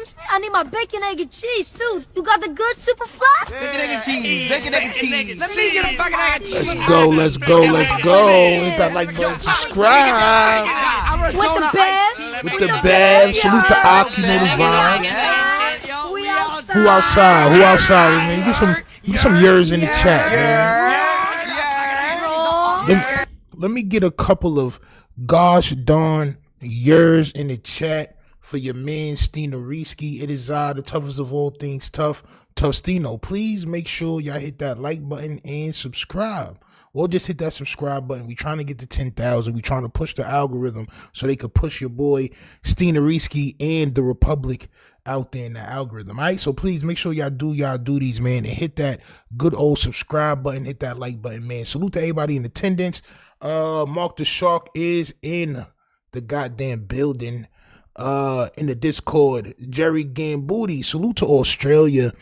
M&M's? I need my bacon, egg, and cheese, too. You got the good super fly? Bacon, egg, and cheese. Bacon, egg, and cheese. Let me get a bacon, egg, and cheese. Let's go, let's go, let's go. Hit that like button, subscribe. With the bear? With the bad. Salute the Ock, you know the vibe. Who outside? Who outside, man? Get some years in the chat, man. Let me get a couple of gosh darn years in the chat for your man Stino Risky. It is the toughest of all things tough Stino. Please make sure y'all hit that like button and subscribe. Or just hit that subscribe button. We trying to get to 10,000. We trying to push the algorithm so they could push your boy Stino Risky and the Republic out there in the algorithm. All right, so please make sure y'all do these, man, and hit that good old subscribe button, hit that like button, man. Salute to everybody in attendance. Mark the Shark is in the goddamn building. In the Discord, Jerry Gambooty, salute to Australia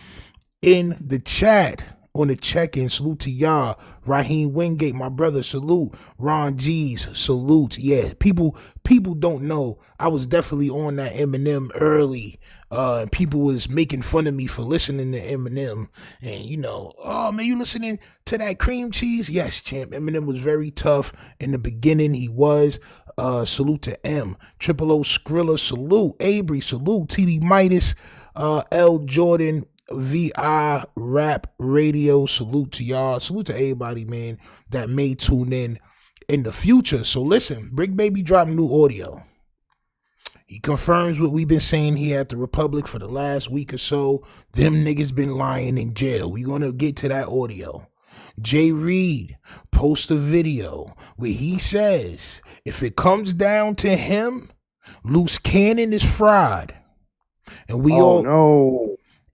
in the chat. On the check-in, salute to y'all. Raheem Wingate, my brother, salute. Ron G's, salute. Yeah, people don't know. I was definitely on that Eminem early. And people was making fun of me for listening to Eminem. And, you know, oh, man, you listening to that cream cheese? Yes, champ. Eminem was very tough. In the beginning, he was. Salute to M. Triple O Skrilla, salute. Abry, salute. TD Midas, L. Jordan, VI Rap Radio, salute to y'all. Salute to everybody, man, that may tune in the future. So listen, Bricc Baby dropped new audio. He confirms what we've been saying here at the Republic for the last week or so. Them niggas been lying in jail. We're going to get to that audio. Jay Reed posts a video where he says, if it comes down to him, Luce Cannon is fried. And we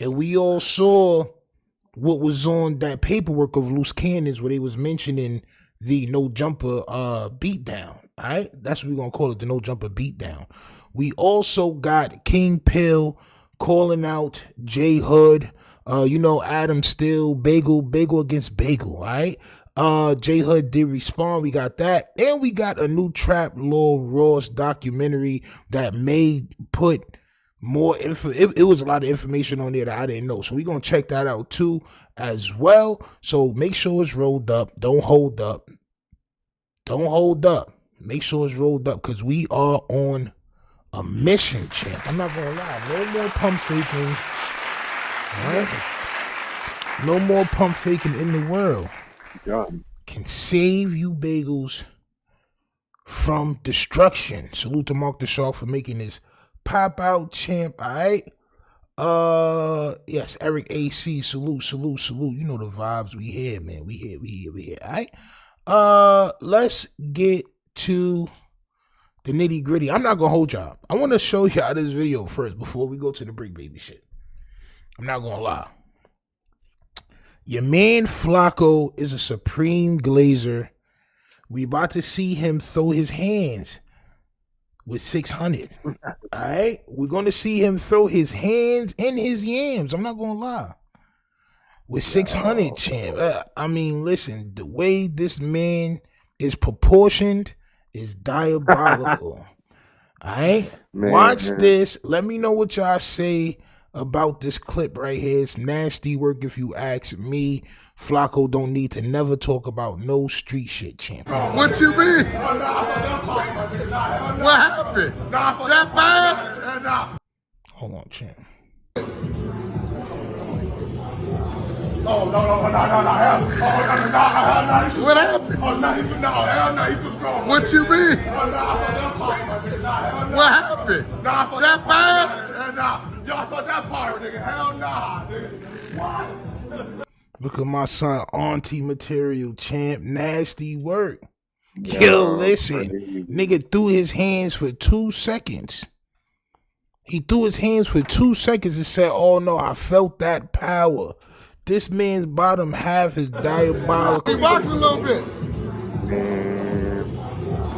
And we all saw what was on that paperwork of Luce Cannons where they was mentioning the no jumper beatdown. All right, that's what we're gonna call it, the no jumper beatdown. We also got King Pill calling out J Hood. You know, Adam Steele, Bagel against Bagel. All right. J Hood did respond. We got that, and we got a new Trap Law Ross documentary that may put more info. It was a lot of information on there that I didn't know, so we're gonna check that out too as well. So make sure it's rolled up. Don't hold up. Make sure it's rolled up because we are on a mission, champ. I'm not gonna lie. No more pump faking. All right? No more pump faking in the world. Can save you bagels from destruction. Salute to Mark the Shark for making this pop out, champ. All right. Yes, Eric AC, salute. You know the vibes. We here, man. We here. All right. Let's get to the nitty gritty. I'm not gonna hold y'all. I want to show y'all this video first before we go to the Bricc Baby shit. I'm not gonna lie. Your man Flocka is a supreme glazer. We about to see him throw his hands with 600. All right, we're gonna see him throw his hands and his yams. I'm not gonna lie. With 600, champ. I mean, listen, the way this man is proportioned is diabolical. All right, watch this. Let me know what y'all say about this clip right here. It's nasty work if you ask me. Flocka don't need to never talk about no street shit, champ. What you mean? What happened? That bad? Hold on, champ. No. What happened? What you mean? What happened? That bad? Y'all thought that part, nigga. Hell nah, nigga. What? Look at my son, auntie material, champ. Nasty work. Yo, listen. Nigga threw his hands for 2 seconds. He threw his hands for 2 seconds and said, oh no, I felt that power. This man's bottom half is diabolical. Box a little bit.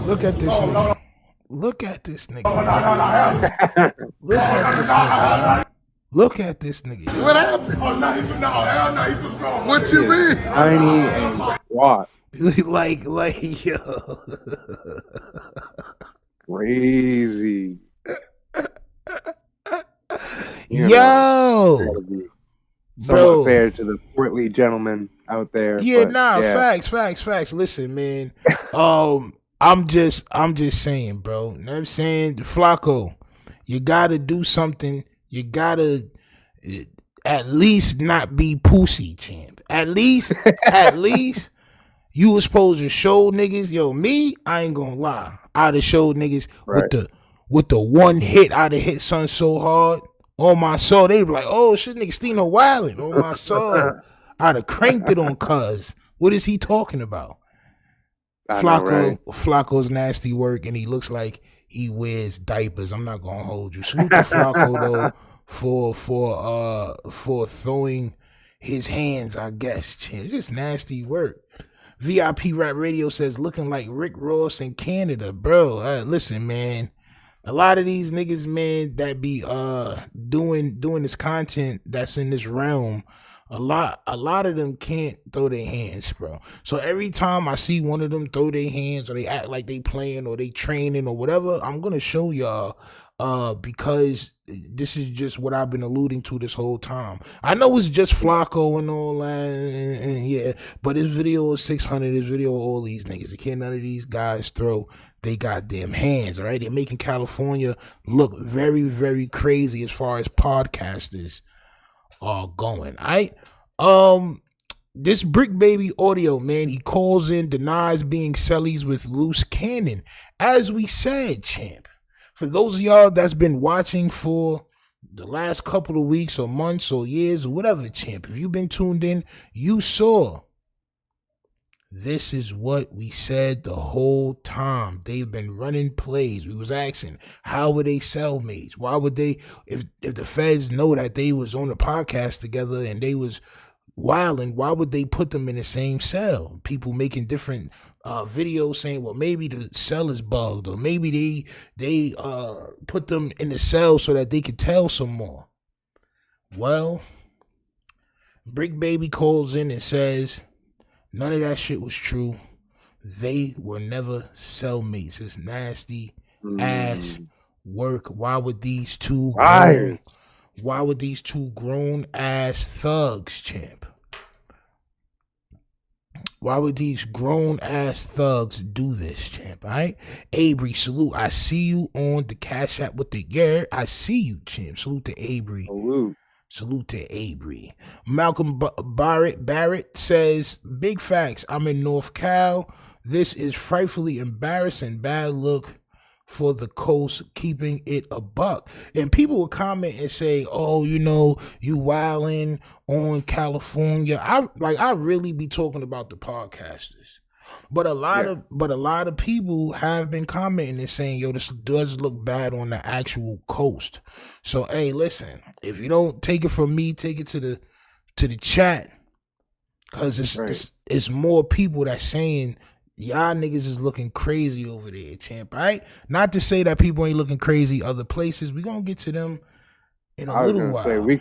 Look at this nigga. Look at this nigga. Look at this nigga. Look at this nigga. What happened? What you mean? Tiny and squat. like, yo. Crazy. You know, Yo, gotta be somewhat bro. fair to the portly gentlemen out there. Yeah, but, nah, yeah. facts. Listen, man. I'm just saying, bro. You know what I'm saying? Flocko, you gotta do something. You gotta at least not be pussy, champ. At least you was supposed to show niggas. Yo, me, I ain't gonna lie. I'd have showed niggas Right. with the one hit. I'd have hit son so hard on my soul. They'd be like, oh shit, nigga Stino wildin' on my soul. I'd have cranked it on cuz. What is he talking about? I know, right? Flocko's nasty work, and he looks like he wears diapers. I'm not gonna hold you. Salute to Flocko though for throwing his hands, I guess. Just nasty work. VIP Rap Radio says looking like Rick Ross in Canada, bro. Listen, man. A lot of these niggas, man, that be doing this content that's in this realm, a lot of them can't throw their hands, bro. So every time I see one of them throw their hands or they act like they playing or they training or whatever, I'm gonna show y'all because this is just what I've been alluding to this whole time. I know it's just Flocko and all that, and yeah, but this video is 600. This video of all these niggas. Can't none of these guys throw they goddamn hands. All right, they're making California look very, very crazy as far as podcasters are going. All right, this Bricc Baby audio, man, he calls in, denies being Cellies with loose cannon. As we said, champ. For those of y'all that's been watching for the last couple of weeks or months or years or whatever, champ, if you've been tuned in, you saw this is what we said the whole time. They've been running plays. We was asking, how would they cellmates? Why would they, if the feds know that they was on the podcast together and they was wilding, why would they put them in the same cell? People making different videos saying, well, maybe the cell is bugged, or maybe they put them in the cell so that they could tell some more. Well, Bricc Baby calls in and says none of that shit was true. They were never cellmates. It's nasty ass work. Why would these two grown ass thugs, champ? Why would these grown ass thugs do this, champ? All right, Avery, salute. I see you on the Cash App with the I see you, champ. Salute to Avery. Salute to Avery. Malcolm Barrett says, big facts. I'm in North Cal. This is frightfully embarrassing. Bad look for the coast, keeping it a buck. And people will comment and say, oh, you know, you wilding on California. I really be talking about the podcasters. But a lot of people have been commenting and saying, yo, this does look bad on the actual coast. So hey, listen, if you don't take it from me, take it to the chat. Cause it's more people that's saying y'all niggas is looking crazy over there, champ. All right? Not to say that people ain't looking crazy other places. We're gonna get to them in a little while. Say,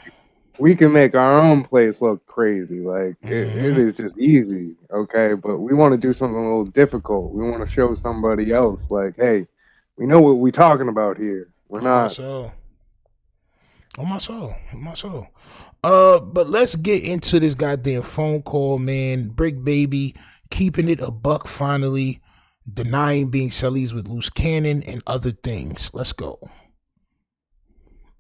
we can make our own place look crazy. Like it is just easy, okay? But we want to do something a little difficult. We want to show somebody else, like, hey, we know what we talking about here. We're not. On my soul. But let's get into this goddamn phone call, man. Bricc Baby keeping it a buck finally, denying being Cellies with loose cannon and other things. Let's go.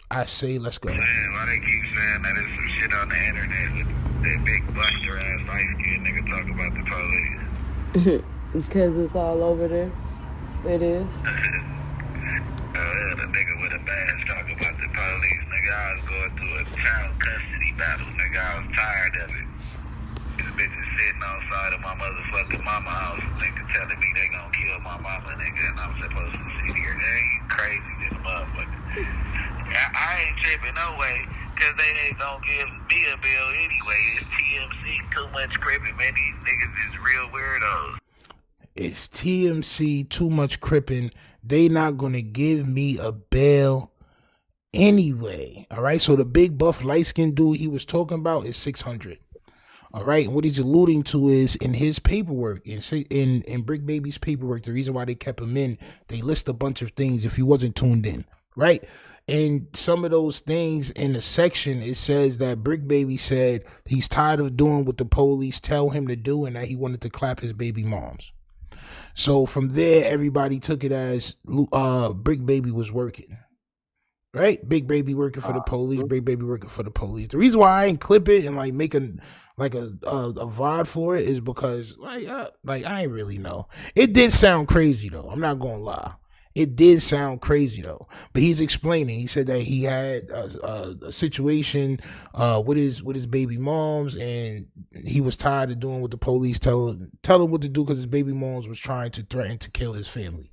I say let's go. Man, why they keep saying that there's some shit on the internet with that big buster ass light skinned nigga talk about the police? Because it's all over there. It is. The nigga with a badge talk about the police. Nigga, I was going through a child custody battle. Nigga, I was tired of it. These bitches sitting outside of my motherfucking mama house. Nigga telling me they gonna kill my mama, nigga, and I'm supposed to sit here. They ain't crazy, this motherfucker. I ain't tripping no way, cause they ain't gonna give me a bill anyway. It's TMC, too much crippin', man. These niggas is real weirdos. It's TMC, too much crippin'. They not gonna give me a bail anyway. All right, so the big buff light-skinned dude he was talking about is 600. All right, and what he's alluding to is in his paperwork, in Bricc Baby's paperwork, the reason why they kept him in, they list a bunch of things if he wasn't tuned in. right? And some of those things in the section, it says that Bricc Baby said he's tired of doing what the police tell him to do and that he wanted to clap his baby moms. So from there, everybody took it as Bricc Baby was working. Right? Big Baby working for the police, Big Baby working for the police. The reason why I ain't clip it and like make a VOD for it is because like I ain't really know. It did sound crazy though. I'm not gonna lie. It did sound crazy though. But he's explaining. He said that he had a situation with his baby moms, and he was tired of doing what the police tell him what to do because his baby moms was trying to threaten to kill his family.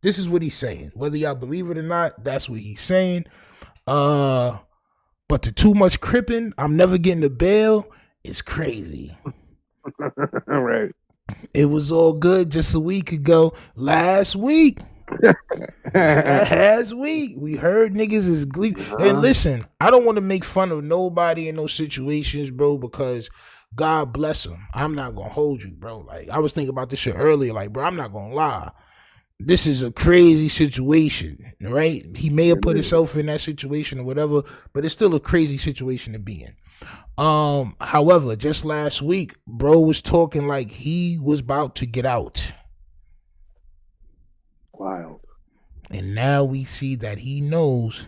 This is what he's saying. Whether y'all believe it or not, that's what he's saying. But the too much cripping, I'm never getting a bail, is crazy. Right. It was all good just a week ago. Last week, we heard niggas is glee. And listen, I don't want to make fun of nobody in those situations, bro, because God bless them. I'm not going to hold you, bro. Like, I was thinking about this shit earlier. Like, bro, I'm not going to lie. This is a crazy situation, right? He may have put himself in that situation or whatever, but it's still a crazy situation to be in. However, just last week, bro was talking like he was about to get out. Wild. And now we see that he knows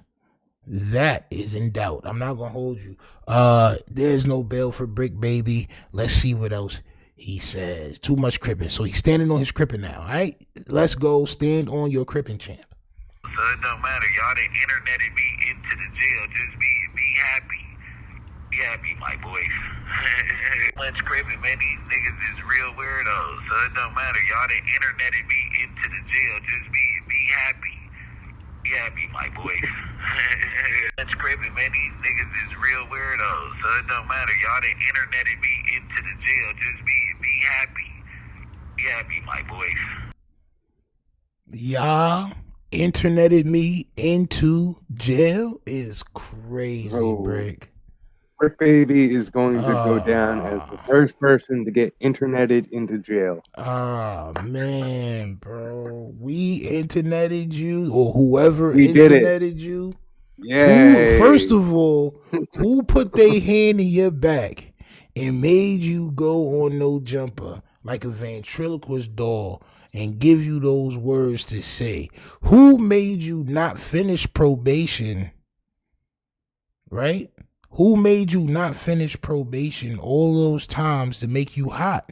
that is in doubt. I'm not gonna hold you. There's no bail for Bricc Baby. Let's see what else he says. Too much cripping. So he's standing on his cripping now. All right, let's go. Stand on your cripping, champ. So it don't matter. Y'all done interneted me into the jail. Just be happy. Be happy, my boys. Much cripping, man. These niggas is real weirdos. So it don't matter. Y'all done interneted me into the jail. Just be happy. Be happy, my boys. Much cripping, man. These niggas is real weirdos. So it don't matter. Y'all done interneted me into the jail. Just be happy. Be happy, my boys. Y'all interneted me into jail is crazy, Bricc. Bricc Baby is going to go down as the first person to get interneted into jail. Oh man, bro. We interneted you, or whoever We interneted you. Yeah. First of all, who put their hand in your back and made you go on no jumper like a ventriloquist doll and give you those words to say? Who made you not finish probation? Right? Who made you not finish probation all those times to make you hot?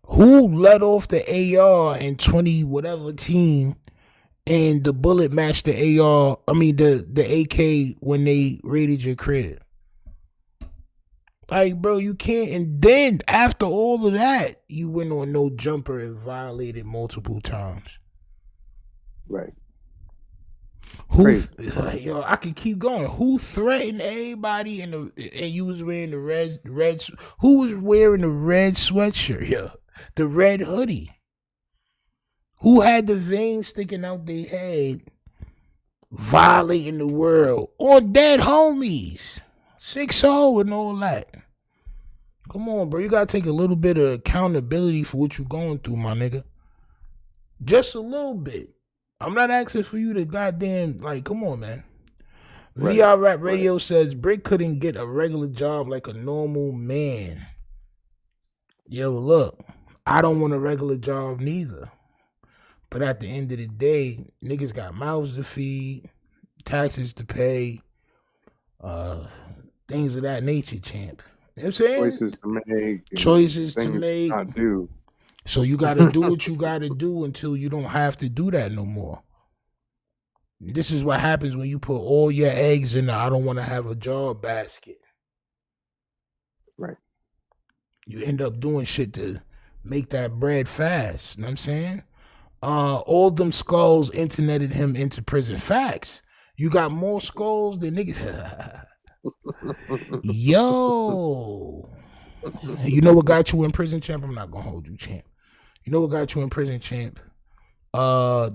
Who let off the AR in 20 whatever team and the bullet matched the AR, the AK when they raided your crib? Like, bro, you can't. And then after all of that, you went on no jumper and violated multiple times. Right. Yo, I could keep going. Who threatened everybody and you was wearing the red? Who was wearing the red sweatshirt? Yeah, the red hoodie. Who had the veins sticking out their head, violating the world on dead homies, 6-0 and all that? Come on, bro. You gotta take a little bit of accountability for what you're going through, my nigga. Just a little bit. I'm not asking for you to goddamn, like, come on, man. Right. VR Rap Radio says Bricc couldn't get a regular job like a normal man. Yo, look, I don't want a regular job neither. But at the end of the day, niggas got mouths to feed, taxes to pay, things of that nature, champ. You know what I'm saying? Choices to make. Not do. So you got to do what you got to do until you don't have to do that no more. This is what happens when you put all your eggs in the I don't want to have a job basket. Right. You end up doing shit to make that bread fast. You know what I'm saying? All them skulls interneted him into prison. Facts. You got more skulls than niggas. Yo. You know what got you in prison, champ? I'm not going to hold you, champ. You know what got you in prison, champ?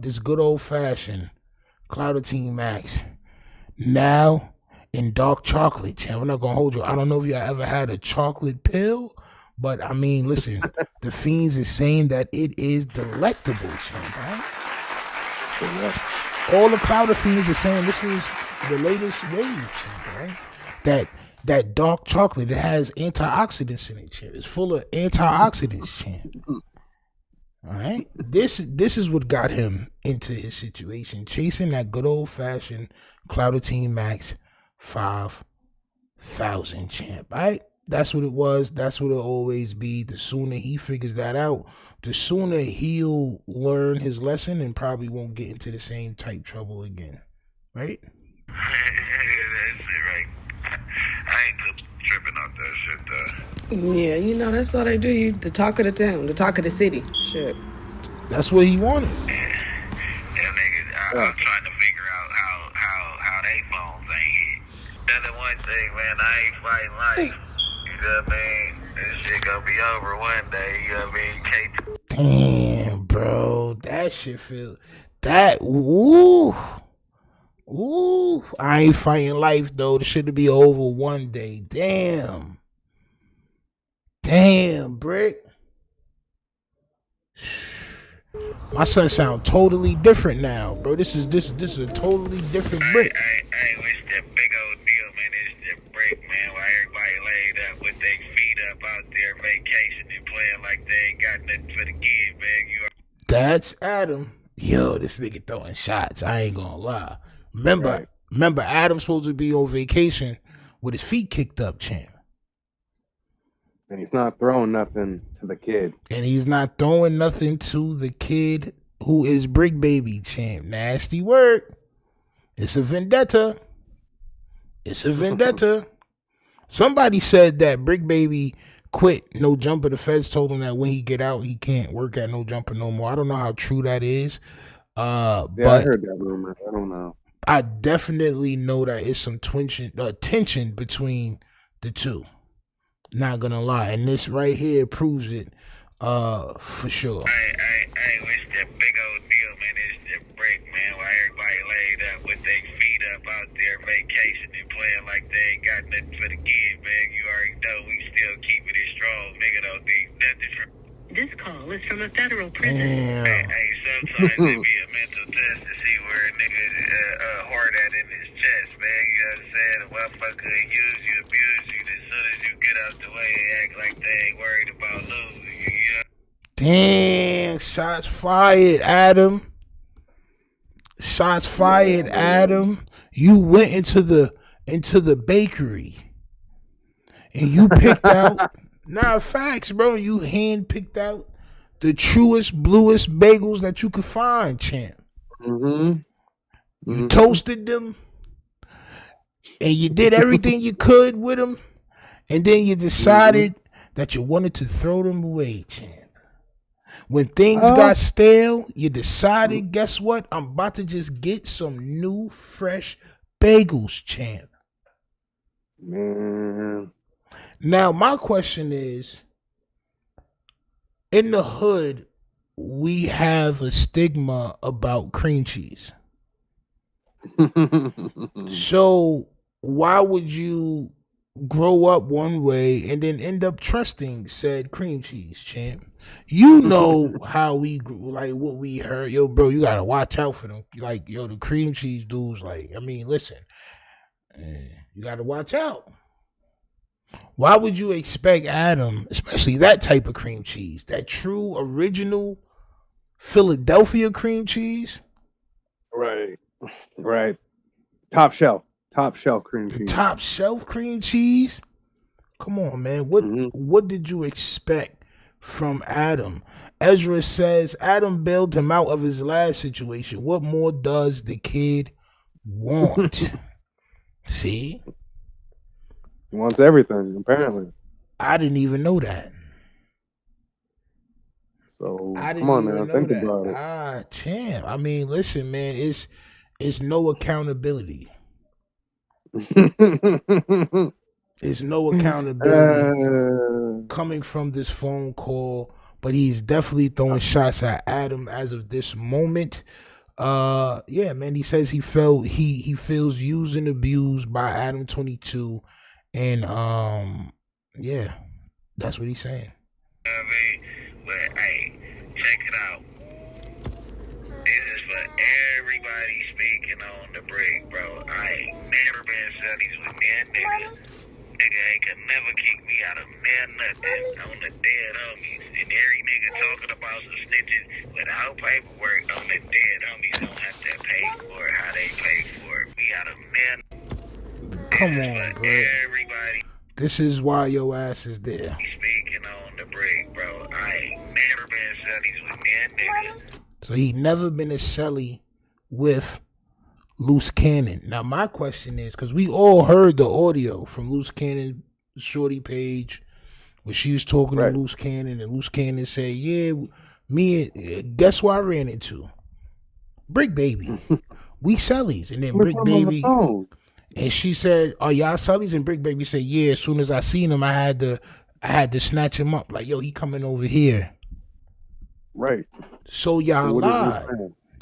This good old fashioned Clouditine Max. Now in dark chocolate, champ. I'm not gonna hold you. I don't know if you ever had a chocolate pill, but I mean, listen, the fiends is saying that it is delectable, champ. Right? All the Clouder fiends are saying this is the latest wave, right? That dark chocolate, it has antioxidants in it, champ. It's full of antioxidants, champ. All right, this is what got him into his situation, chasing that good old fashioned Clouder Team Max 5,000, champ. Right, that's what it was. That's what it'll always be. The sooner he figures that out, the sooner he'll learn his lesson and probably won't get into the same type trouble again. Right? That's it, right. I ain't tripping off that shit, though. Yeah, you know, that's all they do. You the talk of the town, the talk of the city. Shit. That's what he wanted. Them niggas, I'm trying to figure out how they phones ain't hit. That's the one thing, man, I ain't fighting life. You know what I mean? This shit gonna be over one day, you know what I mean? You can't. Damn, bro. That shit feel that ooh. Ooh. I ain't fighting life though. This shit'll be over one day. Damn. Damn, Bricc. My son sound totally different now, bro. This is a totally different Bricc. Hey, it's that big old deal, man. It's that Bricc, man. Why everybody laid up with their feet up out there vacationing, playing like they ain't got nothing for the kids, man. That's Adam. Yo, this nigga throwing shots. I ain't gonna lie. Remember, Adam's supposed to be on vacation with his feet kicked up, champ. And he's not throwing nothing to the kid. And he's not throwing nothing to the kid who is Bricc Baby, champ. Nasty word. It's a vendetta. It's a vendetta. Somebody said that Bricc Baby quit No Jumper. The feds told him that when he get out, he can't work at No Jumper no more. I don't know how true that is. Yeah, but I heard that rumor. I don't know. I definitely know that it's some tension between the two. Not gonna lie, and this right here proves it, for sure. Hey, it's that big old deal, man. It's that Bricc, man. Why everybody laid up with their feet up out there vacationing, playing like they ain't got nothing for the kids, man. You already know we still keeping it strong, nigga. Don't need nothing from. This call is from a federal prison. Damn. Hey, sometimes it be a mental test to see where a nigga hard at in his chest, man. You know what I'm saying? A motherfucker use you, abuse you. As soon as you get out the way, they act like they ain't worried about losing you. You know? Damn, shots fired, Adam. Shots fired, Adam. You went into the bakery and you picked out. Nah, facts, bro. You hand picked out the truest, bluest bagels that you could find, champ. You toasted them, and you did everything you could with them, and then you decided that you wanted to throw them away, champ. When things got stale, you decided, guess what? I'm about to just get some new, fresh bagels, champ. Man. Now, my question is, in the hood, we have a stigma about cream cheese. So why would you grow up one way and then end up trusting said cream cheese, champ? You know how we grew, like what we heard. Yo, bro, you gotta watch out for them. Like, yo, the cream cheese dudes, like, I mean, listen, you gotta watch out. Why would you expect Adam, especially that type of cream cheese, that true original Philadelphia cream cheese? Right. Top shelf cream cheese. Top shelf cream cheese? Come on, man. What did you expect from Adam? Ezra says Adam bailed him out of his last situation. What more does the kid want? See? He wants everything, apparently. I didn't even know that. So come on now, think about it. Champ. I mean, listen, man, it's no accountability. It's no accountability coming from this phone call, but he's definitely throwing shots at Adam as of this moment. Yeah, man, he says he feels used and abused by Adam 22, and yeah, that's what he's saying. I mean, but hey, check it out. This is for everybody speaking on the break, bro. I ain't never been Cellies with me and nigga. Nigga ain't could never kick me out of nothing on the dead homies. And every nigga talking about some snitches without paperwork on the dead homies don't have to pay for it how they pay for it. We out of Come on, bro. everybody This is why your ass is there. speaking on the break, bro. I ain't never been Cellies with me and nigga. So he never been a Celly with Luce Cannon. Now my question is, because we all heard the audio from Luce Cannon, Shorty page, when she was talking to Luce Cannon, and Luce Cannon said, yeah, guess what I ran into? Brick Baby. We Cellies. And then Brick Baby, and she said, "Are y'all Cellies?" And Brick Baby said, "Yeah." As soon as I seen him, I had to snatch him up. Like, yo, he coming over here. Right. So y'all lied.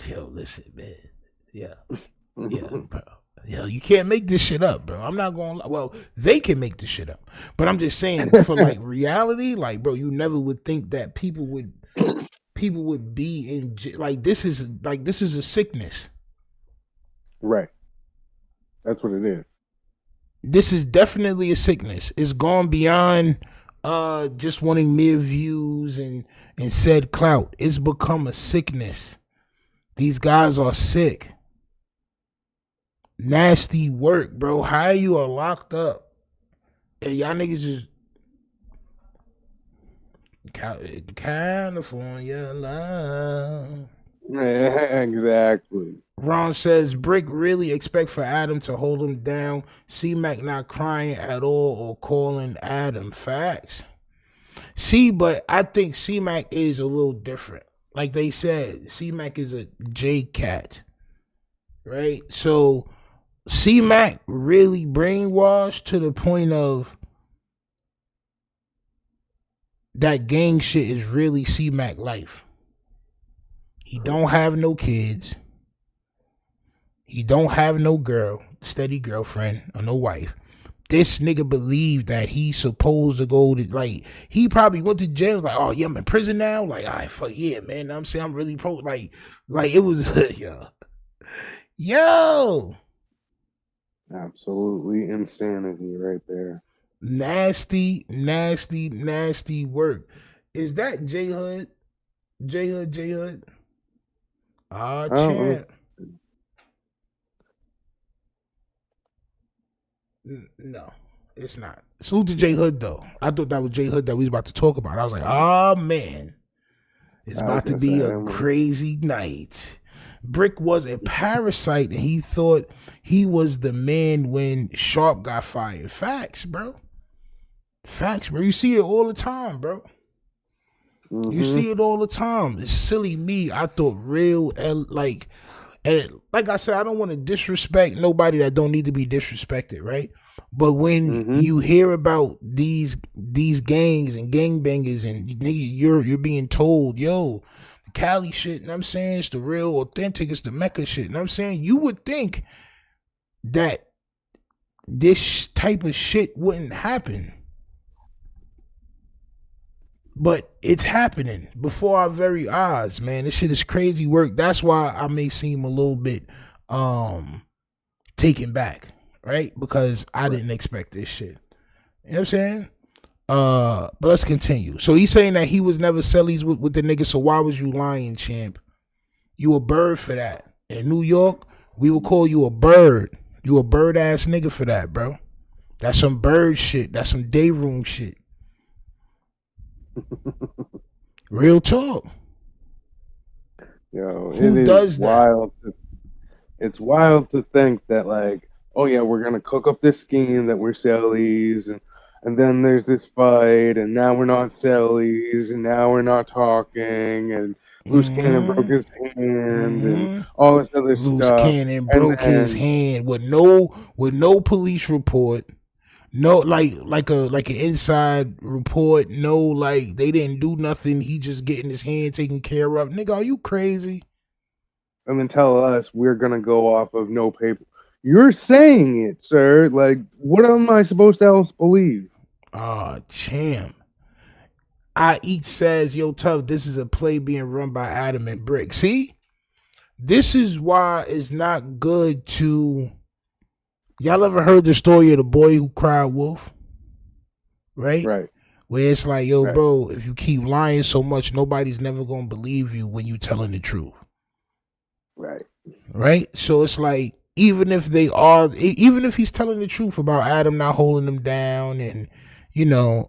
Yo, listen, man. Yeah, bro. Yo, you can't make this shit up, bro. I'm not gonna lie. Well, they can make this shit up, but I'm just saying, for like reality, like, bro, you never would think that people would be in like this is a sickness. Right. That's what it is. This is definitely a sickness. It's gone beyond just wanting mere views and said clout. It's become a sickness. These guys are sick. Nasty work, bro. How you are locked up and y'all niggas just California love. Exactly. Ron says, Brick really expect for Adam to hold him down. C-Mac not crying at all or calling Adam. Facts. See, but I think C-Mac is a little different. Like they said, C-Mac is a J-Cat. Right? So C-Mac really brainwashed to the point of that gang shit is really C-Mac life. He don't have no kids. He don't have no steady girlfriend or no wife. This nigga believed that he's supposed to go to, like, he probably went to jail, like, oh yeah, I'm in prison now. Like, all right, fuck yeah, man. I'm saying I'm really like it was, yo. Absolutely insanity right there. Nasty, nasty, nasty work. Is that J Hood? J Hood? Ah, champ. No, it's not. Salute to J Hood though. I thought that was J Hood that we was about to talk about. I was like, oh man, it's about to be a crazy night. Brick was a parasite and he thought he was the man when Sharp got fired. Facts, bro. Facts, bro. You see it all the time, bro. You see it all the time. It's silly me. I thought real, like I said, I don't want to disrespect nobody that don't need to be disrespected, right? But when you hear about these gangs and gangbangers and you're being told, yo, the Cali shit, and I'm saying it's the real authentic, it's the Mecca shit, and I'm saying you would think that this type of shit wouldn't happen. But it's happening before our very eyes, man. This shit is crazy work. That's why I may seem a little bit taken back, right? Because I didn't expect this shit. You know what I'm saying? But let's continue. So he's saying that he was never Cellies with the nigga, so why was you lying, champ? You a bird for that. In New York, we will call you a bird. You a bird-ass nigga for that, bro. That's some bird shit. That's some day room shit. Real talk. Yo, who does that? It's wild to think that, like, oh yeah, we're gonna cook up this scheme that we're Cellies, and then there's this fight, and now we're not Cellies, and now we're not talking, and Luce Cannon broke his hand, and all this other stuff. Luce Cannon broke his hand with no police report. No, like an inside report. No, like they didn't do nothing. He just getting his hand taken care of. Nigga, are you crazy? And then tell us we're gonna go off of no paper. You're saying it, sir. Like, what am I supposed to else believe? Ah, champ. I Eat says, yo, tough. This is a play being run by Adam and Brick. See, This is why it's not good to. Y'all ever heard the story of the boy who cried wolf? Right? Right. Where it's like, yo, Right. bro, if you keep lying so much, nobody's never gonna believe you when you telling the truth. Right. Right? So it's like, even if he's telling the truth about Adam not holding him down and, you know,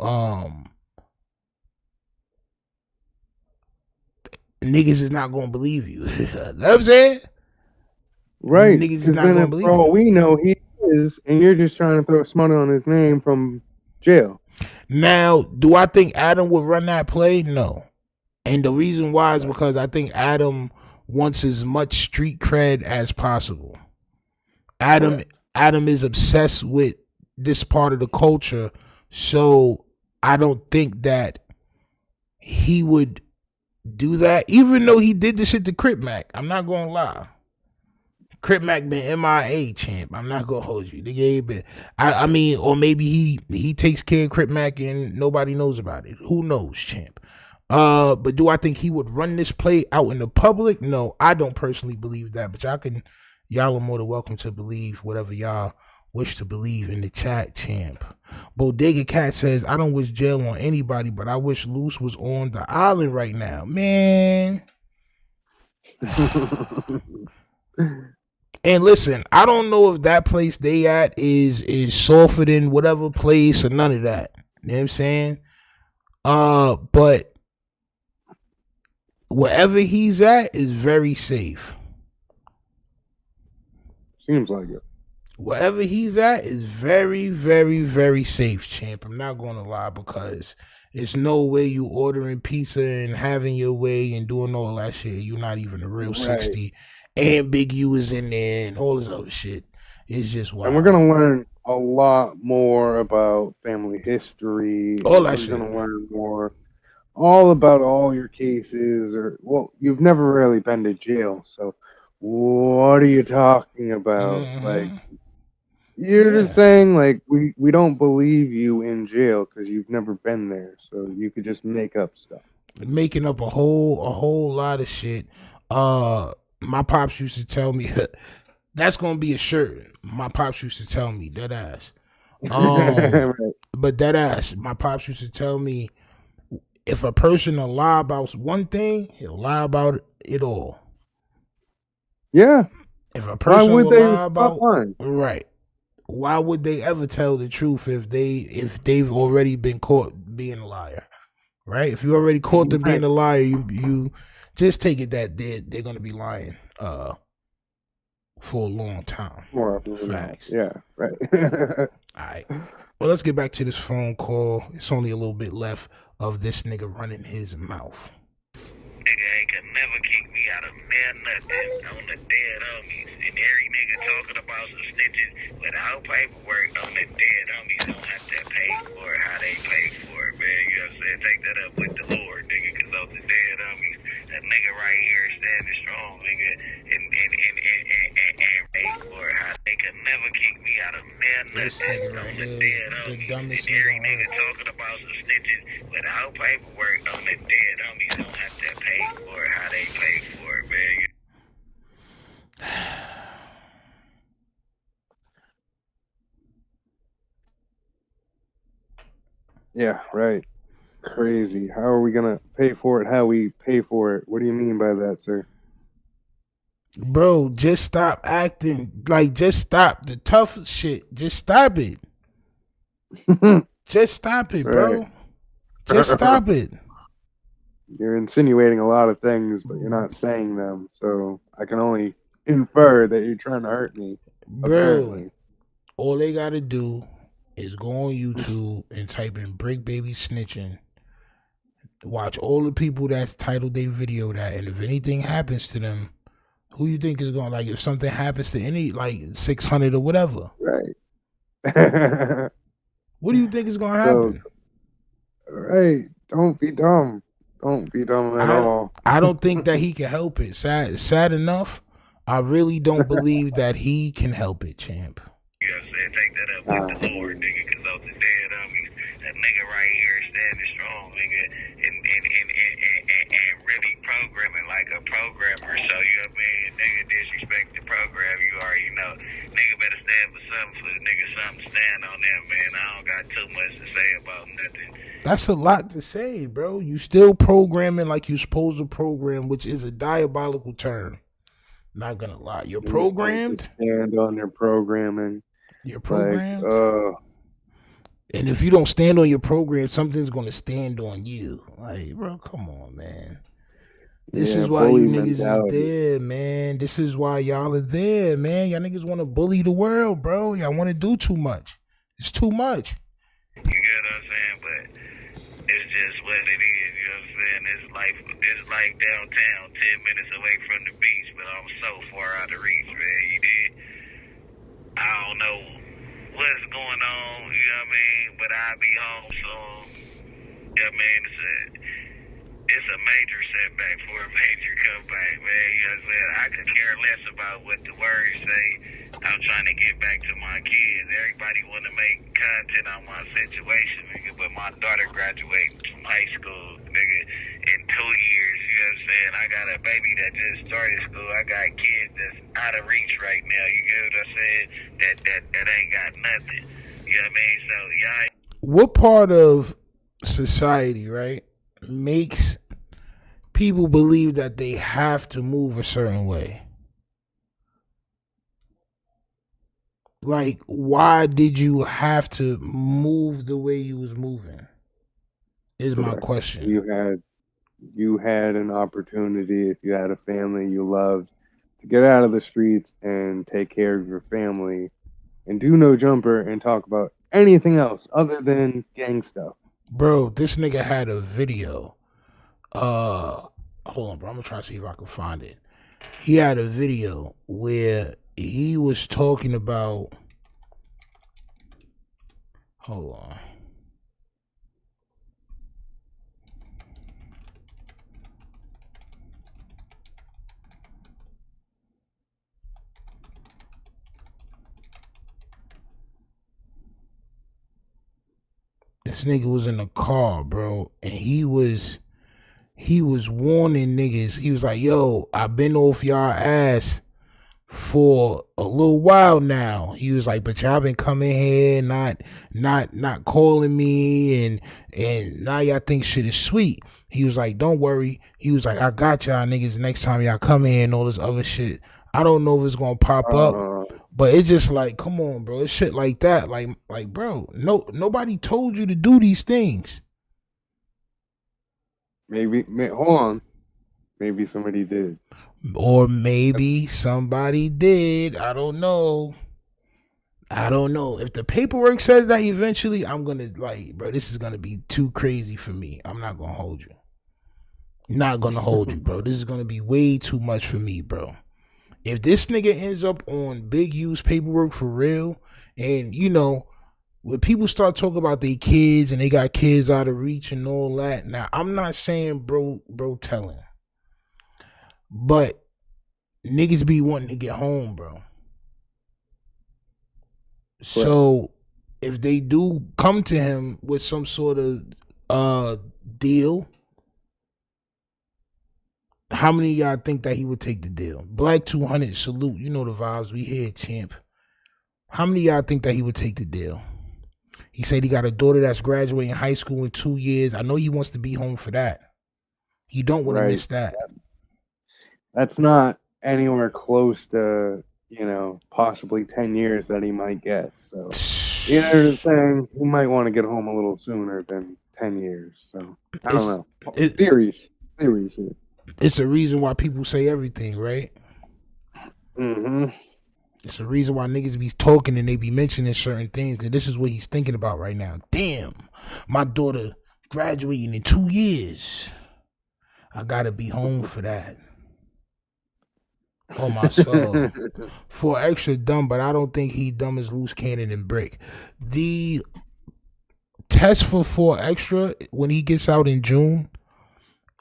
niggas is not gonna believe you. You know what I'm saying? Right. Niggas is Because not then, gonna if believe for all you. we know, he is, and you're just trying to throw smut on his name from jail. Now, do I think Adam would run that play? No. And the reason why is because I think Adam wants as much street cred as possible. Adam is obsessed with this part of the culture, so I don't think that he would do that, even though he did this shit to Crip Mac. I'm not gonna lie. Crip Mac been MIA, champ. I'm not gonna hold you. Nigga ain't been. I mean, or maybe he takes care of Crip Mac and nobody knows about it. Who knows, champ? But do I think he would run this play out in the public? No, I don't personally believe that. But y'all are more than welcome to believe whatever y'all wish to believe in the chat, champ. Bodega Cat says, I don't wish jail on anybody, but I wish Luce was on the island right now. Man. And listen, I don't know if that place they at is softer than whatever place or none of that. You know what I'm saying? But wherever he's at is very safe. Seems like it. Wherever he's at is very, very, very safe, champ. I'm not going to lie, because it's no way you ordering pizza and having your way and doing all that shit. You're not even a real 60. And Big U is in there and all this other shit. It's just wild. And we're going to learn a lot more about family history. All that shit. We're going to learn more all about all your cases. Well, you've never really been to jail, so what are you talking about? Like, you're just saying, like, we don't believe you in jail because you've never been there, so you could just make up stuff. Making up a whole lot of shit. My pops used to tell me that's gonna be a shirt. My pops used to tell me dead ass. Right. But dead ass, my pops used to tell me, if a person will lie about one thing, he'll lie about it all. Yeah. If a person would will they lie about stop lying? Right. Why would they ever tell the truth if they've already been caught being a liar? Right? If you already caught them being a liar, you just take it that they're gonna be lying for a long time. More facts. Yeah, right. All right. Well, let's get back to this phone call. It's only a little bit left of this nigga running his mouth. Nigga ain't can never kick me out of nothing on the dead homies. And every nigga talking about some snitches without paperwork on the dead homies don't have to pay for it how they pay for it, man. You know what I'm saying? Take that up with the Lord, nigga, because those the dead homies. That nigga right here standing strong, nigga, and pay for it how they can never kick me out of nothing on the dead homies. And every nigga talking about some snitches without paperwork on the dead homies don't have to pay for it how they pay for it, man. Yeah, right. Crazy. How are we gonna pay for it? How we pay for it? What do you mean by that, sir? Bro, just stop acting like, just stop the tough shit. Just stop it. Just stop it, bro. Right. Just stop it. You're insinuating a lot of things, but you're not saying them. So I can only infer that you're trying to hurt me. Bro, Apparently. all they gotta do is go on YouTube and type in Bricc Baby Snitching. Watch all the people that's titled their video that, and if anything happens to them, who you think is going, like, if something happens to any, like, 600 or whatever. Right. What do you think is going to happen? Right. Don't be dumb. Don't be dumb at all. I don't think that he can help it. Sad enough, I really don't believe that he can help it, champ. You know what I'm saying? Take that up with the Lord, nigga, because those the dead homies. That nigga right here standing strong, nigga, and really programming like a programmer. So, you know what I mean? Nigga disrespect the program, you already know. Nigga better stand for something for the nigga something to stand on them, man. I don't got too much to say about nothing. That's a lot to say, bro. You still programming like you're supposed to program, which is a diabolical term. Not gonna lie. You're programmed. Stand on their programming. You're programmed. Like, and if you don't stand on your program, something's gonna stand on you. Like, bro, come on, man. This is why you niggas is there, man. This is why y'all are there, man. Y'all niggas want to bully the world, bro. Y'all want to do too much. It's too much. You get what I'm saying? But it's just what it is, you know what I'm saying? It's like downtown, 10 minutes away from the beach, but I'm so far out of reach, man. You did. I don't know what's going on, you know what I mean? But I'll be home soon. You know what I mean? It's a major setback for a major comeback, man. You know what I'm saying? I could care less about what the words say. I'm trying to get back to my kids. Everybody want to make content on my situation, nigga, but my daughter graduating from high school, nigga, in 2 years. You know what I'm saying? I got a baby that just started school. I got kids that's out of reach right now. You get what I'm saying? That ain't got nothing. You know what I mean? So, y'all. What part of society, right, makes people believe that they have to move a certain way? Like, why did you have to move the way you was moving? Is my question. You had an opportunity, if you had a family you loved, to get out of the streets and take care of your family and do no jumper and talk about anything else other than gang stuff. Bro, this nigga had a video. Hold on, bro. I'm gonna try to see if I can find it. He had a video where he was talking about. Hold on. This nigga was in a car, bro, and he was warning niggas. He was like, yo, I've been off y'all ass for a little while now. He was like, but y'all been coming here, not calling me, and now y'all think shit is sweet. He was like, don't worry. He was like, I got y'all niggas next time y'all come here and all this other shit. I don't know if it's gonna pop up, but it's just like, come on, bro. It's shit like that. Like, bro, nobody told you to do these things. Maybe, hold on. Maybe somebody did. Or maybe somebody did. I don't know. If the paperwork says that eventually, I'm going to, like, bro, this is going to be too crazy for me. I'm not going to hold you. Not going to hold you, bro. This is going to be way too much for me, bro. If this nigga ends up on Big U's paperwork for real, and, you know, when people start talking about their kids and they got kids out of reach and all that, now, I'm not saying bro telling. But niggas be wanting to get home, bro. So if they do come to him with some sort of deal, how many of y'all think that he would take the deal? Black 200, salute. You know the vibes. We here, champ. How many of y'all think that he would take the deal? He said he got a daughter that's graduating high school in 2 years. I know he wants to be home for that. He don't want to miss that. That's not anywhere close to, you know, possibly 10 years that he might get. So, you know what I'm saying? He might want to get home a little sooner than 10 years. So, I don't know. Theories. It's a reason why people say everything, right? Mm-hmm. It's a reason why niggas be talking and they be mentioning certain things. And this is what he's thinking about right now. Damn, my daughter graduating in 2 years. I gotta be home for that. Oh my soul. 4 Extra dumb, but I don't think he dumb as Loose Cannon and Bricc. The test for 4 Extra when he gets out in June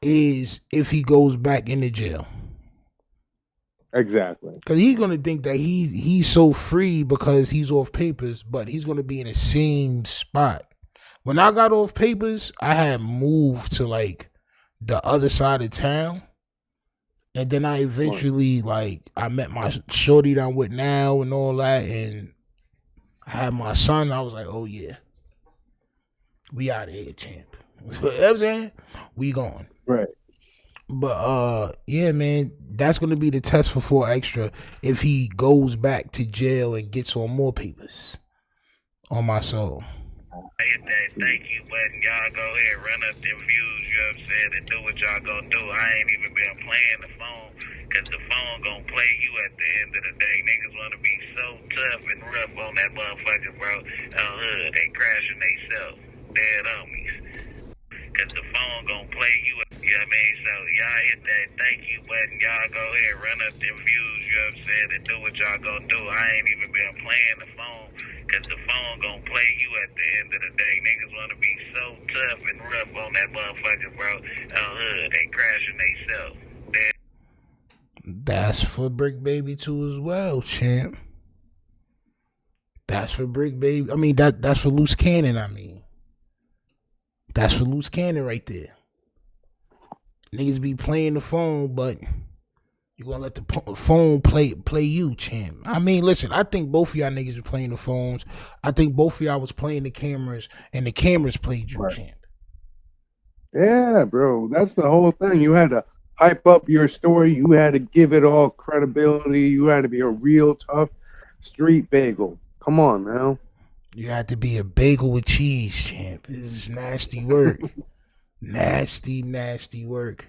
is if he goes back into jail. Exactly. Because he's gonna think that he's so free because he's off papers, but he's gonna be in the same spot. When I got off papers, I had moved to like the other side of town. And then I eventually, like, I met my shorty that I'm with now and all that, and I had my son. I was like, oh, yeah. We out of here, champ. You know what I'm saying? We gone. Right. But, yeah, man, that's going to be the test for 4 Extra if he goes back to jail and gets on more papers. On my soul. Hit that thank you button. Y'all go ahead, run up them views, you know what I'm saying, and do what y'all gonna do. I ain't even been playing the phone, cause the phone gonna play you at the end of the day. Niggas wanna be so tough and rough on that motherfucker, bro. Hood, they crashing they self. Dead homies. Cause the phone gonna play you, you know what I mean? So y'all hit that thank you button. Y'all go ahead, run up them views, you know what I'm saying, and do what y'all gonna do. I ain't even been playing the phone. Cause the phone gonna play you at the end of the day. Niggas wanna be so tough and rough on that motherfucker, bro. Hood, they crashing they self. That's for Bricc Baby too as well, champ. That's for Bricc Baby. I mean, that's for Loose Cannon, I mean. That's for Loose Cannon right there. Niggas be playing the phone, but you gonna let the phone play you, champ. I mean, listen, I think both of y'all niggas were playing the phones. I think both of y'all was playing the cameras, and the cameras played you, champ. Yeah, bro. That's the whole thing. You had to hype up your story. You had to give it all credibility. You had to be a real tough street bagel. Come on, now. You had to be a bagel with cheese, champ. This is nasty work. nasty work.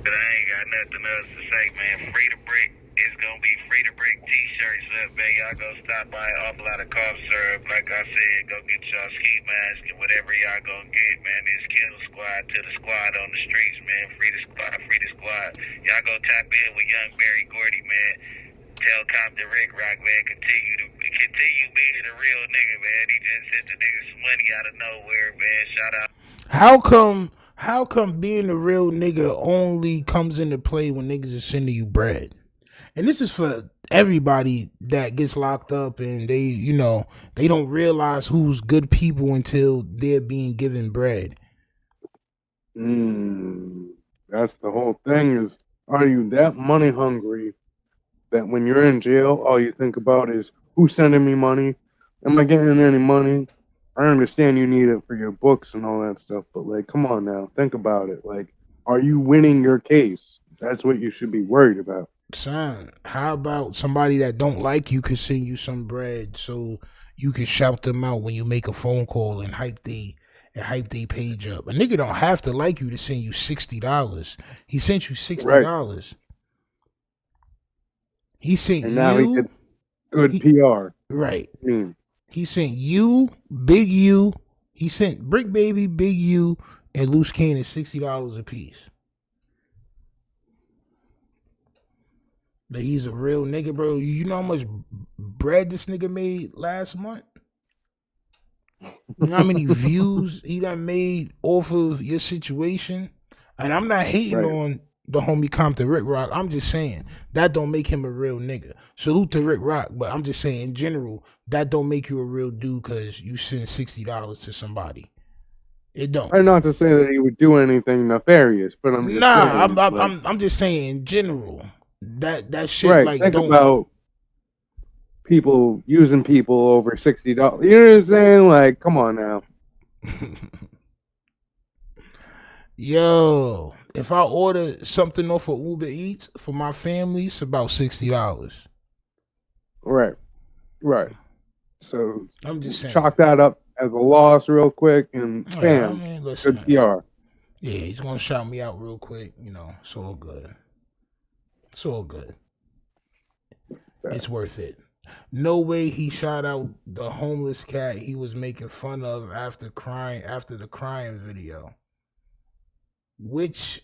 But I ain't got nothing else to say, man. Free to Bricc. It's gonna be free to Bricc t-shirts up, man. Y'all go stop by an awful lot of cough syrup. Like I said, go get y'all ski mask and whatever y'all gonna get, man. It's Kill Squad to the squad on the streets, man. Free the squad, free the squad. Y'all go tap in with young Barry Gordy, man. Tell Compton Rick Rock, man, continue being a real nigga, man. He just sent the nigga some money out of nowhere, man. Shout out. How come being a real nigga only comes into play when niggas are sending you bread? And this is for everybody that gets locked up and they, you know, they don't realize who's good people until they're being given bread. That's the whole thing is, are you that money hungry that when you're in jail, all you think about is who's sending me money? Am I getting any money? I understand you need it for your books and all that stuff, but like, come on now, think about it. Like, are you winning your case? That's what you should be worried about. Son, how about somebody that don't like you could send you some bread so you can shout them out when you make a phone call and hype they page up? A nigga don't have to like you to send you $60. He sent you $60. Right. He sent and now you he gets good PR. Right. He sent you, Big U. He sent Bricc Baby, Big U, and Loose Cannon $60 a piece. But he's a real nigga, bro. You know how much bread this nigga made last month? You know how many views he done made off of your situation? And I'm not hating on the homie Compton Rick Rock. I'm just saying that don't make him a real nigga. Salute to Rick Rock, but I'm just saying in general, that don't make you a real dude because you send $60 to somebody. It don't. And not to say that he would do anything nefarious, but I'm just saying, I'm just saying in general that shit like think don't about people using people over $60. You know what I'm saying? Like, come on now. Yo, if I order something off of Uber Eats for my family, it's about $60. Right. So I'm just saying, chalk that up as a loss real quick and bam, good PR. Yeah, he's gonna shout me out real quick. You know, it's all good. It's all good. It's worth it. No way he shot out the homeless cat he was making fun of after the crying video. Which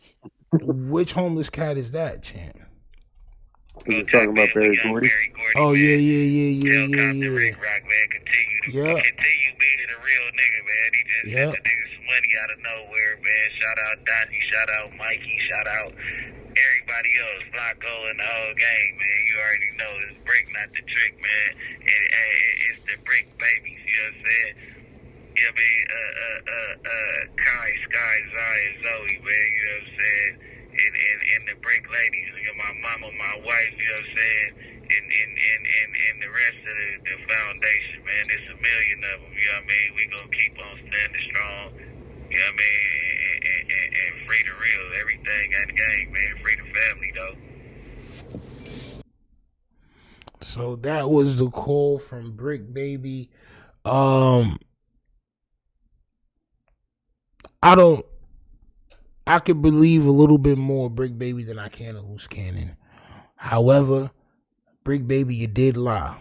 homeless cat is that, champ? He's talking about Barry Gordy. Oh yeah. Continue being a real nigga, man. He just sent the nigga some money out of nowhere, man. Shout out Donnie, shout out Mikey, shout out everybody else, Flocka and the whole gang, man. You already know it's Bricc, not the trick, man. It's the Bricc babies, you know what I'm saying? Yeah, man, Kai, Sky, Zai, and Zoe, man, you know what I'm saying? and the Bricc ladies, my mama, my wife, you know what I'm saying, and the rest of the foundation, man. There's a million of them, you know what I mean? We gonna keep on standing strong, you know what I mean, and free the real, everything at the game, man. Free the family, though. So that was the call from Bricc, baby. I could believe a little bit more Bricc baby than I can a Loose Cannon. However, Bricc baby, you did lie.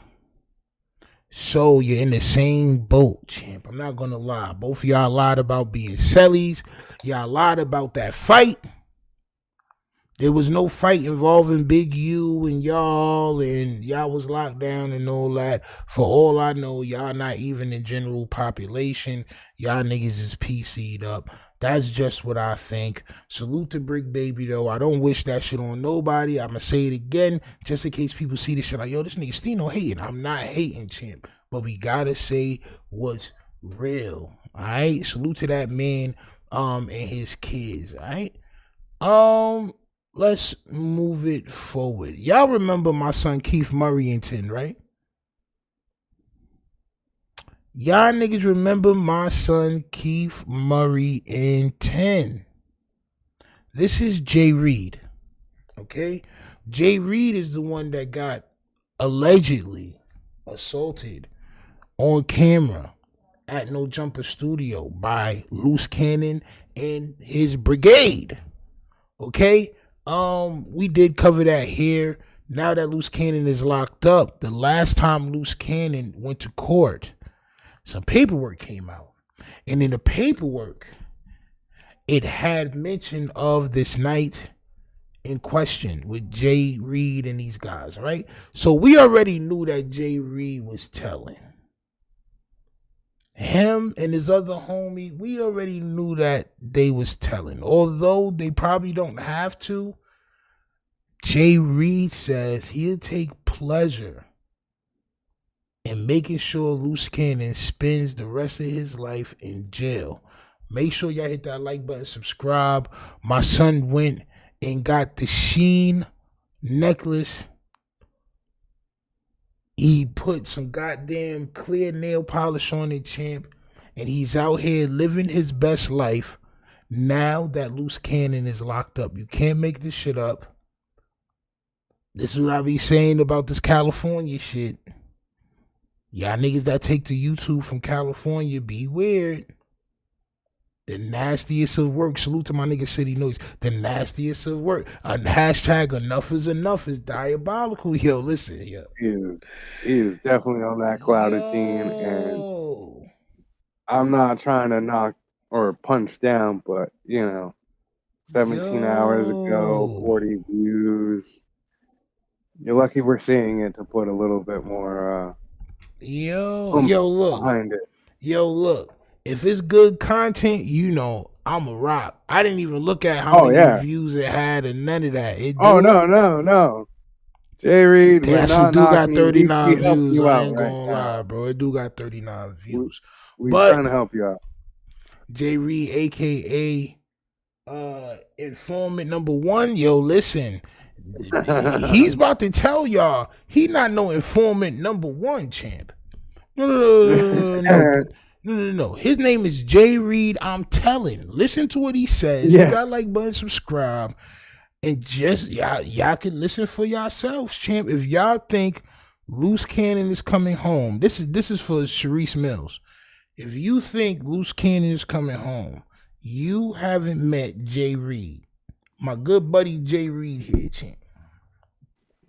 So you're in the same boat, champ. I'm not gonna lie. Both of y'all lied about being Cellies. Y'all lied about that fight. There was no fight involving Big U and y'all was locked down and all that. For all I know, y'all not even the general population. Y'all niggas is PC'd up. That's just what I think. Salute to Bricc baby, though. I don't wish that shit on nobody. I'm going to say it again, just in case people see this shit like, yo, this nigga Stino hating. I'm not hating, champ. But we got to say what's real, all right? Salute to that man and his kids, all right? Let's move it forward. Y'all remember my son Keith Murrayington, right? Y'all niggas remember my son Keith Murrayington. This is Jay Reed, okay? Jay Reed is the one that got allegedly assaulted on camera at No Jumper Studio by Loose Cannon and his brigade, okay? We did cover that here. Now that Loose Cannon is locked up, the last time Loose Cannon went to court, some paperwork came out. And in the paperwork, it had mention of this night in question with Jay Reed and these guys, right? So we already knew that Jay Reed was telling. Him and his other homie, we already knew that they was telling. Although they probably don't have to, Jay Reed says he'll take pleasure in making sure Loose Cannon spends the rest of his life in jail. Make sure y'all hit that like button, subscribe. My son went and got the Sheen necklace. He put some goddamn clear nail polish on it, champ. And he's out here living his best life now that Loose Cannon is locked up. You can't make this shit up. This is what I be saying about this California shit. Y'all niggas that take to YouTube from California, be weird. The nastiest of work. Salute to my nigga City Noise. The nastiest of work. Hashtag enough is enough is diabolical. Yo, listen, yo. He is definitely on that clouded team, and I'm not trying to knock or punch down, but 17 hours ago, 40 views. You're lucky we're seeing it to put a little bit more look. Behind it. Yo, look. If it's good content, I'm a rock. I didn't even look at how many views it had and none of that. No. Jay Reed, it do got 39 views. I ain't gonna lie, bro. It do got 39 views. We're trying to help you out. Jay Reed, aka informant number 1. Yo, listen. He's about to tell y'all he not no informant number 1, champ. No. His name is Jay Reed. I'm telling. Listen to what he says. You got like button, subscribe, and just y'all can listen for yourselves, champ. If y'all think Loose Cannon is coming home, this is for Sharice Mills. If you think Loose Cannon is coming home, you haven't met Jay Reed. My good buddy Jay Reed here, champ.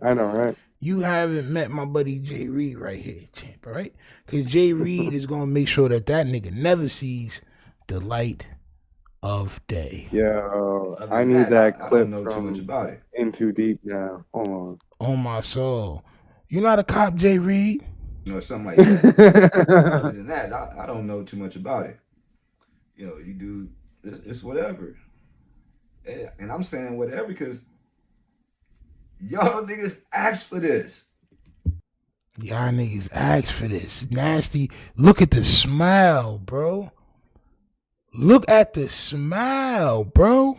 I know, right? You haven't met my buddy Jay Reed right here, champ, all right? Because Jay Reed is going to make sure that nigga never sees the light of day. Yeah, I need that clip from In Too Deep now. Hold on. On my soul. You're not a cop, Jay Reed? Something like that. Other than that, I don't know too much about it. You do, it's whatever. And I'm saying whatever because y'all niggas asked for this. Y'all niggas asked for this. Nasty. Look at the smile, bro. Look at the smile, bro.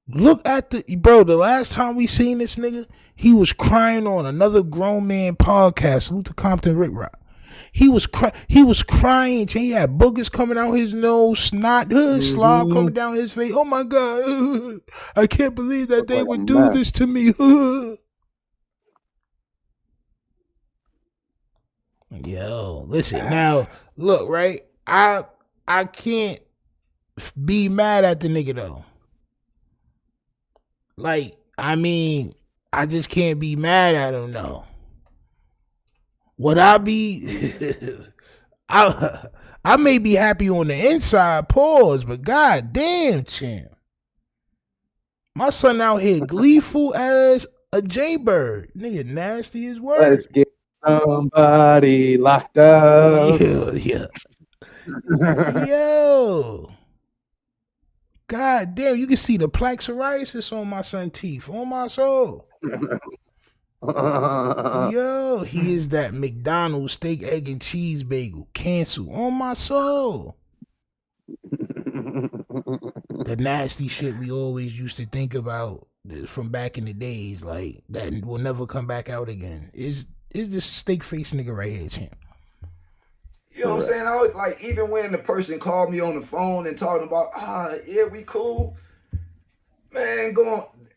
Look at the bro. The last time we seen this nigga, he was crying on another grown man podcast, Luther Compton Rick Rock. He was crying. He had boogers coming out his nose, snot, slob coming down his face. Oh my God, I can't believe that they would do this to me. Yo, listen now. Look, right? I can't be mad at the nigga though. Like, I mean, I just can't be mad at him though. Would I be? I may be happy on the inside, pause, but god damn, champ. My son out here gleeful as a jaybird. Nigga nasty as word. Let's get somebody locked up. Yeah. Yo. God damn, you can see the plaque psoriasis on my son's teeth, on my soul. Yo, he is that McDonald's steak, egg, and cheese bagel. Cancel on my soul. The nasty shit we always used to think about from back in the days, like that will never come back out again. Is this steak face nigga right here, champ? You know what I'm saying? I was like, even when the person called me on the phone and talking about, yeah, we cool, man,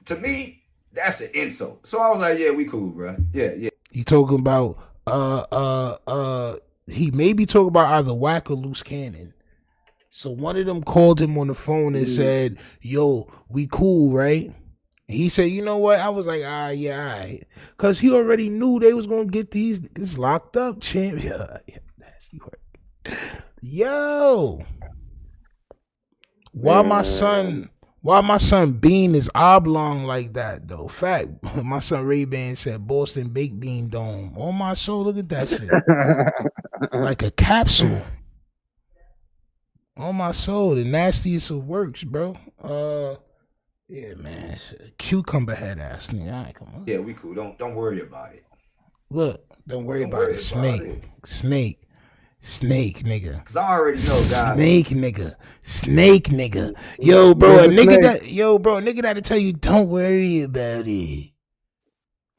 to me, that's an insult. So I was like, yeah, we cool, bro. Yeah. He talking about, he may be talking about either Wack or Luce Cannon. So one of them called him on the phone and said, yo, we cool, right? And he said, you know what? I was like, yeah, all right. Because he already knew they was going to get these locked up, champ. Yeah. Nasty work. Yo. Why my son bean is oblong like that, though? Fact. My son Ray-Ban said Boston Baked Bean Dome. On my soul, look at that shit. Like a capsule. On my soul, the nastiest of works, bro. Yeah, man. Cucumber head ass nigga. All right, come on. Yeah, we cool. Don't worry about it. Look, don't worry about it. Snake, nigga. Cause I already know, God. Snake, nigga. Yo, bro, a nigga that'll tell you, don't worry about it.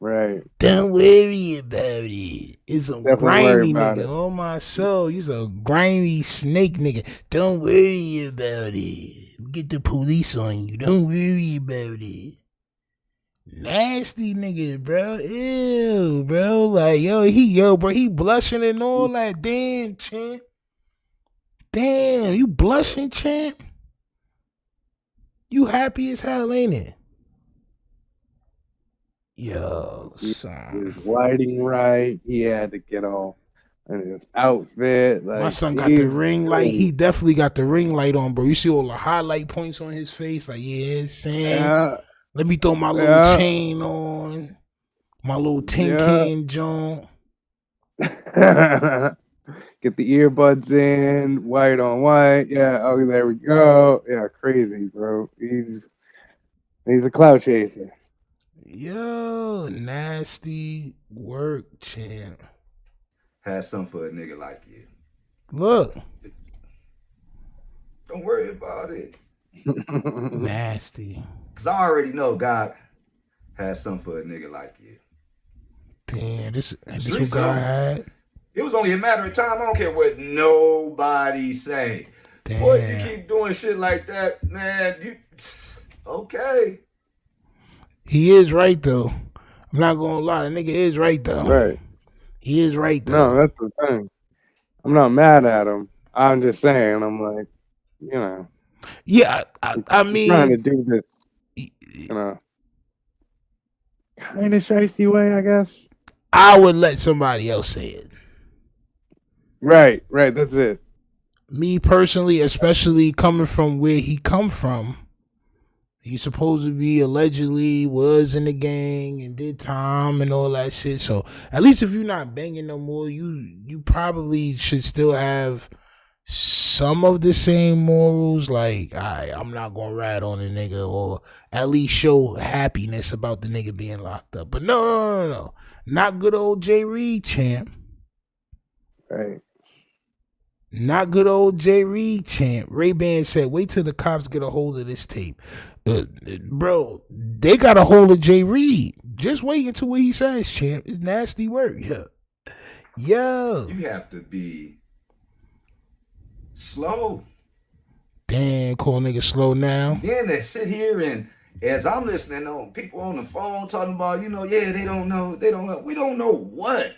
Right. Don't worry about it. It's a grimy nigga. Oh my soul. You's a grimy snake nigga. Don't worry about it. Get the police on you. Don't worry about it. Nasty nigga, bro. Ew, bro. Like, he blushing and all that. Damn, champ. Damn, you blushing, champ? You happy as hell, ain't it? Yo, son. His lighting right. He had to get off in his outfit. Like, my son got the ring light. He definitely got the ring light on, bro. You see all the highlight points on his face? Like, yeah, Sam. Let me throw my little chain on. My little tin can joint. Get the earbuds in, white on white. Yeah, oh, there we go. Yeah, crazy, bro. He's a cloud chaser. Yo, nasty work, champ. Had something for a nigga like you. Look. Don't worry about it. Nasty. Cause I already know God has something for a nigga like you. Damn, this what God had. It was only a matter of time. I don't care what nobody say. Damn. Boy, you keep doing shit like that, man. Okay. He is right though. I'm not gonna lie, the nigga is right though. Right. He is right though. No, that's the thing. I'm not mad at him. I'm just saying, I'm like, you know. Yeah, I mean, trying to do this, you know, kind of shicey way, I guess. I would let somebody else say it. Right, that's it. Me personally, especially coming from where he come from, he's supposed to be allegedly was in the gang and did time and all that shit. So at least if you're not banging no more, you probably should still have some of the same morals. Like, I'm not gonna rat on a nigga, or at least show happiness about the nigga being locked up. But no. Not good old J. Reed, champ. Right. Not good old Jay Reed, champ. Ray-Ban said, wait till the cops get a hold of this tape. Bro, they got a hold of Jay Reed. Just wait until what he says, champ. It's nasty work. Yeah. Yo. You have to be slow. Damn, call nigga slow now. Then they sit here and as I'm listening on people on the phone talking about, yeah, they don't know. We don't know what.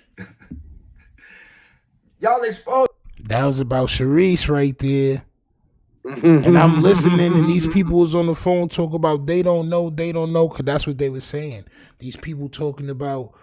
Y'all exposed. That was about Sharice right there. And I'm listening, and these people was on the phone talking about they don't know, because that's what they were saying. These people talking about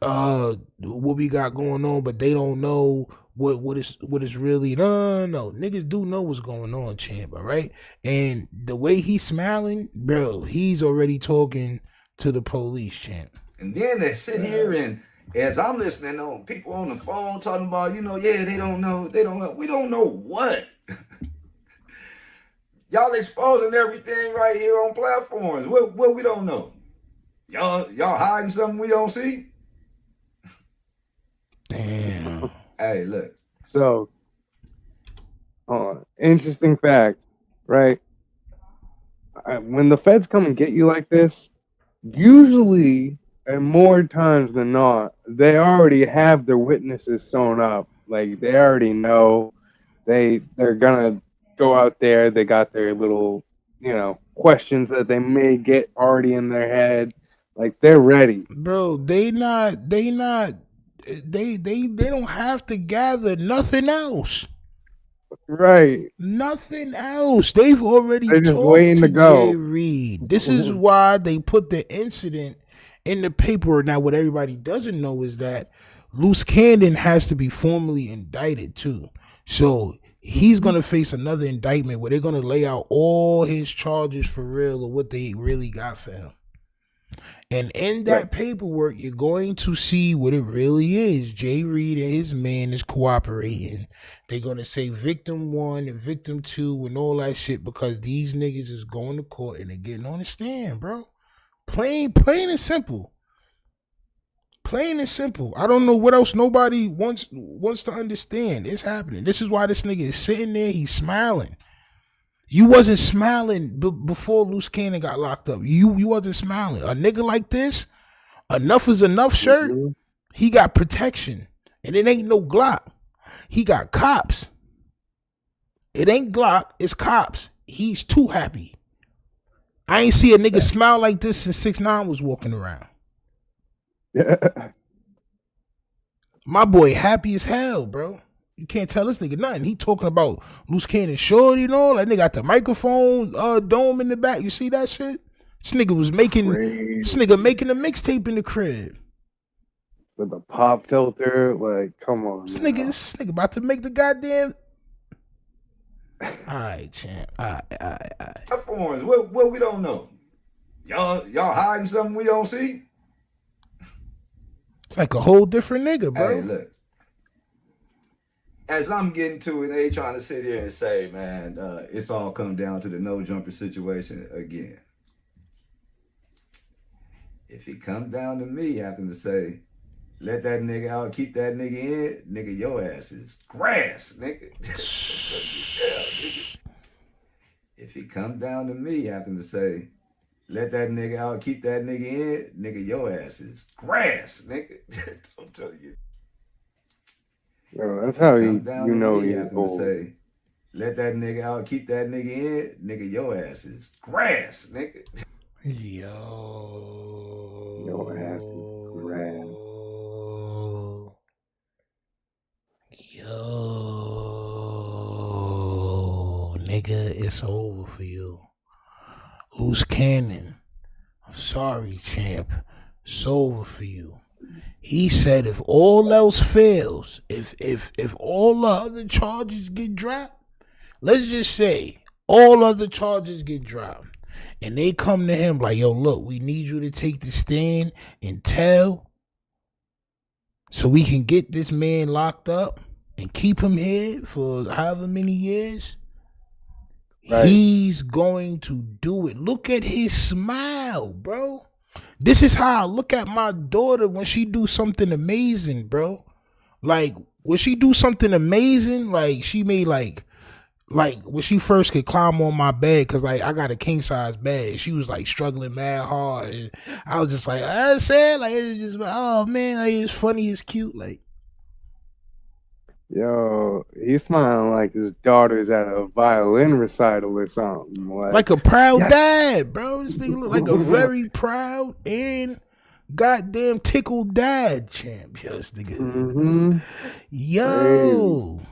what we got going on, but they don't know what is really. No. Niggas do know what's going on, champ, all right? And the way he's smiling, bro, he's already talking to the police, champ. And then they sit here and as I'm listening on people on the phone talking about, yeah, they don't know. We don't know what. Y'all exposing everything right here on platforms. What we don't know? Y'all hiding something we don't see? Damn. Hey, look. So, interesting fact, right? When the feds come and get you like this, usually, and more times than not, they already have their witnesses sewn up. Like, they already know they're gonna go out there. They got their little, questions that they may get already in their head. Like, they're ready. Bro, they don't have to gather nothing else. Right. Nothing else. They've already They're just talked waiting to to go. Jay Reed. This is why they put the incident in the paper. Now, what everybody doesn't know is that Luce Cannon has to be formally indicted too. So he's going to face another indictment where they're going to lay out all his charges for real or what they really got for him. And in that paperwork, you're going to see what it really is. Jay Reed and his man is cooperating. They're going to say victim 1 and victim 2 and all that shit because these niggas is going to court and they're getting on the stand, bro. Plain and simple. Plain and simple. I don't know what else nobody wants to understand. It's happening. This is why this nigga is sitting there. He's smiling. You wasn't smiling before Luce Cannon got locked up. You wasn't smiling. A nigga like this, enough is enough shirt, he got protection. And it ain't no Glock. He got cops. It ain't Glock, it's cops. He's too happy. I ain't see a nigga smile like this since 6ix9ine was walking around. My boy happy as hell, bro. You can't tell this nigga nothing. He talking about Luce Cannon shorty and all. That nigga got the microphone dome in the back. You see that shit? This nigga was making a mixtape in the crib. With a pop filter, like, come on. This nigga about to make the goddamn. Alright, champ. Alright. Platforms, what we don't know? Y'all hiding something we don't see? It's like a whole different nigga, bro. Hey, look. As I'm getting to it, they trying to sit here and say, man, it's all come down to the no jumper situation again. If it comes down to me having to say, let that nigga out, keep that nigga in, nigga, your ass is grass, nigga. If it comes down to me having to say, let that nigga out, keep that nigga in, nigga, your ass is grass, nigga. Don't tell you. Yo, that's how you know he's old. Say, let that nigga out, keep that nigga in, nigga, your ass is grass, nigga. Your ass is grass. Nigga, it's over for you. Luce Cannon, I'm sorry, champ. It's over for you. He said if all else fails, if all the other charges get dropped, let's just say all other charges get dropped, and they come to him like, yo, look, we need you to take the stand and tell so we can get this man locked up and keep him here for however many years. Right. He's going to do it. Look at his smile, bro. This is how I look at my daughter when she do something amazing, bro. Like, would she do something amazing? Like she made like when she first could climb on my bed, cause like I got a king size bed. She was like struggling mad hard, and I was just like, I said like it's just oh man, like, it's funny, it's cute, like. Yo, he's smiling like his daughter's at a violin recital or something. Like a proud dad, bro. This nigga look like a very proud and goddamn tickled dad, champ. Yo, this nigga. Yo. Crazy.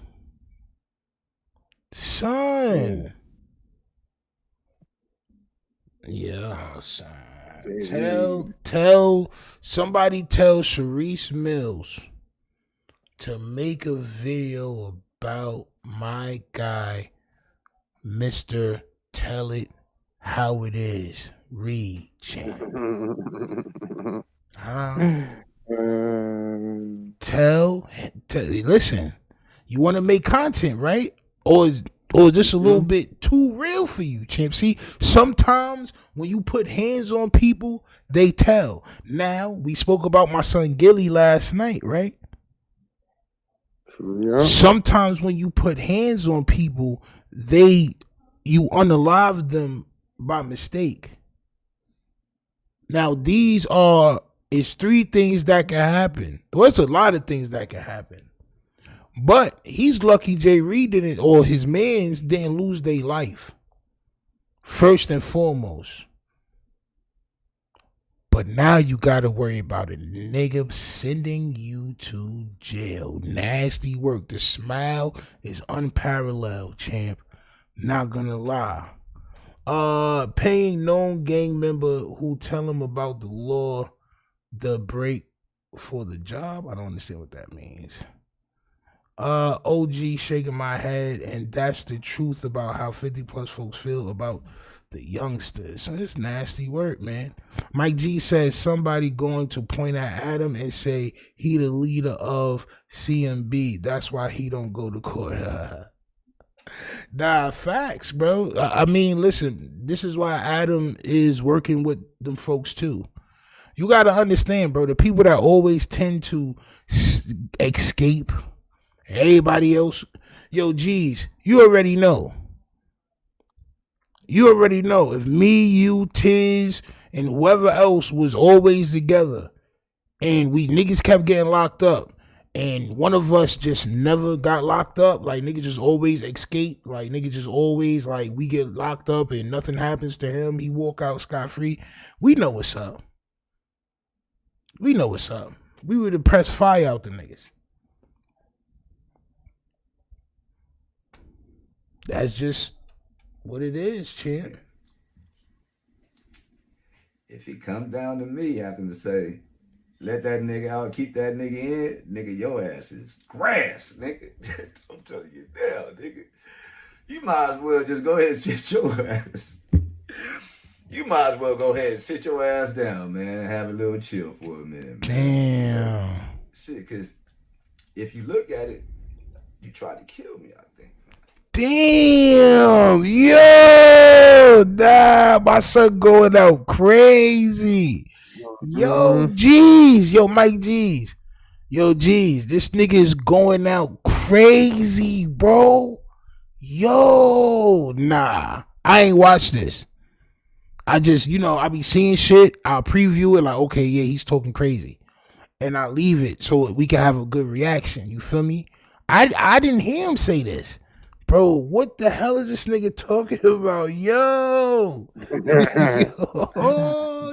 Son. Yeah, son. Somebody tell Sharice Mills to make a video about my guy, Mr. Tell It How It Is. Read, champ. Listen, you want to make content, right? Or is this a little bit too real for you, champ? See, sometimes when you put hands on people, they tell. Now, we spoke about my son Gilly last night, right? Yeah. Sometimes when you put hands on people, you unalive them by mistake. Now it's three things that can happen. Well, it's a lot of things that can happen. But he's lucky Jay Reed didn't, or his mans didn't lose their life. First and foremost. But now you got to worry about a nigga sending you to jail. Nasty work. The smile is unparalleled, champ. Not gonna lie. Paying known gang member who tell him about the law, the break for the job. I don't understand what that means. OG shaking my head, and that's the truth about how 50 plus folks feel about the youngsters. So it's nasty work, man. Mike G says somebody going to point at Adam and say he the leader of CMB. That's why he don't go to court. Nah, facts, bro. I mean, listen, this is why Adam is working with them folks too. You got to understand, bro, the people that always tend to escape, everybody else, yo, geez, you already know. You already know if me, you, Tiz, and whoever else was always together and we niggas kept getting locked up and one of us just never got locked up, like niggas just always escape, like niggas just always like we get locked up and nothing happens to him, he walk out scot-free, we know what's up. We know what's up. We would have pressed fire out the niggas. That's just what it is, champ. If it comes down to me having to say, let that nigga out, keep that nigga in, nigga, your ass is grass, nigga. I'm telling you now, nigga. You might as well just go ahead and sit your ass. You might as well go ahead and sit your ass down, man, and have a little chill for a minute, man. Damn. Shit, because if you look at it, you tried to kill me, I think. Damn, yo, nah, my son going out crazy. Yo, G's, yo, Mike G's. Yo, G's, this nigga is going out crazy, bro. Yo, nah, I ain't watched this. I just, I be seeing shit, I'll preview it like, okay, yeah, he's talking crazy. And I'll leave it so we can have a good reaction, you feel me? I didn't hear him say this. Bro, what the hell is this nigga talking about? Yo.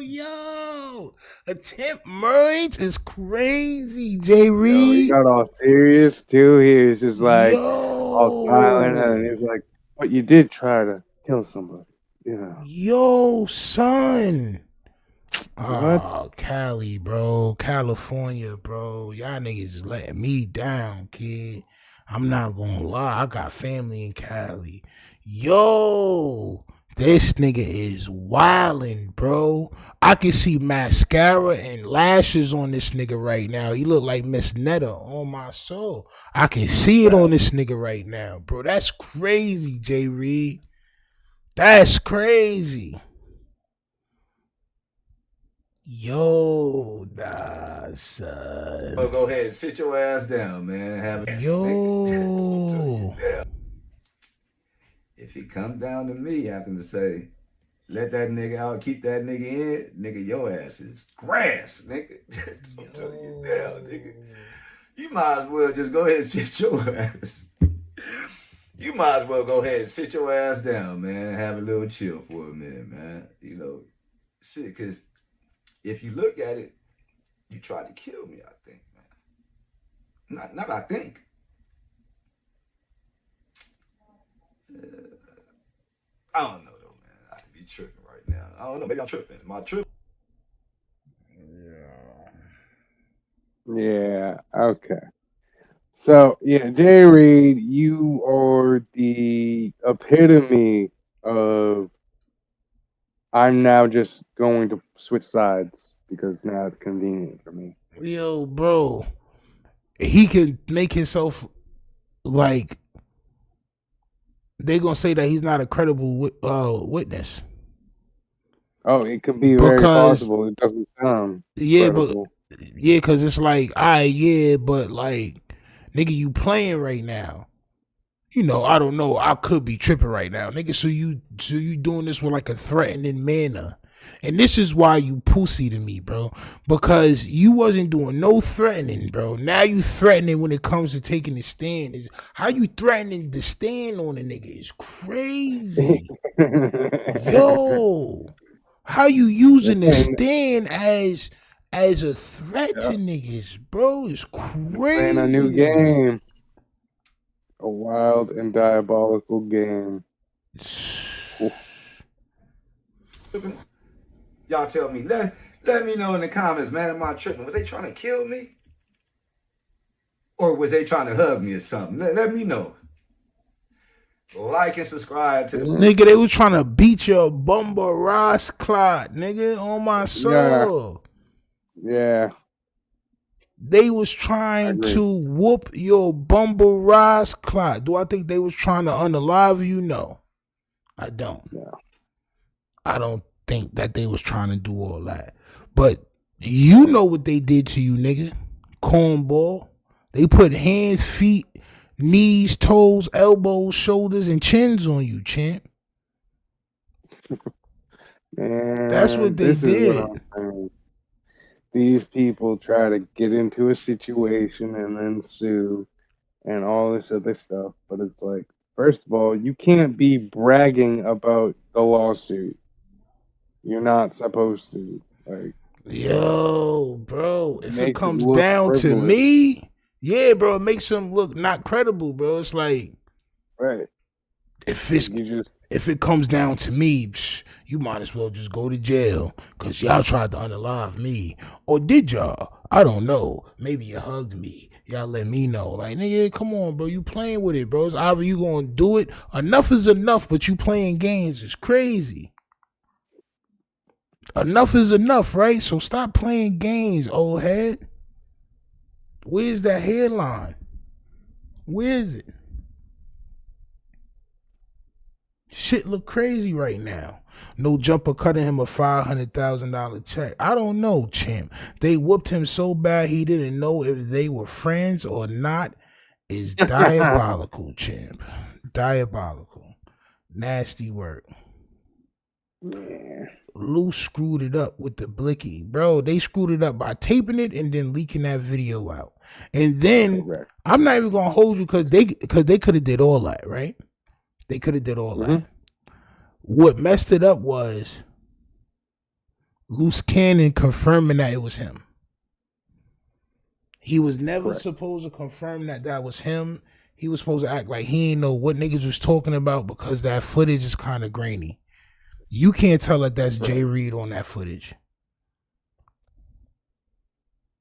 Yo. Attempt murders is crazy, Jay Reed. He got all serious, too. He was just like, all silent. And he's like, but you did try to kill somebody. Yeah. Yo, son. Oh, Cali, bro. California, bro. Y'all niggas letting me down, kid. I'm not gonna lie, I got family in Cali. Yo, this nigga is wildin', bro. I can see mascara and lashes on this nigga right now. He look like Miss Netta on my soul. I can see it on this nigga right now, bro. That's crazy, Jay Reed. That's crazy. Yo, nah, son. Oh, go ahead and sit your ass down, man. Have a Yo. If he comes down to me, I can say, let that nigga out, keep that nigga in, nigga, your ass is grass, nigga. I'm telling you now, nigga. You might as well just go ahead and sit your ass. You might as well go ahead and sit your ass down, man, and have a little chill for a minute, man. You know, shit, because if you look at it, you tried to kill me, I think, man. Not I think. I don't know, though, man. I could be tripping right now. I don't know. Maybe I'm tripping. Am I tripping? Yeah. Okay. So yeah, Jay Reed, you are the epitome of I'm now just going to switch sides because now it's convenient for me. Yo, bro. He can make himself like they gonna say that he's not a credible witness. Oh, it could be very possible. It doesn't sound credible. Yeah, because it's like, but like, nigga, you playing right now. You know, I don't know. I could be tripping right now, nigga. So you doing this with like a threatening manner, and this is why you pussy to me, bro. Because you wasn't doing no threatening, bro. Now you threatening when it comes to taking the stand. How you threatening to stand on a nigga is crazy. Yo, how you using the stand as a threat to niggas, bro? It's crazy. Playing a new game. A wild and diabolical game. Y'all tell me. Let me know in the comments, man. Am I tripping? Was they trying to kill me? Or was they trying to hug me or something? Let me know. Like and subscribe to the nigga. They was trying to beat your bumper Ross clot, nigga, on my soul. Yeah. They was trying to whoop your bumble Ross clot. Do I think they was trying to unalive you? No. I don't. No. I don't think that they was trying to do all that. But you know what they did to you, nigga. Cornball. They put hands, feet, knees, toes, elbows, shoulders, and chins on you, champ. Man, that's what they did. These people try to get into a situation and then sue and all this other stuff. But it's like, first of all, you can't be bragging about the lawsuit. You're not supposed to. Like, yo, bro, if it comes down to me, yeah, bro, it makes them look not credible, bro. It's like, right. If it comes down to me, you might as well just go to jail because y'all tried to unalive me. Or did y'all? I don't know. Maybe you hugged me. Y'all let me know. Like, nigga, come on, bro. You playing with it, bro. It's either you going to do it. Enough is enough, but you playing games. It's crazy. Enough is enough, right? So stop playing games, old head. Where's that hairline? Where is it? Shit look crazy right now. No jumper cutting him a $500,000 check. I don't know, champ. They whooped him so bad he didn't know if they were friends or not. Is diabolical, champ. Diabolical. Nasty work. Yeah. Luce screwed it up with the blicky. Bro, they screwed it up by taping it and then leaking that video out. And then, I'm not even going to hold you because they could have did all that, right? They could have did all that. What messed it up was Luce Cannon confirming that it was him. He was never supposed to confirm that was him. He was supposed to act like he didn't know what niggas was talking about because that footage is kind of grainy. You can't tell that that's Jay Reed on that footage.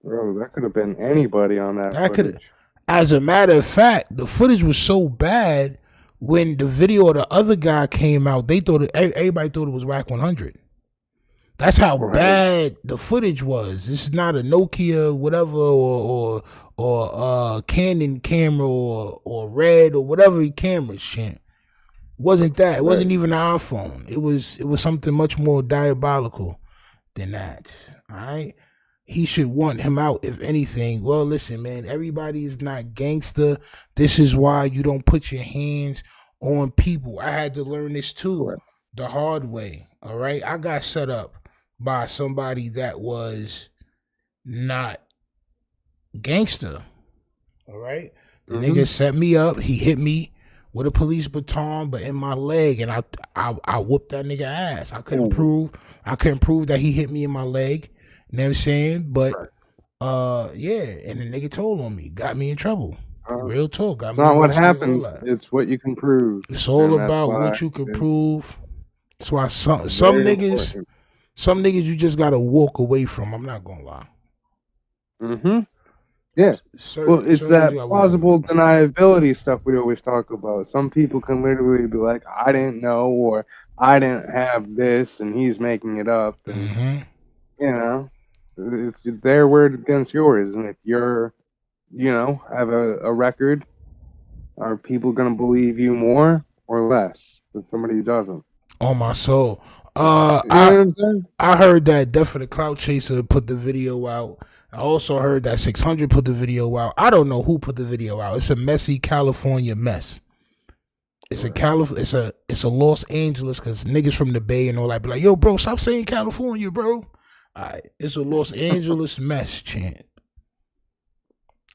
Bro, that could have been anybody on that footage. As a matter of fact, the footage was so bad. When the video of the other guy came out, everybody thought it was Wack 100. That's how bad the footage was. This is not a Nokia whatever or Canon camera or Red or whatever camera shit. Wasn't that? It wasn't even an iPhone. It was something much more diabolical than that. All right. he should want him out, if anything. Well, listen, man, everybody is not gangster. This is why you don't put your hands on people. I had to learn this too, the hard way. All right. I got set up by somebody that was not gangster. All right. The nigga set me up. He hit me with a police baton, but in my leg, and I whooped that nigga ass. I couldn't prove that he hit me in my leg. You know what I'm saying? But yeah, and the nigga told on me, got me in trouble. Real talk. It's not what happens, it's what you can prove. It's all about what you can prove. That's why some niggas you just gotta walk away from. I'm not gonna lie. Yeah. Well, it's that plausible deniability stuff we always talk about. Some people can literally be like, I didn't know, or I didn't have this, and he's making it up. And, you know, it's their word against yours. And if you're, you know, have a record, are people going to believe you more or less than somebody who doesn't? On my soul. You know what I'm saying? I heard that Death of the Clout Chaser put the video out. I also heard that 600 put the video out. I don't know who put the video out. It's a messy California mess. It's a Los Angeles, because niggas from the Bay and all that be like, yo, bro, stop saying California, bro. All right. It's a Los Angeles mess, chant.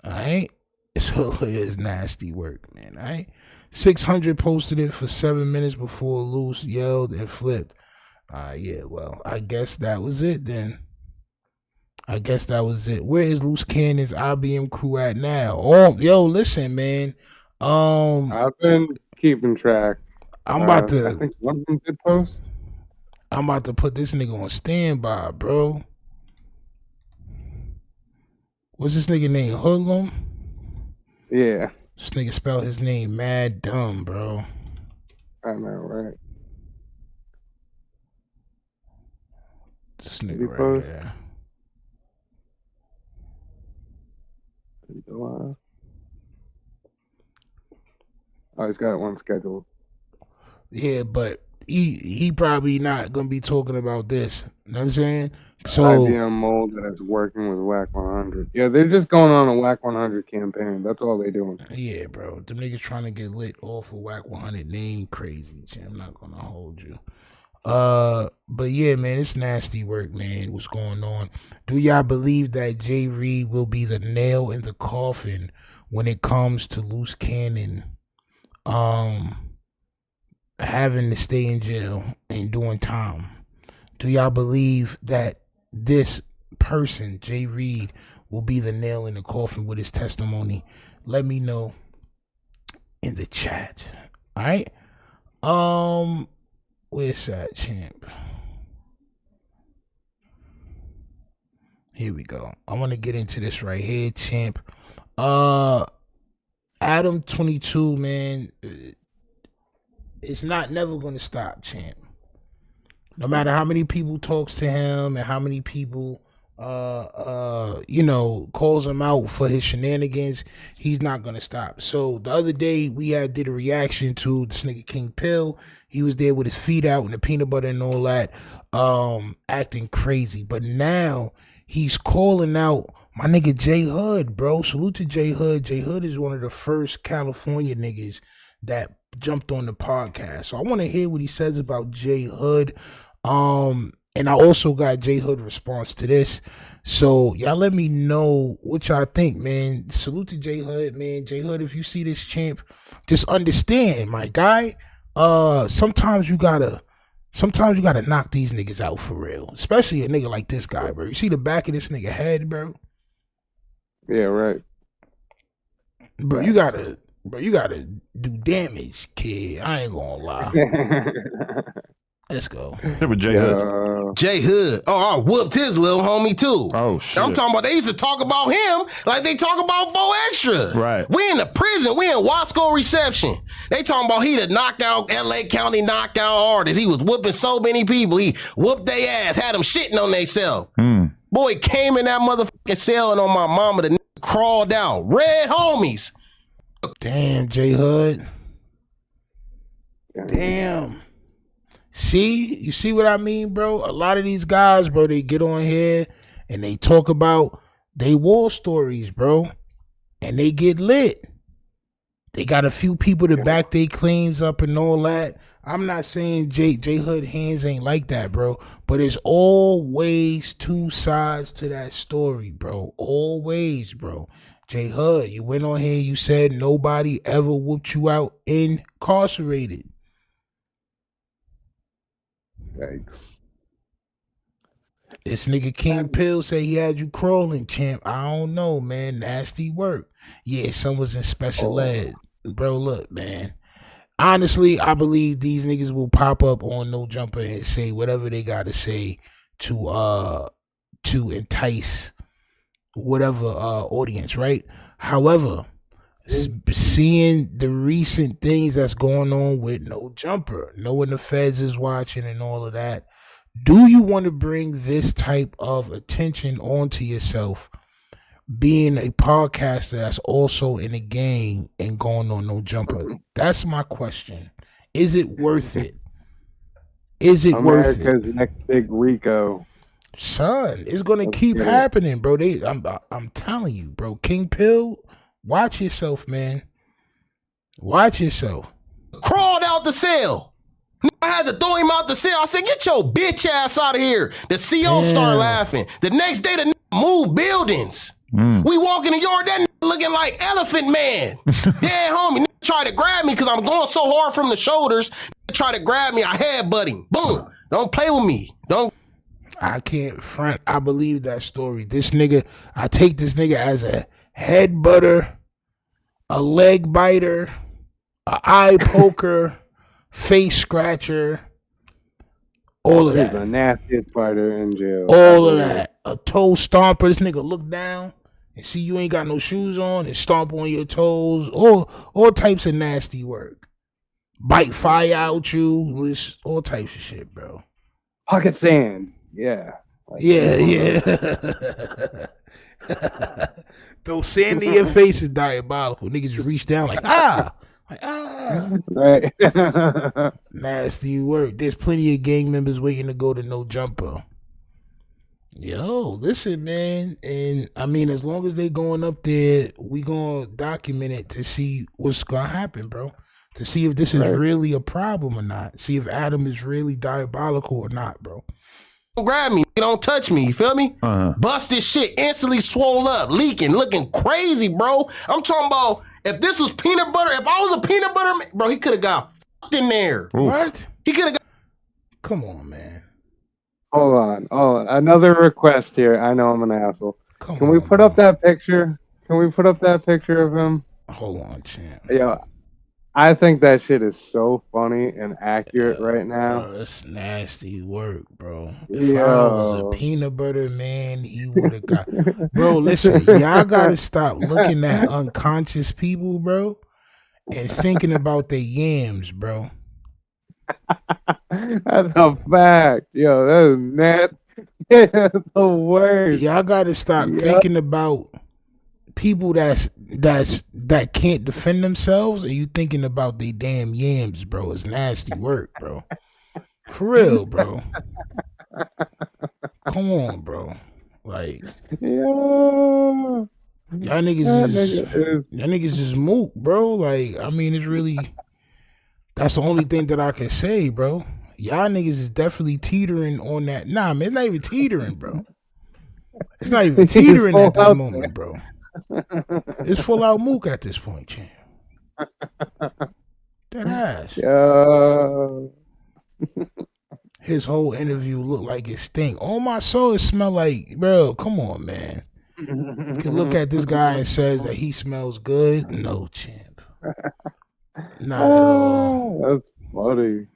All right. It's nasty work, man. All right. 600 posted it for 7 minutes before Luce yelled and flipped. Yeah, well, I guess that was it then. Where is Luce Cannon's IBM crew at now? Oh, yo, listen, man. I've been keeping track. I'm about to. I think one of them did post. I'm about to put this nigga on standby, bro. What's this nigga name? Hoodlum? Yeah. This nigga spelled his name mad dumb, bro. I know, right? This nigga right here. Oh, he's got one scheduled. Yeah, but he probably not gonna be talking about this. You know what I'm saying? So IBM mold that is working with Wack 100. Yeah, they're just going on a Wack 100 campaign. That's all they doing. Yeah, bro. Them niggas trying to get lit off of Wack 100 name crazy. I'm not gonna hold you. But yeah, man, it's nasty work, man. What's going on? Do y'all believe that Jay Reed will be the nail in the coffin when it comes to Luce Cannon having to stay in jail and doing time? Do y'all believe that this person, Jay Reed, will be the nail in the coffin with his testimony? Let me know in the chat. All right. Where's that, champ? Here we go. I want to get into this right here, champ. Adam 22, man. It's never gonna stop, champ. No matter how many people talks to him and how many people calls him out for his shenanigans, he's not gonna stop. So the other day we did a reaction to this nigga King Pill. He was there with his feet out and the peanut butter and all that, acting crazy. But now he's calling out my nigga J Hood, bro. Salute to J Hood. J Hood is one of the first California niggas that jumped on the podcast. So I want to hear what he says about J Hood. And I also got J Hood response to this. So y'all let me know what y'all think, man. Salute to J Hood, man. J Hood, if you see this, champ, just understand, my guy. Sometimes you gotta knock these niggas out for real. Especially a nigga like this guy, bro. You see the back of this nigga head, bro? Yeah, right. Bro, you gotta do damage, kid. I ain't gonna lie. Let's go. With J Hood. J Hood. Oh, I whooped his little homie too. Oh shit. I'm talking about they used to talk about him like they talk about 4Extra. Right. We in the prison. We in Wasco reception. They talking about he the knockout LA County knockout artist. He was whooping so many people. He whooped their ass, had them shitting on themselves. Boy came in that motherfucking cell and on my mama, the nigga crawled out. Red homies. Damn, J Hood. Damn. See? You see what I mean, bro? A lot of these guys, bro, they get on here and they talk about they war stories, bro, and they get lit. They got a few people to back their claims up and all that. I'm not saying J Hood hands ain't like that, bro, but it's always two sides to that story, bro. Always, bro. J Hood, you went on here, you said nobody ever whooped you out incarcerated. Thanks. This nigga King Pill say he had you crawling, champ. I don't know, man. Nasty work. Yeah, some was in special ed. Bro, look, man. Honestly, I believe these niggas will pop up on No Jumper and say whatever they gotta say to entice whatever audience, right? However, seeing the recent things that's going on with No Jumper, knowing the feds is watching and all of that, do you want to bring this type of attention onto yourself, being a podcaster that's also in a gang and going on No Jumper? That's my question. Is it worth it? Is it worth it? America's next big Rico. Son, it's gonna keep happening, bro. I'm telling you, bro. King Pill, watch yourself, man. Watch yourself. Crawled out the cell. I had to throw him out the cell. I said, get your bitch ass out of here. The CO started laughing. The next day, the moved buildings. We walk in the yard, that looking like Elephant Man. Yeah, homie, tried to grab me because I'm going so hard from the shoulders. Try to grab me, I headbutt him. Boom. Don't play with me. Don't. I can't front. I believe that story. This nigga, I take this nigga as a head butter, a leg biter, a eye poker, face scratcher, all of that. He's the nastiest fighter in jail. All of that. A toe stomper. This nigga look down and see you ain't got no shoes on and stomp on your toes. All types of nasty work. Bite fire out you. All types of shit, bro. Pocket sand. Yeah. Yeah. Throw sand in your face is diabolical. Niggas just reach down like, ah. Right. Nasty work. There's plenty of gang members waiting to go to No Jumper. Yo, listen, man. And I mean, as long as they going up there, we gonna document it to see what's gonna happen, bro. To see if this is really a problem or not. See if Adam is really diabolical or not, bro. Don't grab me. Don't touch me. You feel me? Bust this shit. Instantly swole up, leaking, looking crazy, bro. I'm talking about if this was peanut butter, if I was a peanut butter man, bro, he could have got fucked in there. What? He could have got. Come on, man. Hold on. Oh, another request here. I know I'm an asshole. Can we put up that picture? Can we put up that picture of him? Hold on, champ. Yeah. I think that shit is so funny and accurate right now. Bro, that's nasty work, bro. If I was a peanut butter man, he would have got. Bro, listen, y'all gotta stop looking at unconscious people, bro, and thinking about their yams, bro. That's a fact. Yo, that is nasty. That's the worst. Y'all gotta stop thinking about people that can't defend themselves, and you thinking about they damn yams, bro. It's nasty work, bro. For real, bro. Come on, bro. Like, y'all niggas is moot, bro. Like, I mean, it's really, that's the only thing that I can say, bro. Y'all niggas is definitely teetering on that. Nah, man, it's not even teetering, bro. It's not even teetering at this moment, bro. It's full out mook at this point, champ. That ass. His whole interview looked like it stink. All my soul, it smell like, bro, come on, man. You can look at this guy and says that he smells good. No, champ. Not at all. That's funny.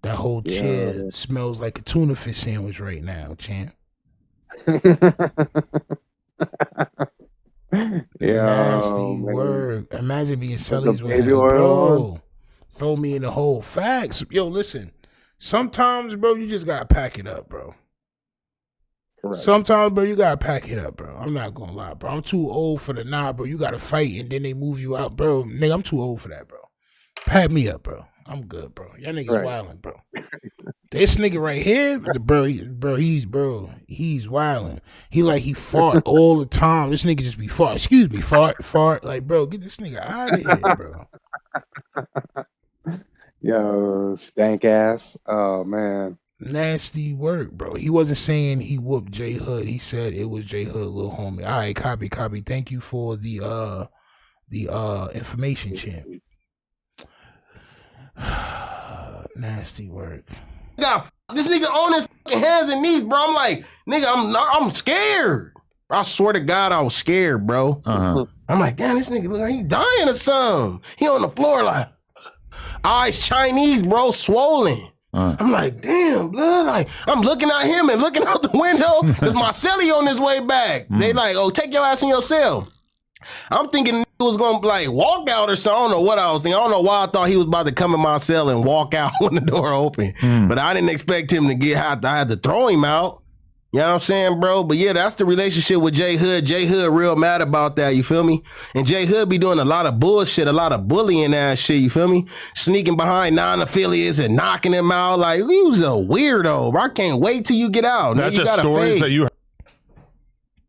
That whole chair smells like a tuna fish sandwich right now, champ. Nasty word. Imagine being Cellies with him, bro. Throw me in the hole. Facts. Yo, listen. Sometimes, bro, you just gotta pack it up, bro. Correct. Sometimes, bro, you gotta pack it up, bro. I'm not gonna lie, bro. I'm too old for the bro. You gotta fight and then they move you out, bro. Nigga, I'm too old for that, bro. Pack me up, bro. I'm good, bro. Y'all niggas wildin', bro. This nigga right here, he's wilding. He fart all the time. This nigga just be fart. Excuse me, fart. Like, bro, get this nigga out of here, bro. Yo, stank ass. Oh man. Nasty work, bro. He wasn't saying he whooped J Hood. He said it was J Hood, little homie. All right, copy. Thank you for the information, champ. Nasty work. Got this nigga on his fucking hands and knees, bro. I'm like, nigga, I'm scared. I swear to God, I was scared, bro. I'm like, damn, this nigga look like he dying or something. He on the floor like, eyes Chinese, bro, swollen. I'm like, damn, blood. Like, I'm looking at him and looking out the window. There's my cellie on his way back. They like, oh, take your ass in your cell. I'm thinking he was going to like walk out or something. I don't know what I was thinking. I don't know why I thought he was about to come in my cell and walk out when the door opened. But I didn't expect him to get out. I had to throw him out. You know what I'm saying, bro? But yeah, that's the relationship with J Hood. J Hood real mad about that, you feel me? And J Hood be doing a lot of bullshit, a lot of bullying ass shit, you feel me? Sneaking behind non-affiliates and knocking them out. Like, he was a weirdo, bro. I can't wait till you get out. That's just stories that you heard.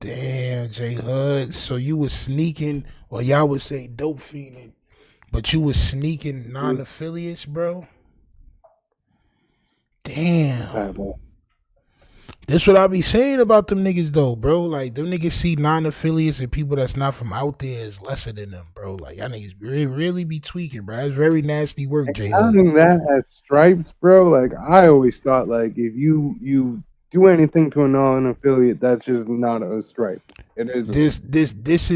Damn, J Hood. So you was sneaking, or y'all would say dope fiending, but you was sneaking non-affiliates, bro? Damn. That's what I be saying about them niggas though, bro. Like, them niggas see non-affiliates and people that's not from out there as lesser than them, bro. Like, y'all niggas really be tweaking, bro. That's very nasty work, J Hood. Counting that as stripes, bro. Like, I always thought, like, if you do anything to a non-affiliate, that's just not a stripe. It is. This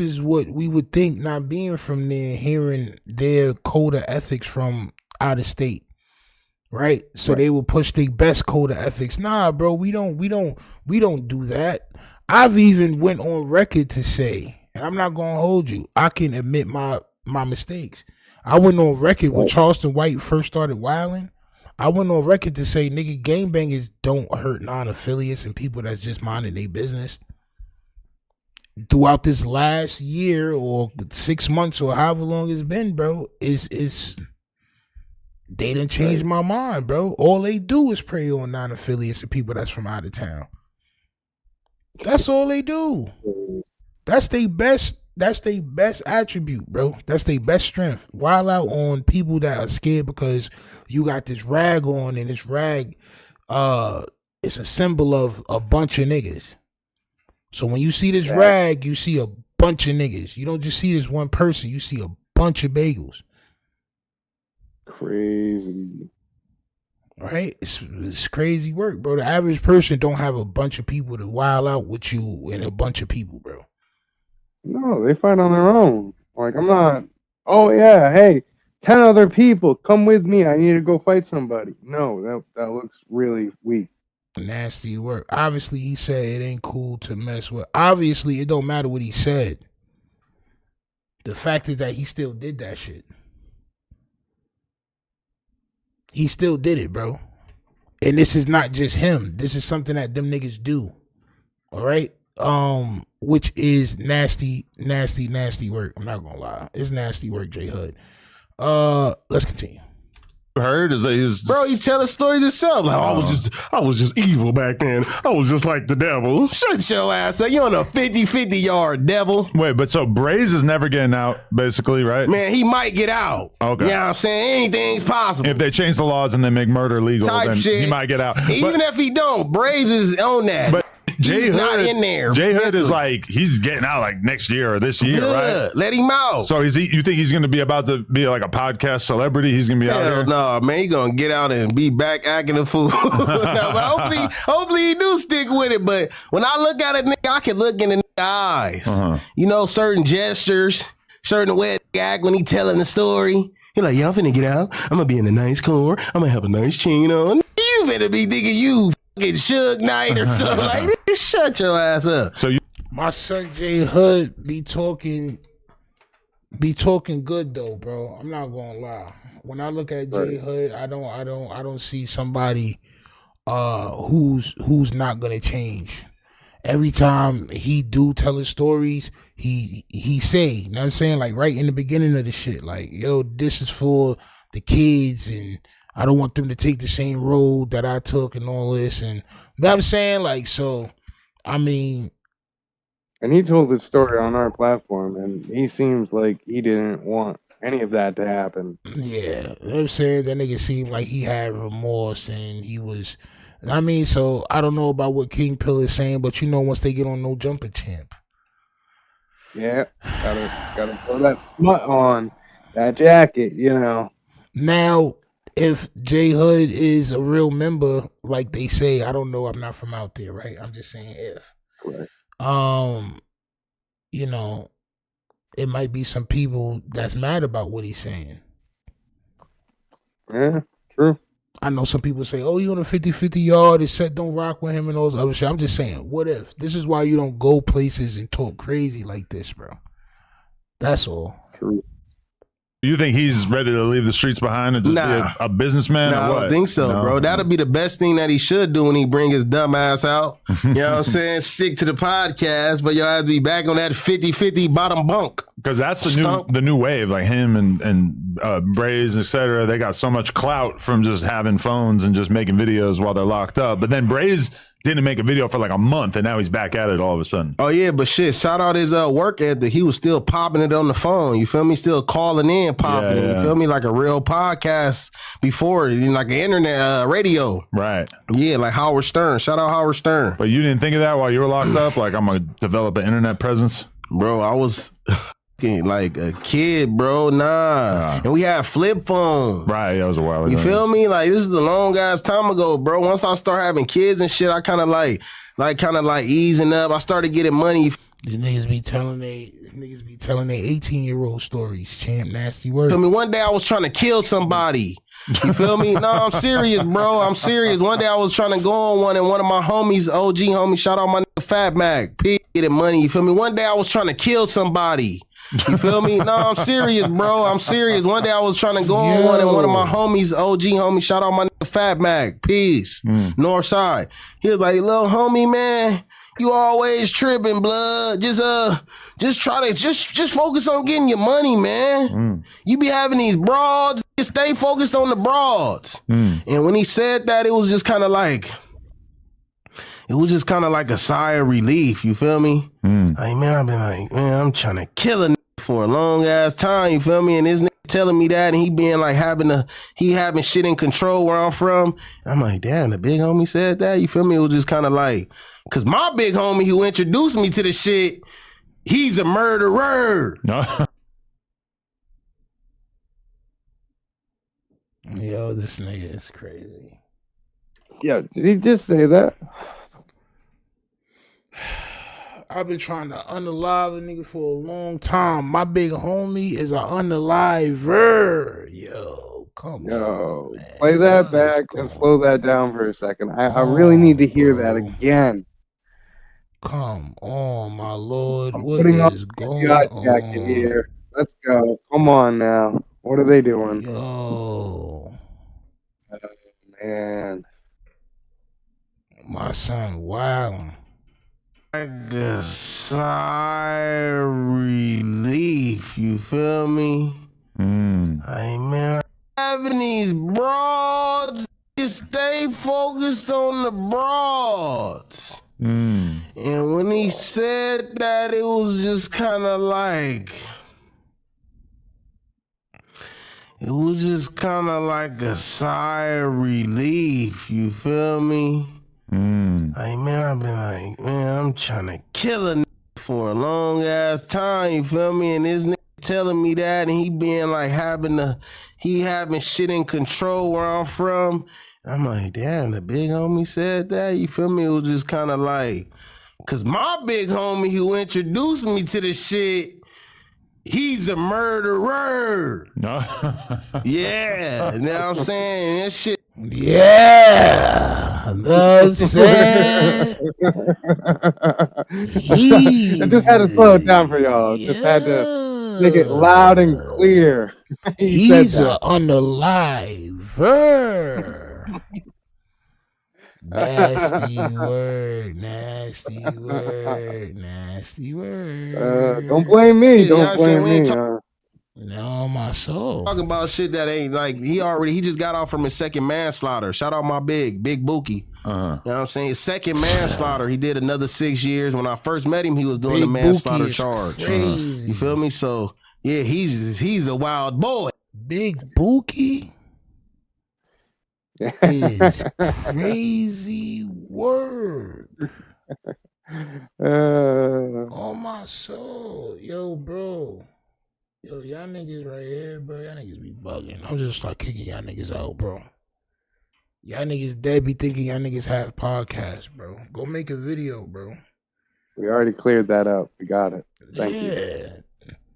is what we would think, not being from there, hearing their code of ethics from out of state. Right? So they will push their best code of ethics. Nah, bro, we don't do that. I've even went on record to say, and I'm not gonna hold you, I can admit my mistakes. I went on record when Charleston White first started wilding. I went on record to say, nigga, gangbangers don't hurt non-affiliates and people that's just minding their business. Throughout this last year or 6 months or however long it's been, bro, is they done changed my mind, bro. All they do is prey on non-affiliates and people that's from out of town. That's all they do. That's their best attribute, bro. That's their best strength. Wild out on people that are scared because you got this rag on, and this rag it's a symbol of a bunch of niggas. So when you see this rag, you see a bunch of niggas. You don't just see this one person, you see a bunch of bagels. Crazy. Right? It's crazy work, bro. The average person don't have a bunch of people to wild out with you and a bunch of people, bro. No, they fight on their own. Like, I'm not, oh yeah, hey, 10 other people, come with me. I need to go fight somebody. No, that looks really weak. Nasty work. Obviously, he said it ain't cool to mess with. Obviously, it don't matter what he said. The fact is that he still did that shit. He still did it, bro. And this is not just him. This is something that them niggas do. All right? Which is nasty work. I'm not gonna lie. It's nasty work, J Hood. Let's continue. Heard is that he was bro, he telling stories himself. Like, I was just evil back then. I was just like the devil. Shut your ass up. You on a 50-50 yard, devil. Wait, but so Braze is never getting out, basically, right? Man, he might get out. Okay. You know what I'm saying? Anything's possible. If they change the laws and they make murder legal, then he might get out. Even if he don't, Braze is on that. But J Hood, not in there. J Hood is like, he's getting out like next year or this year, right? Let him out. So is he? You think he's going to be about to be like a podcast celebrity? He's going to be out here? No, man, he going to get out and be back acting a fool. No, but hopefully he do stick with it. But when I look at it, nigga, I can look in the eyes. You know, certain gestures, certain way to act when he telling the story. He like, yeah, I'm finna get out. I'm gonna be in a nice car. I'm gonna have a nice chain on. You better be thinking you fucking Suge Knight or something like that. Shut your ass up. So my son J Hood be talking good though, bro. I'm not gonna lie. When I look at J Hood, I don't see somebody who's not gonna change. Every time he do tell his stories, he say, you know what I'm saying? Like right in the beginning of the shit, like, yo, this is for the kids and I don't want them to take the same road that I took and all this. And you know what I'm saying? Like, so, I mean. And he told his story on our platform, and he seems like he didn't want any of that to happen. Yeah. You know what I'm saying? That nigga seemed like he had remorse and he was. I mean, so I don't know about what King Pill is saying, but you know, once they get on No Jumper Champ. Yeah. Gotta throw that smut on that jacket, you know. Now, if J Hood is a real member, like they say, I don't know, I'm not from out there, right? I'm just saying if. Right. You know, it might be some people that's mad about what he's saying. Yeah, true. I know some people say, oh, you on a 50-50 yard, it's set, don't rock with him and all this other shit. I'm just saying, what if? This is why you don't go places and talk crazy like this, bro. That's all. True. You think he's ready to leave the streets behind and just be a businessman? Nah, or what? I don't think so, bro. That'll be the best thing that he should do when he bring his dumb ass out. You know what I'm saying? Stick to the podcast, but your ass be back on that 50-50 bottom bunk. Because that's the new wave, like him and Braze, etc. They got so much clout from just having phones and just making videos while they're locked up. But then Braze didn't make a video for like a month, and now he's back at it all of a sudden. Oh yeah, but shit, shout out his work ethic. He was still popping it on the phone. You feel me? Still calling in, popping it. You feel me? Like a real podcast before, like an internet radio. Right. Yeah, like Howard Stern. Shout out Howard Stern. But you didn't think of that while you were locked up? Like, I'm gonna develop an internet presence? Bro, I was like a kid, bro. Nah. And we had flip phones. Right, that was a while ago. You feel me? Like, this is a long ass time ago, bro. Once I start having kids and shit, I kind of like easing up. I started getting money. These niggas be telling they 18-year-old stories. Champ, nasty word. Feel me? One day I was trying to kill somebody. You feel me? No, I'm serious, bro. I'm serious. One day I was trying to go on one, and one of my homies, OG homies, shout out my nigga Fat Mac, P, getting money. You feel me? One day I was trying to kill somebody. You feel me? No, I'm serious, bro. I'm serious. One day I was trying to go on one, and one of my homies, OG homies, shout out my nigga Fat Mac, peace, North Side. He was like, little homie, man, you always tripping, blood. Just try to just focus on getting your money, man. You be having these broads, just stay focused on the broads. And when he said that, it was just kind of like a sigh of relief. You feel me? Like, man, I've been like, man, I'm trying to kill a nigga for a long ass time. You feel me? And this nigga telling me that, and he being like having shit in control where I'm from. I'm like, damn, the big homie said that. You feel me? It was just kind of like, cause my big homie who introduced me to the shit, he's a murderer. Yo, this nigga is crazy. Yo, did he just say that? I've been trying to unalive a nigga for a long time. My big homie is an unaliver. Yo, come on, man. Play that back and slow that down for a second. I really need to hear that again. Come on, my lord. What Putting is on going jacket here. Let's go. Come on now. What are they doing? Yo. Oh, man. My son, wow. Like a sigh of relief, you feel me? Hey, man, having these broads, just stay focused on the broads. And when he said that, it was just kind of like, it was just kind of like a sigh of relief, you feel me? Like, man, I've been like, man, I'm trying to kill a nigga for a long ass time, you feel me? And this nigga telling me that, and he being like having shit in control where I'm from. I'm like, damn, the big homie said that, you feel me? It was just kind of like, cause my big homie who introduced me to the shit, he's a murderer. Yeah, you know what I'm saying? That shit. Yeah, I'm saying. I just had to slow it down for y'all. Just had to make it loud and clear. He's an unaliver. Nasty word, nasty word, nasty word. Don't blame me. Don't blame me. No, my soul. Talking about shit that ain't like he just got off from his second manslaughter. Shout out my big Bookie. You know what I'm saying? His second manslaughter. He did another 6 years. When I first met him, he was doing the manslaughter charge. Crazy. You feel me? So yeah, he's a wild boy. Big Bookie is crazy word. On my soul. Yo, bro. Yo, y'all niggas right here, bro. Y'all niggas be bugging. I'm just start kicking y'all niggas out, bro. Y'all niggas dead be thinking y'all niggas have podcasts, bro. Go make a video, bro. We already cleared that up. We got it. Thank you.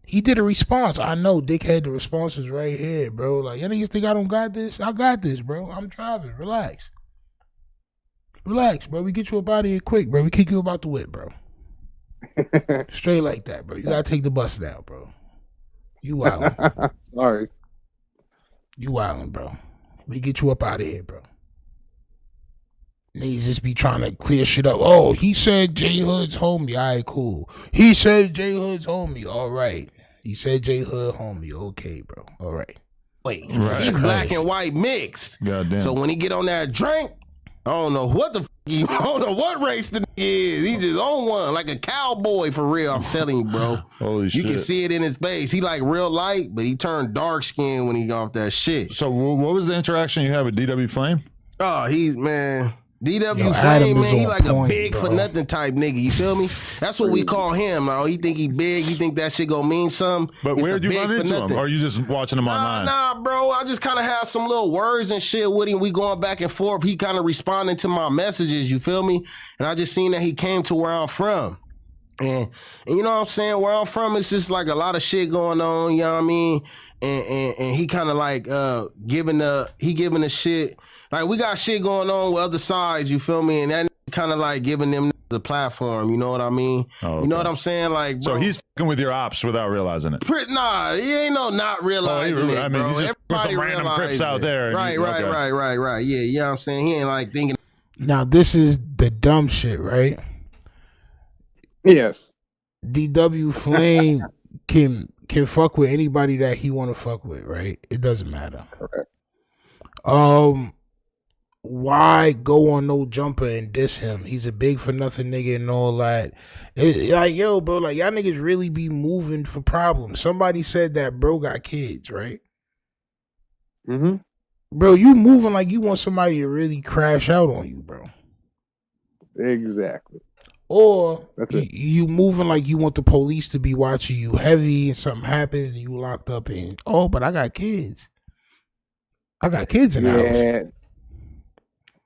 He did a response. I know Dick had the responses right here, bro. Like, y'all niggas think I don't got this? I got this, bro. I'm driving. Relax. Relax, bro. We get you up out of here quick, bro. We kick you about the whip, bro. Straight like that, bro. You gotta take the bus now, bro. You wildin'. Sorry. You wildin', bro. We get you up out of here, bro. Niggas just be trying to clear shit up. Oh, he said J Hood's homie. All right, cool. He said J Hood's homie. All right. He said J Hood homie. Okay, bro. All right. Wait, he's black and white mixed. Goddamn. So when he get on that drink, I don't know what the I don't know what race the is. He just on one like a cowboy for real. I'm telling you, bro. Holy shit. You can see it in his face. He like real light, but he turned dark skinned when he got off that shit. So what was the interaction you had with DW Flame? Oh, he's man. DW Yo, Flame, man, he on like point, a big bro. for nothing type nigga. You feel me? That's what we call him. Like, he think he big. He think that shit gonna mean something. But It's where'd a you big run for into him? nothing. Or are you just watching him online? Nah, bro. I just kind of had some little words and shit with him. We going back and forth. He kind of responding to my messages. You feel me? And I just seen that he came to where I'm from. And you know what I'm saying? Where I'm from, it's just like a lot of shit going on. You know what I mean? And he kind of like giving the shit. Like, we got shit going on with other sides, you feel me? And that kind of like giving them the platform, you know what I mean? Oh, okay. You know what I'm saying? Like, bro, So he's fucking with your ops without realizing it. nah, he ain't no not realizing it, I mean, bro. he's just Everybody some random realized Crips out it. there. Right. Yeah, you know what I'm saying? He ain't like thinking. Now, this is the dumb shit, right? Yes. DW Flame can fuck with anybody that he want to fuck with, right? It doesn't matter. Correct. Why go on No Jumper and diss him? He's a big for nothing nigga and all that. Like, yo, bro, like, y'all niggas really be moving for problems. Somebody said that bro got kids, right? Mm-hmm. Bro, you moving like you want somebody to really crash out on you, bro. Exactly. Or That's it. you moving like you want the police to be watching you heavy and something happens and you locked up in. Oh, but I got kids. I got kids in the house.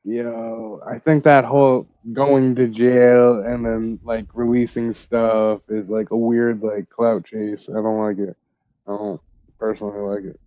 Yo, I think that whole going to jail and then like releasing stuff is like a weird like clout chase. I don't like it. I don't personally like it.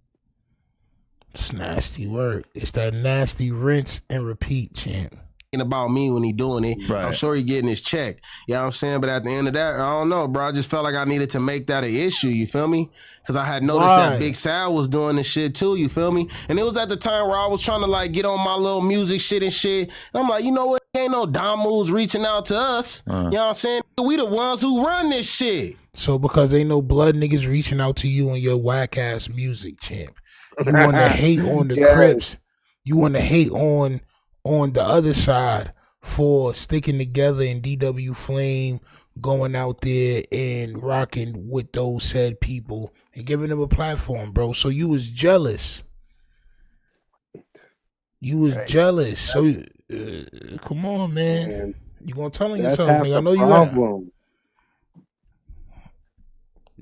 It's nasty work. It's that nasty rinse and repeat, champ. About me when he doing it. Right. I'm sure he getting his check. You know what I'm saying? But at the end of that, I don't know, bro. I just felt like I needed to make that an issue, you feel me? Because I had noticed that Big Sal was doing this shit too, you feel me? And it was at the time where I was trying to like get on my little music shit and shit. And I'm like, you know what? Ain't no Dom moves reaching out to us. You know what I'm saying? We the ones who run this shit. So because ain't no blood niggas reaching out to you and your whack ass music, champ. You want to hate on the Crips. You want to hate on the other side for sticking together and DW Flame going out there and rocking with those said people and giving them a platform, bro. So you was jealous. You was jealous. So come on, man. You gonna tell on yourself, nigga. I know you are.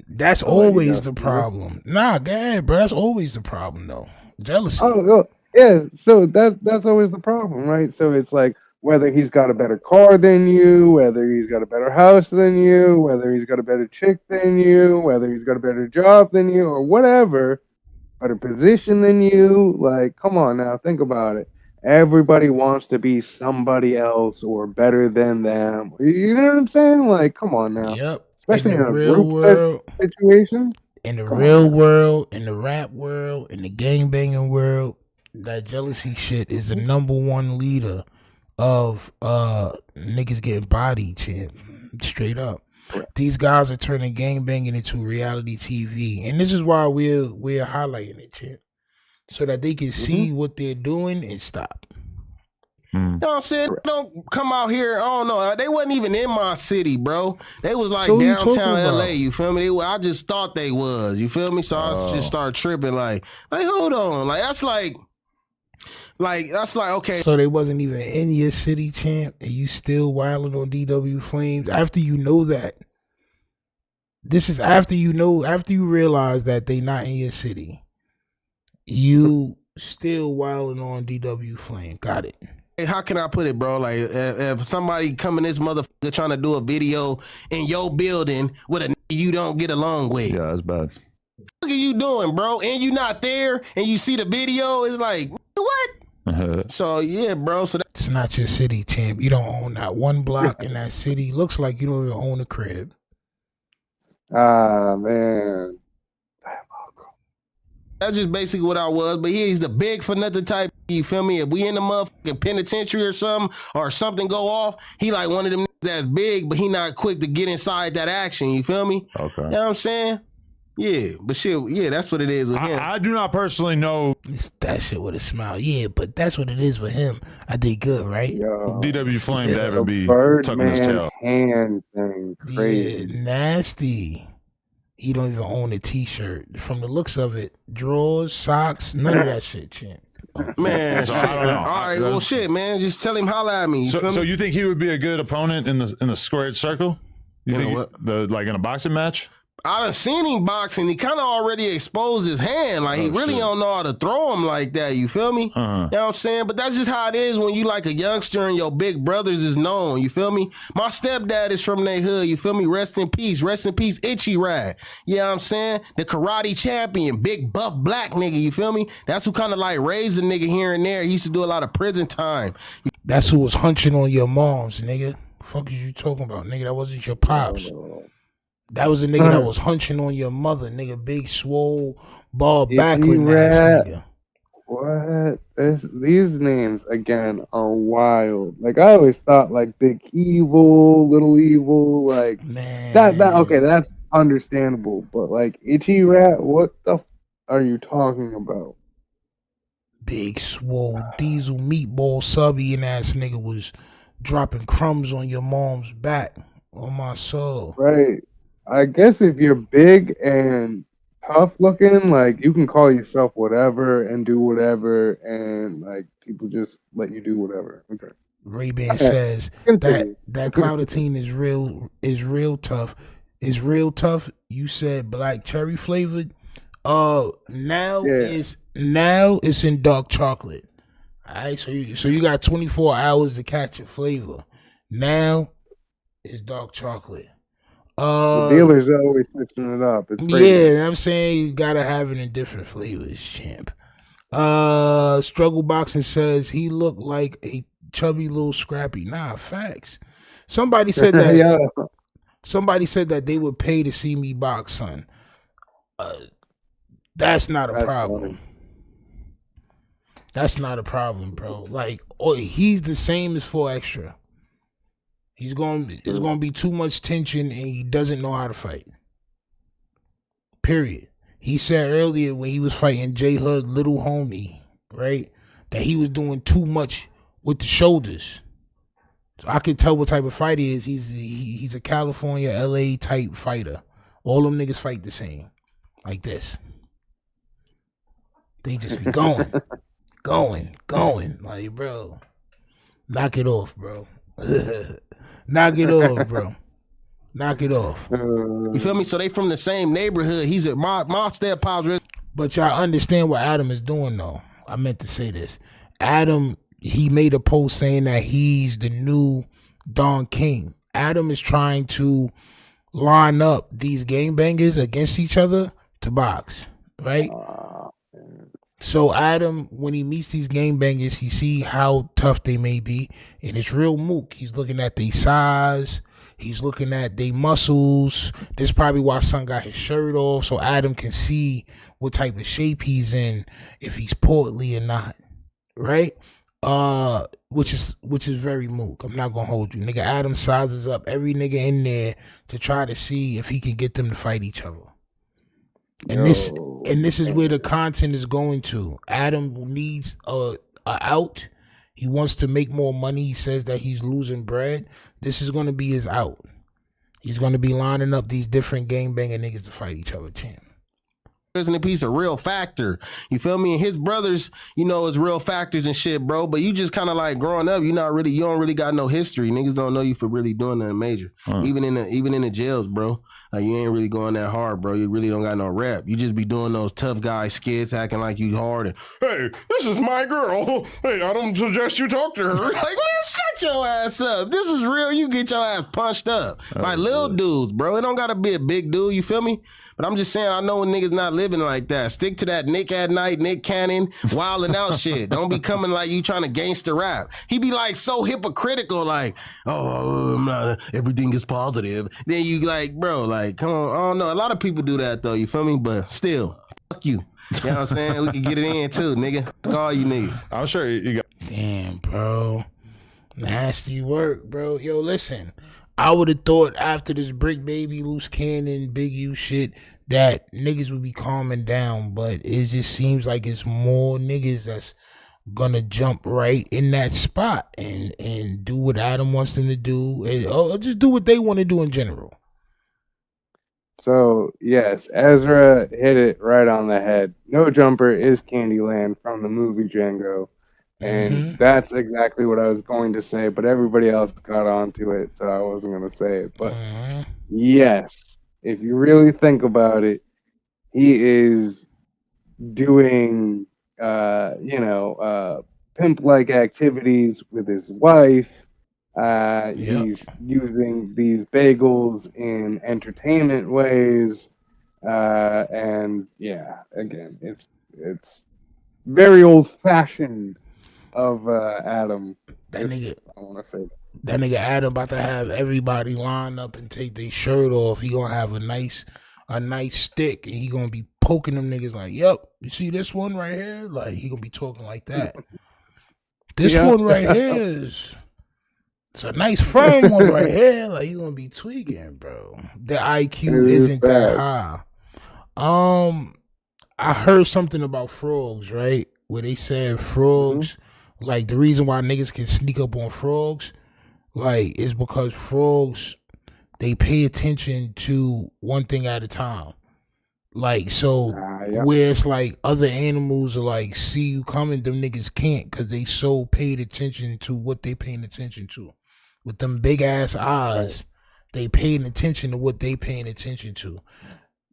That's always the problem. Nah, go ahead, bro. That's always the problem, though. Jealousy. Oh, yeah. So that's always the problem, right? So it's like whether he's got a better car than you, whether he's got a better house than you, whether he's got a better chick than you, whether he's got a better job than you, or whatever, better position than you. Like, come on now, think about it. Everybody wants to be somebody else or better than them. You know what I'm saying? Like, come on now. Yep. Especially in the a real group world, situation. In the real world, in the rap world, in the gangbanging world, that jealousy shit is the number one leader of niggas getting bodied, champ. Straight up. These guys are turning gangbanging into reality TV, and this is why we're highlighting it, champ, so that they can see what they're doing and stop. You know what I'm saying? Don't come out here. I don't know. They wasn't even in my city, bro. They was like So who you downtown talking LA. about? You feel me? I just thought they was. You feel me? So I just started tripping. Like hold on. That's like okay. So they wasn't even in your city, champ, and you still wilding on DW Flames after you know that. This is after you realize that they not in your city. You still wilding on DW Flame. Got it. Hey, how can I put it, bro? Like, if somebody come in this motherfucker trying to do a video in your building with a nigga you don't get along with. Yeah, that's bad. What are you doing, bro? And you not there and you see the video, it's like, what? So, yeah, bro. So It's not your city, champ. You don't own that one block in that city. Looks like you don't even own a crib. Ah, man. that's just basically what I was. But he's the big for nothing type. You feel me? If we in the motherfucking penitentiary or something go off, he like one of them that's big, but he not quick to get inside that action. You feel me? Okay. You know what I'm saying? Yeah, but shit, yeah, that's what it is with him. I do not personally know. It's that shit with a smile. Yeah, but that's what it is with him. I did good, right? Yo, DW Flame to ever be tucking his Birdman tail. hand thing, crazy. Yeah, nasty. He don't even own a t-shirt. From the looks of it, drawers, socks, none of that shit, champ. Man, So shit. I don't know. All right, well, shit, man. Just tell him holla at me. So you think he would be a good opponent in the squared circle? You In think what? like in a boxing match? I done seen him boxing. He kind of already exposed his hand. Like, he really don't know how to throw him like that. You feel me? Uh-huh. You know what I'm saying? But that's just how it is when you like a youngster and your big brothers is known. You feel me? My stepdad is from their hood. You feel me? Rest in peace. Rest in peace, Itchy Rad. You know what I'm saying? The karate champion, big buff black nigga. You feel me? That's who kind of like raised a nigga here and there. He used to do a lot of prison time. That's who was hunching on your moms, nigga. The fuck is you talking about, nigga? That wasn't your pops. That was a nigga that was hunching on your mother, nigga. Big, swole, ball, backling ass nigga. What? These names, again, are wild. Like, I always thought, like, Big Evil, Little Evil, like, Man. okay, that's understandable. But, like, Itchy Rat, what the are you talking about? Big, swole, diesel, meatball, sub-eating ass nigga was dropping crumbs on your mom's back. On my soul. Right. I guess if you're big and tough looking, like, you can call yourself whatever and do whatever, and like people just let you do whatever. Okay. Ray-Ban says that Clouditine is real tough. Is real tough. You said black cherry flavored. Now it's in dark chocolate. All right, so you got 24 hours to catch a flavor. Now it's dark chocolate. The dealers are always switching it up. It's crazy. Yeah, I'm saying you gotta have it in different flavors, champ. Struggle Boxing says he looked like a chubby little Scrappy. Nah, facts. Somebody said that. Yeah. Somebody said that they would pay to see me box, son. That's not a problem. Funny. That's not a problem, bro. Like, he's the same as 4 Extra. It's gonna be too much tension, and he doesn't know how to fight. Period. He said earlier when he was fighting J Hood, little homie, right, that he was doing too much with the shoulders. So I can tell what type of fighter he is. He's a California, LA type fighter. All them niggas fight the same, like this. They just be going, going. Like, bro, knock it off, bro. Knock it off, bro. Knock it off. You feel me? So they from the same neighborhood. He's at my step pops. But y'all understand what Adam is doing, though. I meant to say this. Adam, he made a post saying that he's the new Don King. Adam is trying to line up these gangbangers against each other to box, right? So Adam, when he meets these gangbangers, he see how tough they may be, and it's real mook. He's looking at their size, he's looking at their muscles. This is probably why son got his shirt off, so Adam can see what type of shape he's in, if he's portly or not, right? Which is very moot. I'm not gonna hold you. Nigga Adam sizes up every nigga in there to try to see if he can get them to fight each other. And this is where the content is going to. Adam needs a out. He wants to make more money. He says that he's losing bread. This is gonna be his out. He's gonna be lining up these different gangbanging niggas to fight each other, champ. In a piece of real factor, you feel me? And his brothers, you know, is real factors and shit, bro. But you just kind of like growing up, you don't really got no history. Niggas don't know you for really doing nothing major. Even in the jails, bro. Like you ain't really going that hard, bro. You really don't got no rep. You just be doing those tough guy skits, acting like you hard. And, hey, this is my girl. Hey, I don't suggest you talk to her. Like, man, shut your ass up. This is real. You get your ass punched up by little dudes, bro. It don't gotta be a big dude. You feel me? But I'm just saying, I know when niggas not living like that. Stick to that Nick at Night, Nick Cannon, wilding out shit. Don't be coming like you trying to gangster rap. He be like so hypocritical, like, oh, I'm not, everything is positive. Then you like, bro, like, come on. I don't know. A lot of people do that though, you feel me? But still, fuck you. You know what I'm saying? We can get it in too, nigga. Fuck all you niggas. I'm sure you got. Damn, bro. Nasty work, bro. Yo, listen. I would have thought after this Bricc Baby, Loose Cannon, Big U shit that niggas would be calming down, but it just seems like it's more niggas that's gonna jump right in that spot and do what Adam wants them to do, or just do what they want to do in general. So yes, Ezra hit it right on the head. No Jumper is Candyland from the movie Django. And that's exactly what I was going to say, but everybody else got onto it, so I wasn't going to say it. But yes, if you really think about it, he is doing, pimp-like activities with his wife. He's using these bagels in entertainment ways. And yeah, again, it's very old-fashioned of Adam. That nigga, I want to say that nigga Adam about to have everybody line up and take their shirt off. He gonna have a nice stick, and he gonna be poking them niggas like, "Yep, you see this one right here?" Like he gonna be talking like that. This one right here is it's a nice firm one right here. Like he gonna be tweaking, bro. The IQ isn't that high. I heard something about frogs, right? Where they said frogs. Like, the reason why niggas can sneak up on frogs, like, is because frogs, they pay attention to one thing at a time. Like, so, where it's like other animals are like, see you coming, them niggas can't because they so paid attention to what they paying attention to. With them big-ass eyes, they paying attention to what they paying attention to.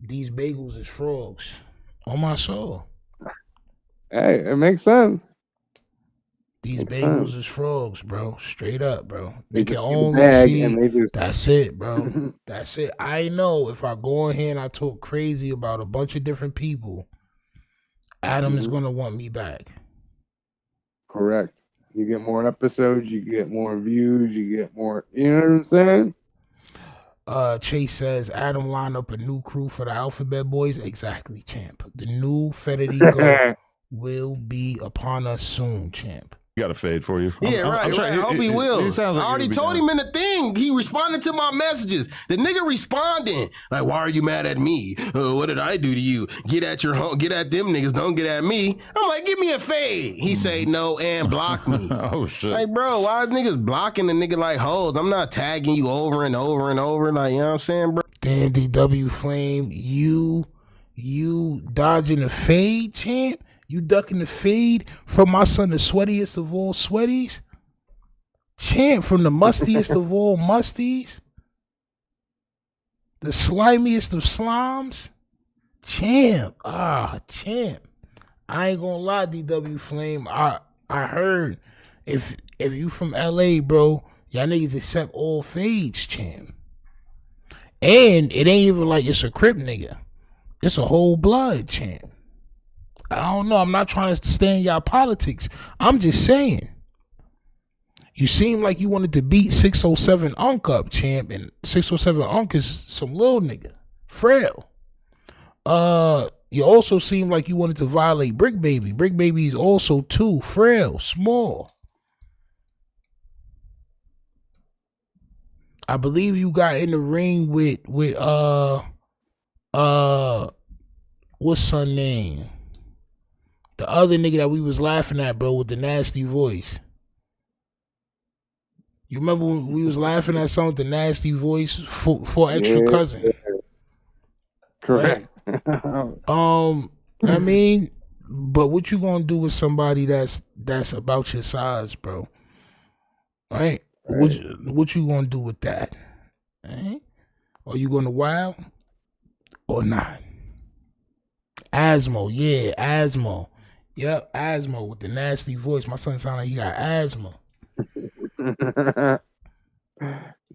These bagels is frogs. On my soul. Hey, it makes sense. These bagels is frogs, bro. Straight up, bro. They can only see. That's it, bro. That's it. I know if I go in here and I talk crazy about a bunch of different people, Adam is gonna want me back. Correct. You get more episodes, you get more views, you get more. You know what I'm saying? Chase says Adam lined up a new crew for the Alphabet Boys. Exactly, champ. The new Federico will be upon us soon, champ. Got a fade for you. Yeah, right. I hope he will. I already told him in the thing. He responded to my messages. The nigga responding like, "Why are you mad at me? What did I do to you? Get at them niggas. Don't get at me." I'm like, "Give me a fade." He say no and block me. Oh shit! Like, bro, why is niggas blocking the nigga like hoes? I'm not tagging you over and over and over. Like, you know what I'm saying, bro? Damn, DW Flame, you dodging the fade, champ. You ducking the fade from my son, the sweatiest of all sweaties? Champ, from the mustiest of all musties? The slimiest of slimes? Champ. Champ. I ain't gonna lie, DW Flame. I heard if you from LA, bro, y'all niggas accept all fades, champ. And it ain't even like it's a Crip nigga. It's a whole blood, champ. I don't know. I'm not trying to stay in y'all politics. I'm just saying. You seem like you wanted to beat 607 Unk up, champ. And 607 Unk is some little nigga. Frail. You also seem like you wanted to violate Bricc Baby. Bricc Baby is also too frail, small. I believe you got in the ring with what's son name? The other nigga that we was laughing at, bro, with the nasty voice. You remember when we was laughing at something with the nasty voice for extra cousin? Correct. Right? I mean, but what you gonna do with somebody that's about your size, bro? Right? What you gonna do with that? Right? Are you gonna wild or not? Asthma, yeah, asthma. Yep, asthma with the nasty voice. My son sound like he got asthma.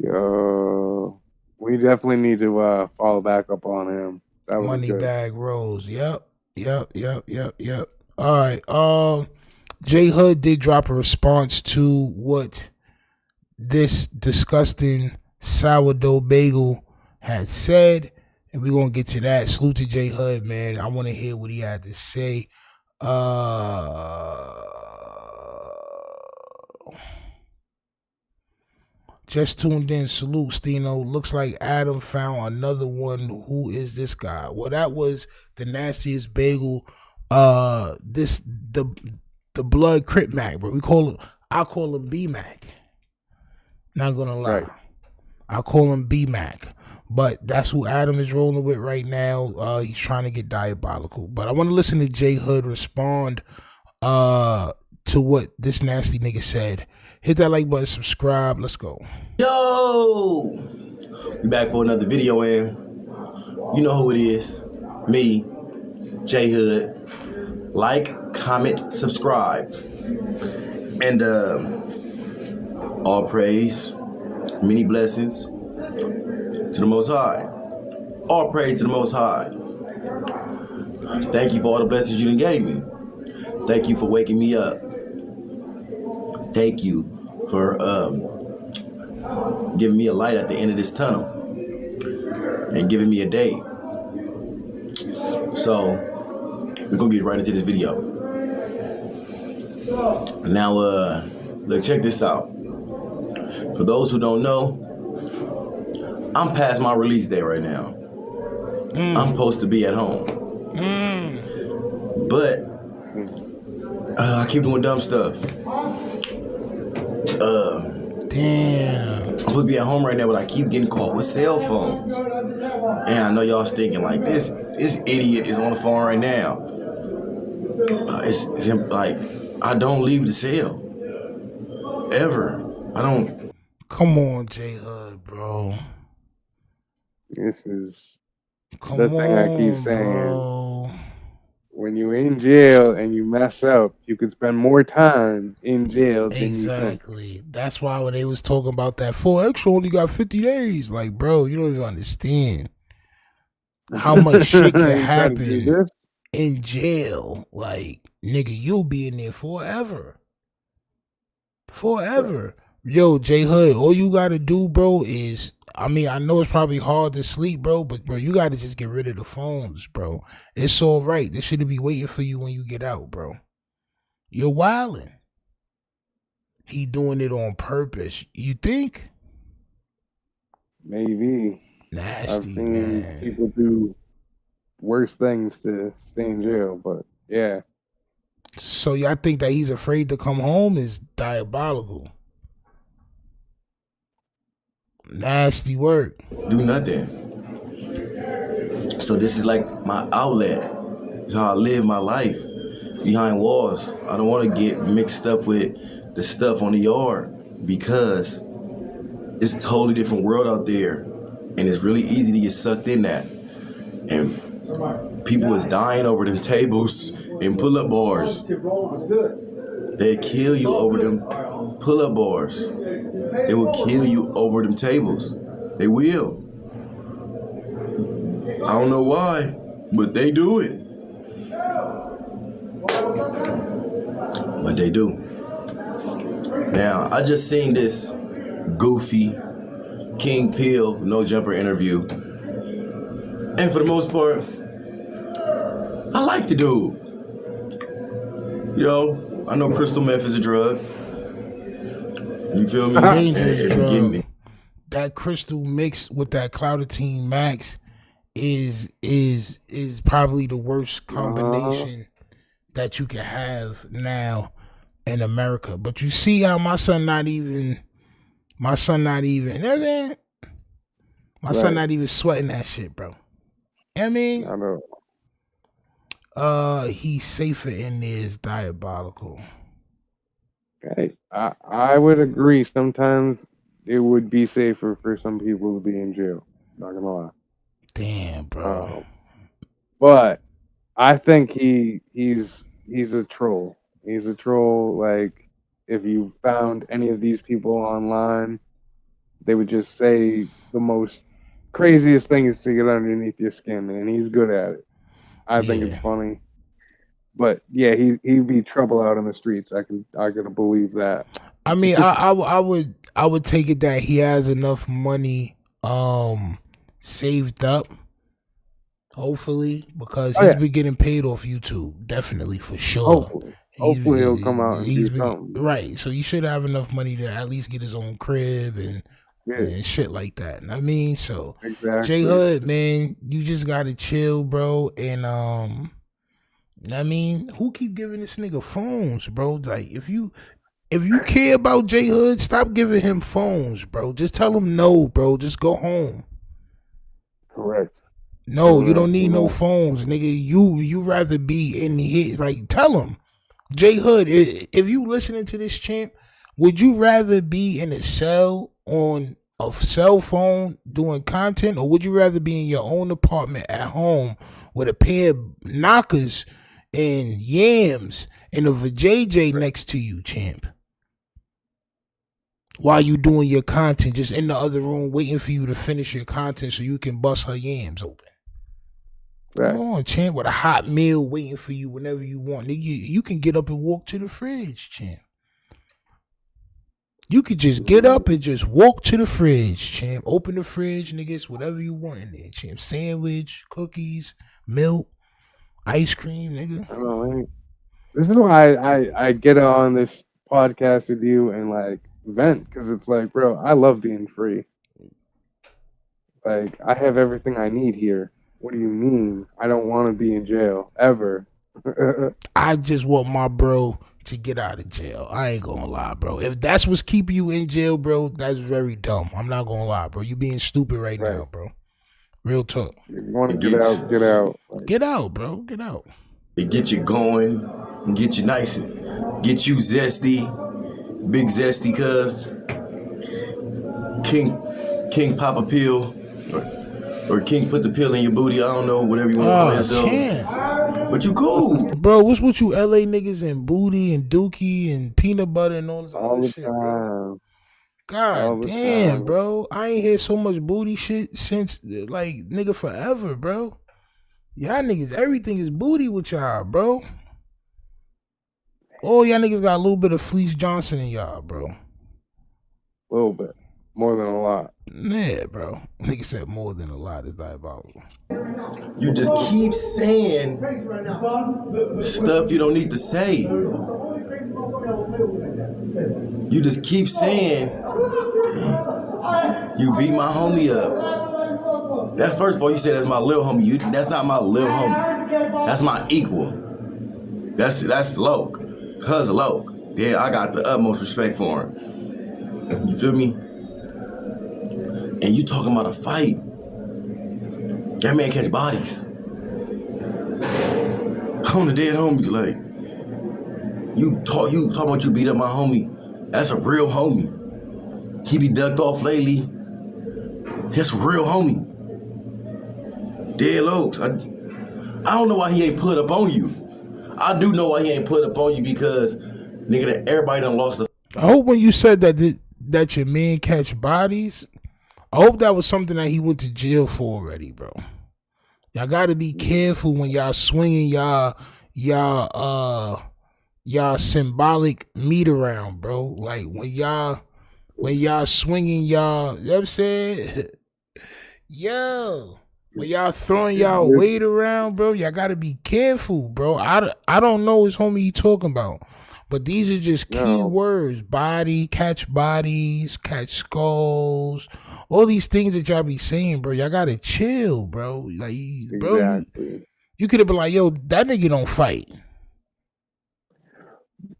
Yo, we definitely need to follow back up on him. That was Money good. Bag Rose. Yep. All right. J Hood did drop a response to what this disgusting sourdough bagel had said, and we're gonna get to that. Salute to J Hood, man. I want to hear what he had to say. Just tuned in. Salute, Stino. Looks like Adam found another one. Who is this guy? Well, that was the nastiest bagel. The blood Crip Mac, bro. I call him B Mac. Not gonna lie. Right. I call him B Mac. But that's who Adam is rolling with right now. He's trying to get diabolical. But I want to listen to J Hood respond to what this nasty nigga said. Hit that like button, subscribe. Let's go. Yo! We back for another video, and you know who it is. Me, J Hood. Like, comment, subscribe. And all praise, many blessings to the Most High. All praise to the Most High. Thank you for all the blessings you done gave me. Thank you for waking me up. Thank you for giving me a light at the end of this tunnel and giving me a day. So we're gonna get right into this video. Now, look, check this out. For those who don't know, I'm past my release day right now. I'm supposed to be at home. But I keep doing dumb stuff. Damn. I'm supposed to be at home right now, but I keep getting caught with cell phones. And I know y'all's thinking like, this idiot is on the phone right now. It's like, I don't leave the cell. Ever. I don't. Come on, J Hood, bro. This is Come the thing I keep on, saying. bro. When you're in jail and you mess up, you can spend more time in jail than Exactly. you think. That's why when they was talking about that 4X only got 50 days. Like, bro, you don't even understand how much shit can happen in jail. Like, nigga, you'll be in there forever. Forever. Yo, J Hood, all you gotta do, bro, is, I mean, I know it's probably hard to sleep, bro, but bro, you gotta just get rid of the phones, bro. It's all right. They should be waiting for you when you get out, bro. You're wilding. He doing it on purpose. You think? Maybe. Nasty, I've seen man. people do worse things to stay in jail, but yeah. So y'all think that he's afraid to come home is diabolical. Nasty work. Do nothing. So this is like my outlet. It's how I live my life. Behind walls. I don't want to get mixed up with the stuff on the yard because it's a totally different world out there. And it's really easy to get sucked in that. And people is dying over them tables and pull-up bars. They kill you over them pull-up bars. They will kill you over them tables. They will. I don't know why, but they do it. But they do. Now, I just seen this goofy King Peel no jumper interview. And for the most part, I like the dude. You know, I know crystal meth is a drug. You feel me? Dangerous drug. that crystal mixed with that Clouditine Max is probably the worst combination that you can have now in America. But you see how my son not even, you know what I'm saying? My son not even sweating that shit, bro. You know what I mean? I know. He's safer in there is diabolical. Okay. I would agree. Sometimes it would be safer for some people to be in jail. Not gonna lie. Damn, bro. But I think he's a troll. He's a troll. Like, if you found any of these people online, they would just say the most craziest things to get underneath your skin, and he's good at it. I think it's funny. But yeah, he'd be trouble out in the streets. I can believe that. I mean, I would take it that he has enough money saved up, hopefully, because he's been getting paid off YouTube, definitely, for sure. Hopefully he'll come out and do something. Right, so he should have enough money to at least get his own crib and shit like that. I mean, so J Hood, man, you just gotta chill, bro. And I mean, who keep giving this nigga phones, bro? Like, if you care about J Hood, stop giving him phones, bro. Just tell him no, bro. Just go home. Correct. No, you don't need no phones, nigga. You rather be in his, like, tell him. J Hood, if you listening to this, champ, would you rather be in a cell on a cell phone doing content, or would you rather be in your own apartment at home with a pair of knockers and yams and a vajayjay next to you, champ? While you doing your content, just in the other room waiting for you to finish your content so you can bust her yams open. Come on, champ, with a hot meal waiting for you whenever you want. Nigga, you can get up and walk to the fridge, champ. You could just get up and just walk to the fridge, champ. Open the fridge, niggas, whatever you want in there, champ. Sandwich, cookies, milk, ice cream, nigga. I know, man. This is why I get on this podcast with you and, like, vent, because it's like, bro, I love being free. Like, I have everything I need here. What do you mean? I don't want to be in jail ever. I just want my bro to get out of jail. I ain't gonna lie, bro. If that's what's keeping you in jail, bro, that's very dumb. I'm not gonna lie, bro. You being stupid right now, bro. Real talk. You want to get out, get out. Like, get out, bro. Get out. It get you going and get you nice. Get you zesty. Big zesty, cuz. King pop a pill. Or King put the pill in your booty. I don't know, whatever you want to call yourself. Champ. But you cool. Bro, what's with you LA niggas and booty and dookie and peanut butter and all this other shit, bro? God damn, bro. I ain't hear so much booty shit since, like, nigga, forever, bro. Y'all niggas, everything is booty with y'all, bro. All y'all niggas got a little bit of Fleece Johnson in y'all, bro. A little bit. More than a lot. Yeah, bro. Nigga said more than a lot is diabolical. You just keep saying stuff you don't need to say. You just keep saying, you beat my homie up. That's first of all, you said that's my little homie. That's not my little homie. That's my equal. That's Loke. Cuz Loke. Yeah, I got the utmost respect for him. You feel me? And you talking about a fight. That man catch bodies. On the dead homies, like, you talking about you beat up my homie. That's a real homie. He be ducked off lately. That's a real homie. Dead Lokes. I don't know why he ain't put up on you. I do know why he ain't put up on you, because nigga, everybody done lost the. I hope when you said that your man catch bodies, I hope that was something that he went to jail for already, bro. Y'all gotta be careful when y'all swinging y'all symbolic meat around, bro. Like when y'all swinging y'all, you know what I'm saying? Yo, when y'all throwing y'all weight around, bro, y'all gotta be careful, bro. I don't know his homie you talking about, But these are just key words. Body, catch bodies, catch skulls. All these things that y'all be saying, bro. Y'all gotta chill, bro. Like, bro, you could have been like, yo, that nigga don't fight.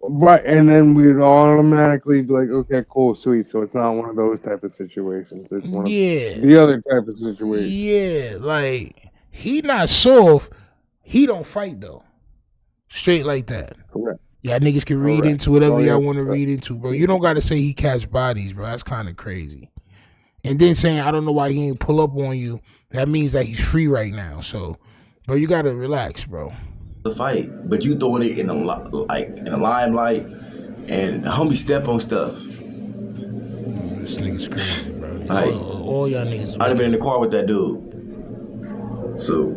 Right, and then we'd automatically be like, okay, cool, sweet. So it's not one of those type of situations. It's one of the other type of situations. Yeah, like, he not soft. He don't fight, though. Straight like that. Correct. Y'all niggas can read into whatever y'all want to read into, bro. You don't got to say he catch bodies, bro. That's kind of crazy. And then saying, I don't know why he ain't pull up on you, that means that he's free right now. So, bro, you got to relax, bro. The fight, but you throwing it in the limelight, and the homie step on stuff. This nigga's crazy, bro. Like, all y'all niggas. I'd have been in the car with that dude. So,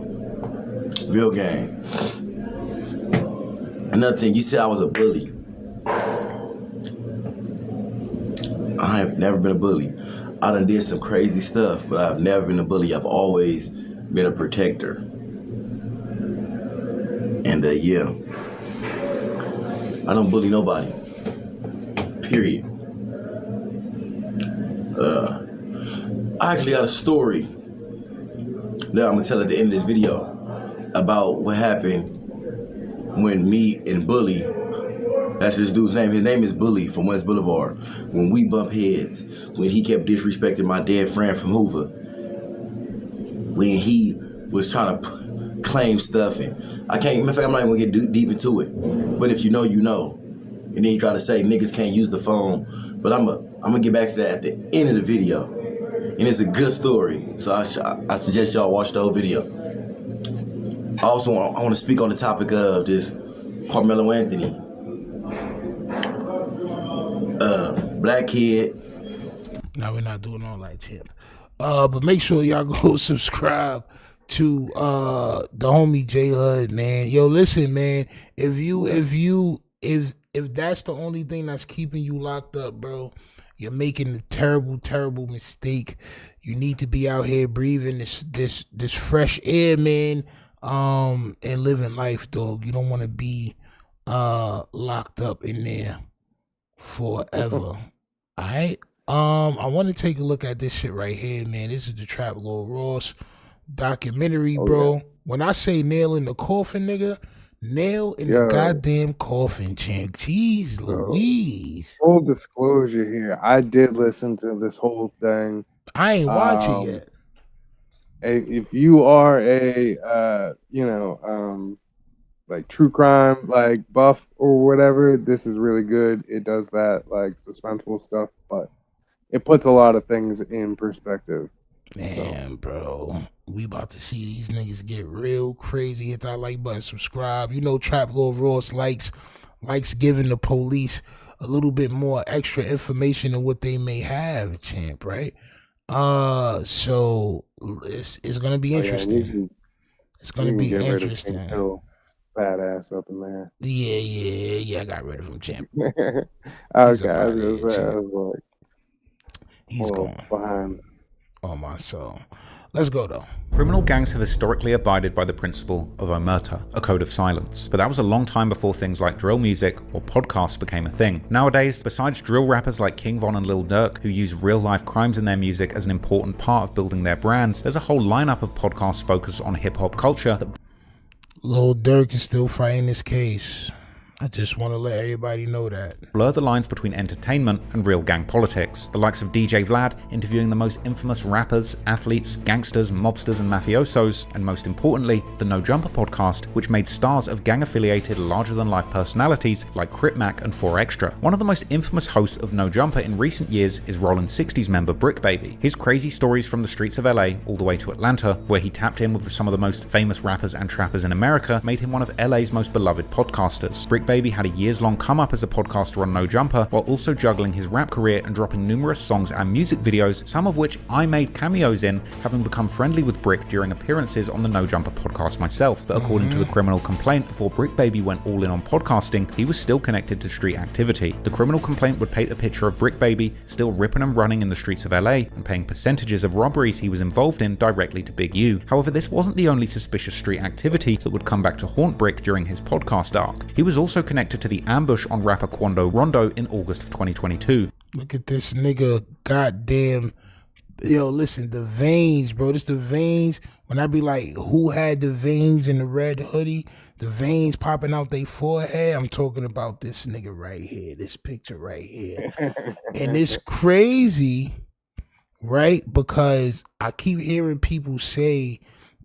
real gang. Another thing, you said I was a bully. I have never been a bully. I done did some crazy stuff, but I've never been a bully. I've always been a protector. And yeah, I don't bully nobody. Period. I actually got a story that I'm gonna tell at the end of this video about what happened when me and Bully, that's this dude's name. His name is Bully from West Boulevard. When we bump heads, when he kept disrespecting my dead friend from Hoover, when he was trying to claim stuff, and I can't. In fact, I'm not even gonna get deep into it. But if you know, you know. And then he try to say niggas can't use the phone. But I'm gonna get back to that at the end of the video. And it's a good story, so I suggest y'all watch the whole video. I also want to speak on the topic of this Carmelo Anthony, black kid. Now we're not doing all that, champ. But make sure y'all go subscribe to the homie J Hud, man. Yo, listen, man. If that's the only thing that's keeping you locked up, bro, you're making a terrible, terrible mistake. You need to be out here breathing this fresh air, man, and living life, dog. You don't want to be locked up in there forever. All right. I want to take a look at this shit right here, man. This is the Trap Lord Ross documentary, bro. Yeah. When I say nail in the coffin, nigga, nail in the goddamn coffin, champ. Jeez Louise. Full disclosure here, I did listen to this whole thing. I ain't watch it yet. If you are a like true crime like buff or whatever, this is really good. It does that like suspenseful stuff, but it puts a lot of things in perspective. Man, bro, we about to see these niggas get real crazy. Hit that like button, subscribe. You know, Trap Lord Ross likes giving the police a little bit more extra information than what they may have, champ, right? So it's gonna be interesting. It's gonna be interesting. Badass up in there. Yeah. I got rid of him, champ. Okay, I was like, he's gone behind. On my soul. Let's go though. Criminal gangs have historically abided by the principle of omerta, a code of silence. But that was a long time before things like drill music or podcasts became a thing. Nowadays, besides drill rappers like King Von and Lil Durk, who use real-life crimes in their music as an important part of building their brands, there's a whole lineup of podcasts focused on hip-hop culture that Lil Durk is still fighting this case. I just want to let everybody know that. Blur the lines between entertainment and real gang politics. The likes of DJ Vlad interviewing the most infamous rappers, athletes, gangsters, mobsters and mafiosos, and most importantly, the No Jumper podcast, which made stars of gang-affiliated larger-than-life personalities like Crip Mac and 4Extra. One of the most infamous hosts of No Jumper in recent years is Rollin 60's member Bricc. His crazy stories from the streets of LA all the way to Atlanta, where he tapped in with some of the most famous rappers and trappers in America, made him one of LA's most beloved podcasters. Bricc had a years-long come-up as a podcaster on No Jumper, while also juggling his rap career and dropping numerous songs and music videos, some of which I made cameos in, having become friendly with Bricc during appearances on the No Jumper podcast myself. But according to the criminal complaint, before Bricc went all in on podcasting, he was still connected to street activity. The criminal complaint would paint a picture of Bricc still ripping and running in the streets of LA and paying percentages of robberies he was involved in directly to Big U. However, this wasn't the only suspicious street activity that would come back to haunt Bricc during his podcast arc. He was also also connected to the ambush on rapper Quando Rondo in August of 2022. Look at this nigga, goddamn. Yo, listen, the veins, bro. This the veins. When I be like, who had the veins in the red hoodie? The veins popping out their forehead. I'm talking about this nigga right here. This picture right here. And it's crazy, right? Because I keep hearing people say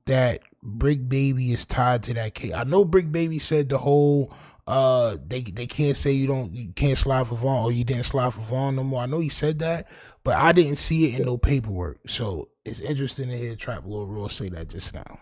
that Bricc Baby is tied to that case. I know Bricc Baby said the whole they can't say you can't slide for Vaughn or you didn't slide for Vaughn no more. I know he said that, but I didn't see it in no paperwork. So it's interesting to hear Trap Lord Ross say that just now.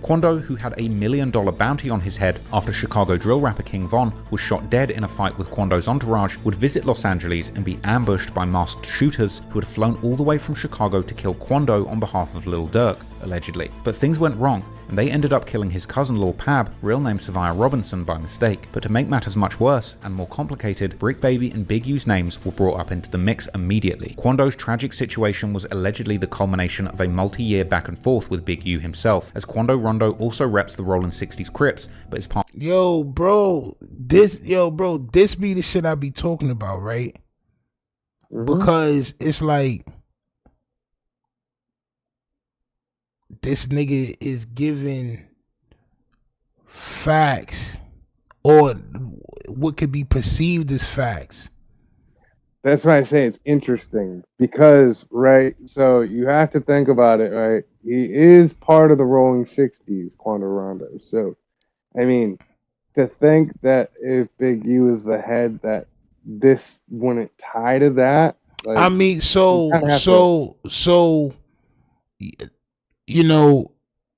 Quando, who had $1 million bounty on his head after Chicago drill rapper King Von was shot dead in a fight with Quando's entourage, would visit Los Angeles and be ambushed by masked shooters who had flown all the way from Chicago to kill Quando on behalf of Lil Durk, allegedly. But things went wrong, and they ended up killing his cousin Lil Pab, real name Savia Robinson, by mistake. But to make matters much worse and more complicated, Bricc Baby and Big U's names were brought up into the mix immediately. Quando's tragic situation was allegedly the culmination of a multi-year back and forth with Big U himself, as Quando Rondo also reps the Rollin' 60s Crips, but is part— Yo, bro, this be the shit I be talking about, right? Because it's like, this nigga is giving facts or what could be perceived as facts. That's why I say it's interesting because, right, so you have to think about it, right? He is part of the Rolling 60s, Quando Rondo. So, I mean, to think that if Big U is the head, that this wouldn't tie to that. Like, I mean, so, you know,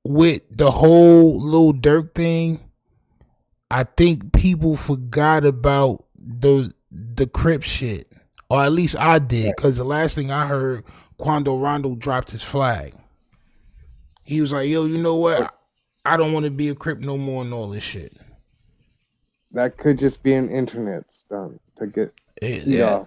with the whole Lil Durk thing, I think people forgot about the Crip shit. Or at least I did, because the last thing I heard, Quando Rondo dropped his flag. He was like, yo, you know what? I don't want to be a Crip no more and all this shit. That could just be an internet stunt to get Yeah,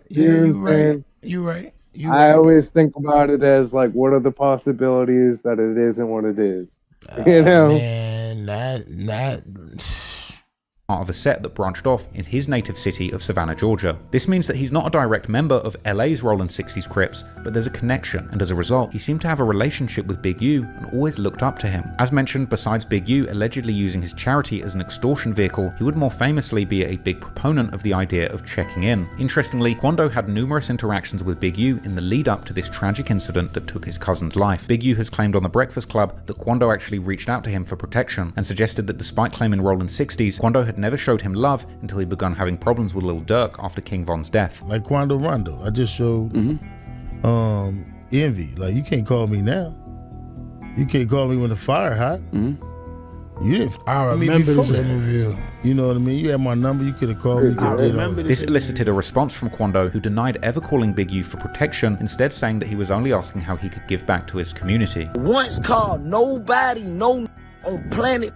you're right. You're right. I always think about it as like, what are the possibilities that it isn't what it is? You know? Man, that part of a set that branched off in his native city of Savannah, Georgia. This means that he's not a direct member of LA's Rollin' 60s Crips, but there's a connection, and as a result, he seemed to have a relationship with Big U and always looked up to him. As mentioned, besides Big U allegedly using his charity as an extortion vehicle, he would more famously be a big proponent of the idea of checking in. Interestingly, Quando had numerous interactions with Big U in the lead up to this tragic incident that took his cousin's life. Big U has claimed on The Breakfast Club that Quando actually reached out to him for protection and suggested that despite claiming Rollin' 60s, Quando had never showed him love until he begun having problems with Lil Durk after King Von's death. Like Quando Rondo, I just showed envy. Like, you can't call me now. You can't call me when the fire hot. You didn't. I remember this interview. You know what I mean? You had my number. You could have called me. I remember this elicited a response from Quando, who denied ever calling Big U for protection, instead saying that he was only asking how he could give back to his community. Once called nobody, no on planet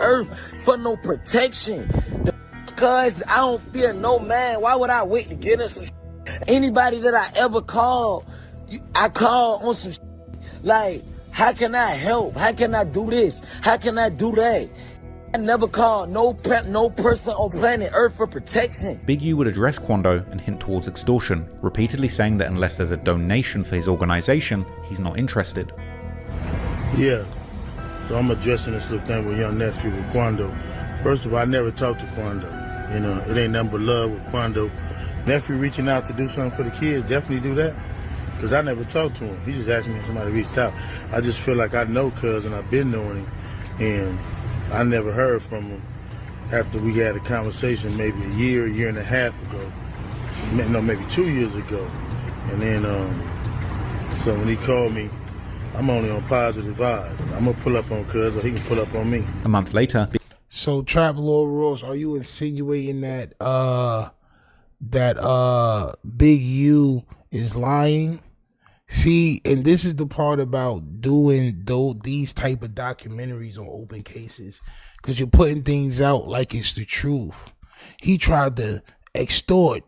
Earth for no protection. Because I don't fear no man. Why would I wait to get in some Anybody that I ever called, I call on some like, how can I help? How can I do this? How can I do that? I never called no person on planet Earth for protection. Big U would address Quando and hint towards extortion, repeatedly saying that unless there's a donation for his organization, he's not interested. Yeah. So I'm addressing this little thing with young nephew with Quando. First of all, I never talked to Quando. You know, it ain't nothing but love with Quando. Nephew reaching out to do something for the kids, definitely do that. Because I never talked to him. He just asked me if somebody reached out. I just feel like I know Cuz and I've been knowing him. And I never heard from him after we had a conversation maybe a year and a half ago. No, maybe 2 years ago. And then, so when he called me, I'm only on positive vibes. I'm going to pull up on Cuz or he can pull up on me. A month later. So, Trap Lord Ross, are you insinuating that Big U is lying? See, and this is the part about doing these type of documentaries on open cases, because you're putting things out like it's the truth. He tried to extort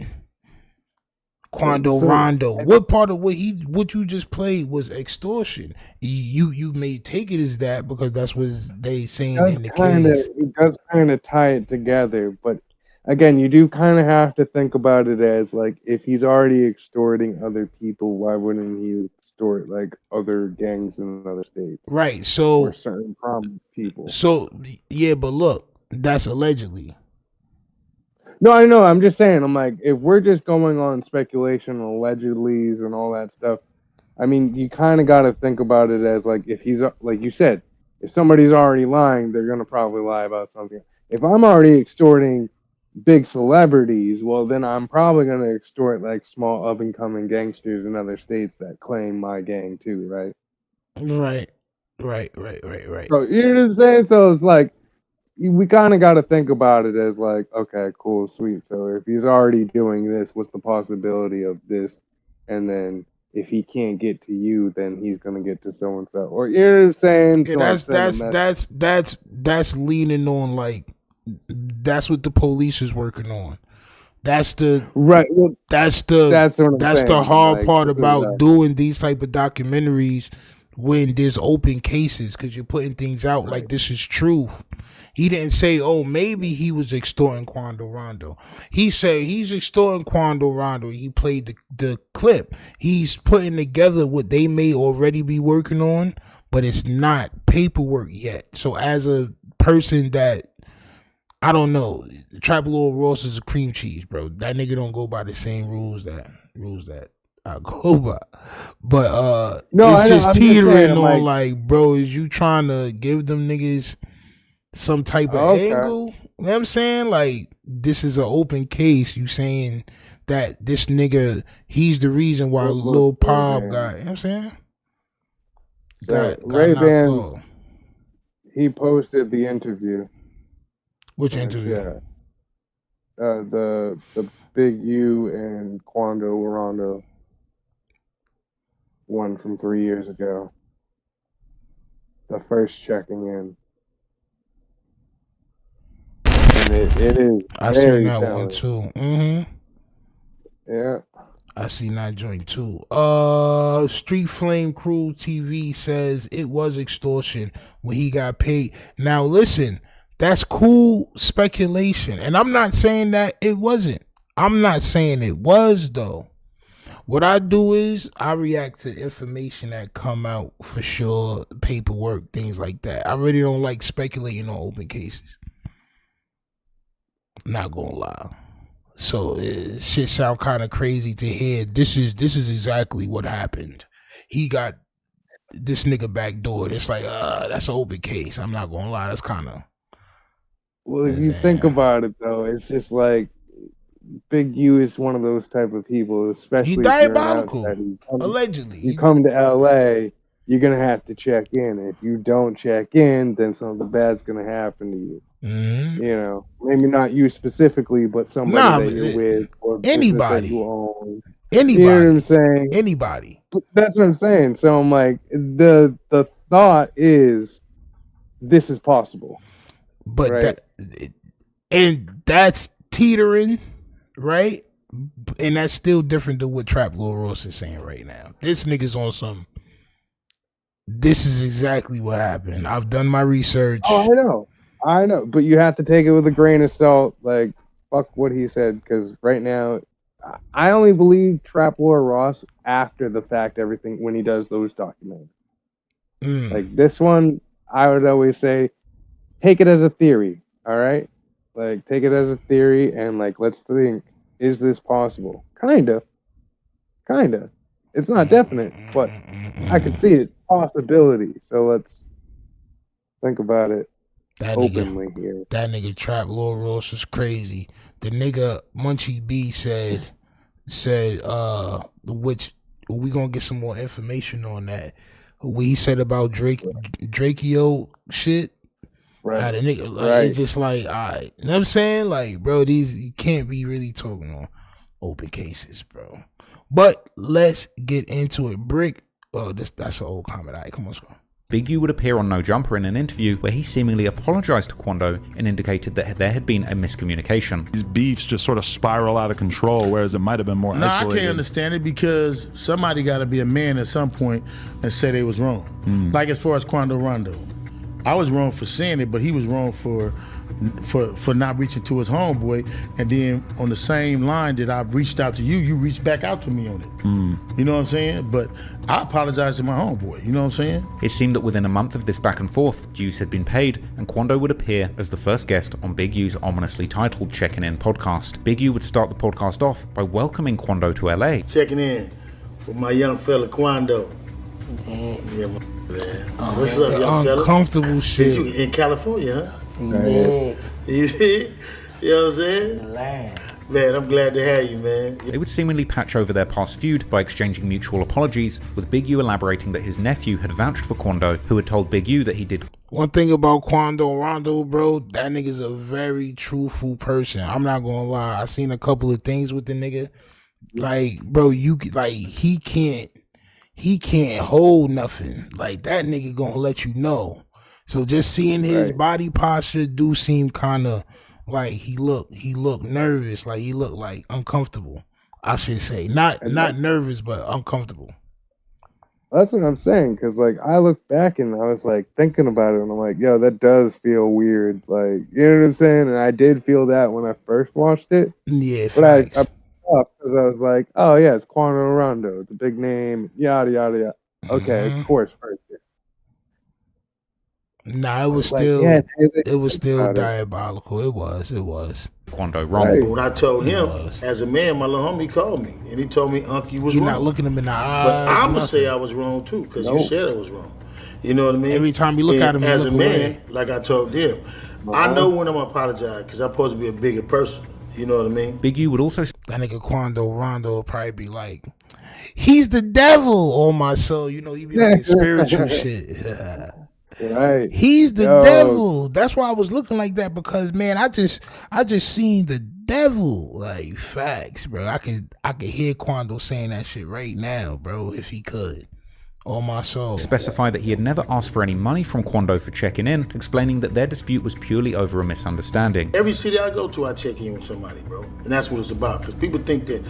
Quando Rondo. What part of what you just played was extortion? You may take it as that because that's what they saying in the case. It does kind of tie it together, but again, you do kind of have to think about it as like if he's already extorting other people, why wouldn't he extort like other gangs in other states? Right. So or certain prominent people. So yeah, but look, that's allegedly. No, I know. I'm just saying. I'm like, if we're just going on speculation, allegedlys, and all that stuff, I mean, you kind of got to think about it as like, if he's like you said, if somebody's already lying, they're gonna probably lie about something. If I'm already extorting big celebrities, well, then I'm probably gonna extort like small up and coming gangsters in other states that claim my gang too, right? Right. So you know what I'm saying? So it's like, we kind of got to think about it as like, okay, cool, sweet. So if he's already doing this, what's the possibility of this? And then if he can't get to you, then he's gonna get to so and so. Or you know what I'm saying? Yeah, So that's leaning on like that's what the police is working on. That's the right. Well, that's what I'm the saying. hard Like, part about doing these type of documentaries when there's open cases because you're putting things out like this is truth. He didn't say, oh, maybe he was extorting Quando Rondo. He said he's extorting Quando Rondo. He played the clip. He's putting together what they may already be working on, but it's not paperwork yet. So as a person that, I don't know, Trap Lord Ross is a cream cheese, bro. That nigga don't go by the same rules that I go by. But no, it's just teetering on like, like, bro, is you trying to give them niggas some type of angle? You know what I'm saying? Like, this is an open case. You saying that this nigga, he's the reason why Lil Pop got, you know what I'm saying? So Ray Bans, he posted the interview. Which interview? Yeah. The Big U and Quando Rondo one from 3 years ago. The first checking in. And it is. I seen that one too. Mm-hmm. Yeah. I seen that joint too. Street Flame Crew TV says it was extortion when he got paid. Now listen, that's cool speculation. And I'm not saying that it wasn't. I'm not saying it was though. What I do is I react to information that come out for sure, paperwork, things like that. I really don't like speculating on open cases. Not gonna lie. So shit sound kind of crazy to hear. This is exactly what happened. He got this nigga backdoored. It's like that's an open case. I'm not gonna lie. That's kind of. Well, if you think about it though, it's just like Big U is one of those type of people, especially He's if diabolical. You're an outsider. Allegedly, you come to LA, you're gonna have to check in. If you don't check in, then something bad's gonna happen to you. Mm-hmm. You know, maybe not you specifically, but somebody that you're with, or anybody that you own. Anybody. You know what I'm saying? Anybody. But that's what I'm saying. So I'm like, the thought is, this is possible. But right? that's teetering, right? And that's still different than what Trap Lord Ross is saying right now. This nigga's on some. This is exactly what happened. I've done my research. Oh, I know, but you have to take it with a grain of salt. Like, fuck what he said, because right now, I only believe Trap Lord Ross after the fact, everything, when he does those documentaries. Like, this one, I would always say, take it as a theory, all right? Like, take it as a theory, and, like, let's think, is this possible? Kinda. It's not definite, but I can see it. Possibility. So let's think about it. Openly here. That nigga Trap Lord Ross is crazy. The nigga Munchie B said, which we gonna get some more information on that. What he said about Drakeo shit. Right. The nigga, like, it's just like, all right. You know what I'm saying? Like, bro, you can't be really talking on open cases, bro. But let's get into it. Bricc. Oh, that's an old comment. All right, come on, let's go. Big U would appear on No Jumper in an interview where he seemingly apologized to Quando and indicated that there had been a miscommunication. These beefs just sort of spiral out of control, whereas it might have been more isolated. I can't understand it because somebody got to be a man at some point and say they was wrong. Like as far as Quando Rondo, I was wrong for saying it, but he was wrong for not reaching to his homeboy. And then on the same line that I reached out to you, you reached back out to me on it. You know what I'm saying? But I apologized to my homeboy. You know what I'm saying? It seemed that within a month of this back and forth, dues had been paid, and Quando would appear as the first guest on Big U's ominously titled Checking In podcast. Big U would start the podcast off by welcoming Quando to LA. Checking in with my young fella Quando. Yeah, man. What's up, young fella? Uncomfortable shit. You in California, huh? Yeah. You see? You know what I'm saying? Man, I'm glad to have you, man. They would seemingly patch over their past feud by exchanging mutual apologies, with Big U elaborating that his nephew had vouched for Quando, who had told Big U that he did. One thing about Quando Rondo, bro, that nigga's a very truthful person. I'm not gonna lie. I seen a couple of things with the nigga. Like, bro, he can't hold nothing. Like, that nigga gonna let you know. So just seeing his body posture do seem kind of like he looked nervous, like he looked like uncomfortable. I should say not nervous, but uncomfortable. That's what I'm saying, because like I look back and I was like thinking about it, and I'm like, yo, that does feel weird. Like, you know what I'm saying? And I did feel that when I first watched it. Yeah, but I because I was like, oh yeah, it's Quando Rondo, it's a big name, yada yada yada. Okay, of course, right there. Nah, it was still diabolical. It was. Quando Rondo. When I told him, as a man, my little homie called me, and he told me, Unc, you was wrong. You're not looking him in the eyes. But I'm going to say I was wrong, too, because you said I was wrong. You know what I mean? Every time you look at him, as you a look man, away. like I told them, I know when I'm going to apologize, because I'm supposed to be a bigger person. You know what I mean? Big U would also... That nigga Quando Rondo would probably be like, he's the devil on my soul. You know, he be like spiritual shit. Right. He's the devil. That's why I was looking like that, because man, I just seen the devil. Like, facts, bro. I could hear Quando saying that shit right now, bro, if he could. On my soul. Specified that he had never asked for any money from Quando for checking in, explaining that their dispute was purely over a misunderstanding. Every city I go to, I check in with somebody, bro. And that's what it's about. Because people think that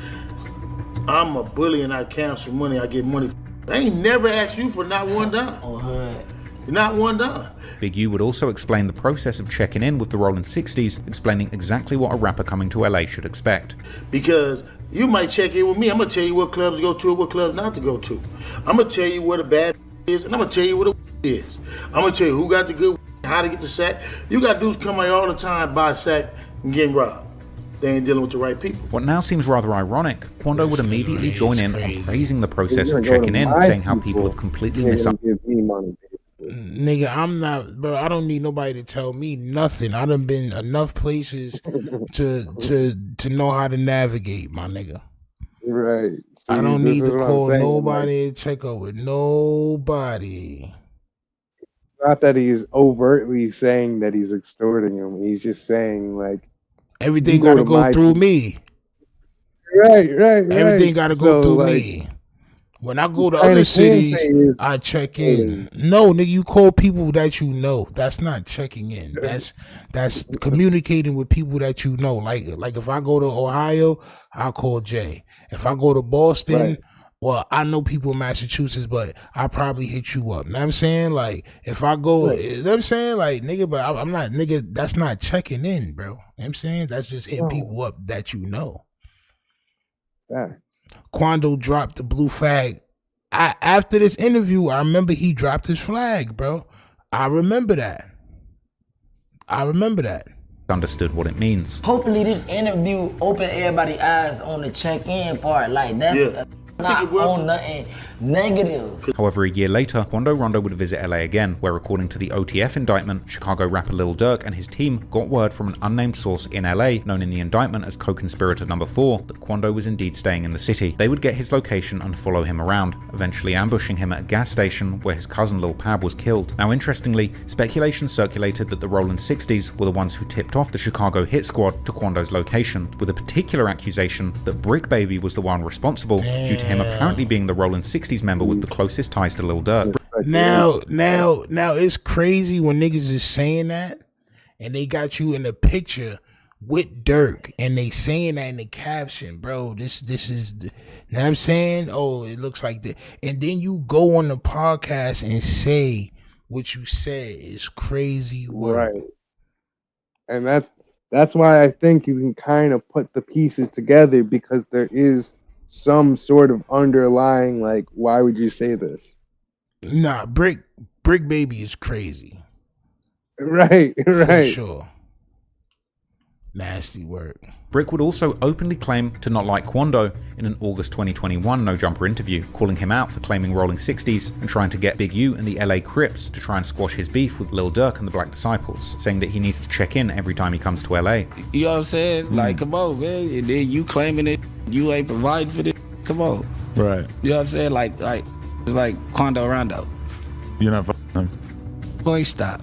I'm a bully and I cancel money, I get money. I ain't never asked you for not one dime. Not one dime. Big U would also explain the process of checking in with the Rolling 60s, explaining exactly what a rapper coming to LA should expect. Because you might check in with me, I'm going to tell you what clubs to go to and what clubs not to go to. I'm going to tell you where the bad is, and I'm going to tell you where the is. I'm going to tell you who got the good, how to get the sack. You got dudes come out all the time, buy a sack, and getting robbed. They ain't dealing with the right people. What now seems rather ironic, Quando would immediately join in on praising the process of checking in, saying how people have completely misunderstood. Nigga, I'm not, bro. I don't need nobody to tell me nothing. I done been enough places to know how to navigate, my nigga. Right. See, I don't need to call nobody and check up with nobody. Not that he's overtly saying that he's extorting him. He's just saying like everything got to go through me. Right. Everything got to go through me. When I go to other cities, I check in. No, nigga, you call people that you know. That's not checking in. That's communicating with people that you know. Like if I go to Ohio, I'll call Jay. If I go to Boston, well, I know people in Massachusetts, but I probably hit you up. You know what I'm saying? Like, if I go, you know what I'm saying? Like, nigga, but I'm not, nigga, that's not checking in, bro. You know what I'm saying? That's just hitting people up that you know. Yeah. Quando dropped the blue flag. After this interview, I remember he dropped his flag, bro. I remember that. Understood what it means. Hopefully this interview opened everybody's eyes on the check-in part. Like, that's not on nothing negative. However, a year later, Quando Rondo would visit LA again, where according to the OTF indictment, Chicago rapper Lil Durk and his team got word from an unnamed source in LA, known in the indictment as co-conspirator number 4, that Quando was indeed staying in the city. They would get his location and follow him around, eventually ambushing him at a gas station where his cousin Lil Pab was killed. Now interestingly, speculation circulated that the Rolling 60s were the ones who tipped off the Chicago hit squad to Quando's location, with a particular accusation that Bricc Baby was the one responsible, due to him apparently being the Rolling 60s member with the closest ties to Lil Durk. Now it's crazy when niggas is saying that, and they got you in a picture with Dirk, and they saying that in the caption, bro. This is, you know what I'm saying? Oh, it looks like that, and then you go on the podcast and say what you said is crazy work. Right. And that's why I think you can kind of put the pieces together, because there is some sort of underlying, like, why would you say this? Nah, Bricc Baby is crazy. Right. For sure. Nasty work. Bricc would also openly claim to not like Quando in an August 2021 No Jumper interview, calling him out for claiming Rolling 60s and trying to get Big U and the LA Crips to try and squash his beef with Lil Durk and the Black Disciples, saying that he needs to check in every time he comes to LA. You know what I'm saying? Like, come on, man. And then you claiming it, you ain't providing for this. Come on. Right. You know what I'm saying? Like it's like Quando Rondo. You're not fucking him. Boy, stop.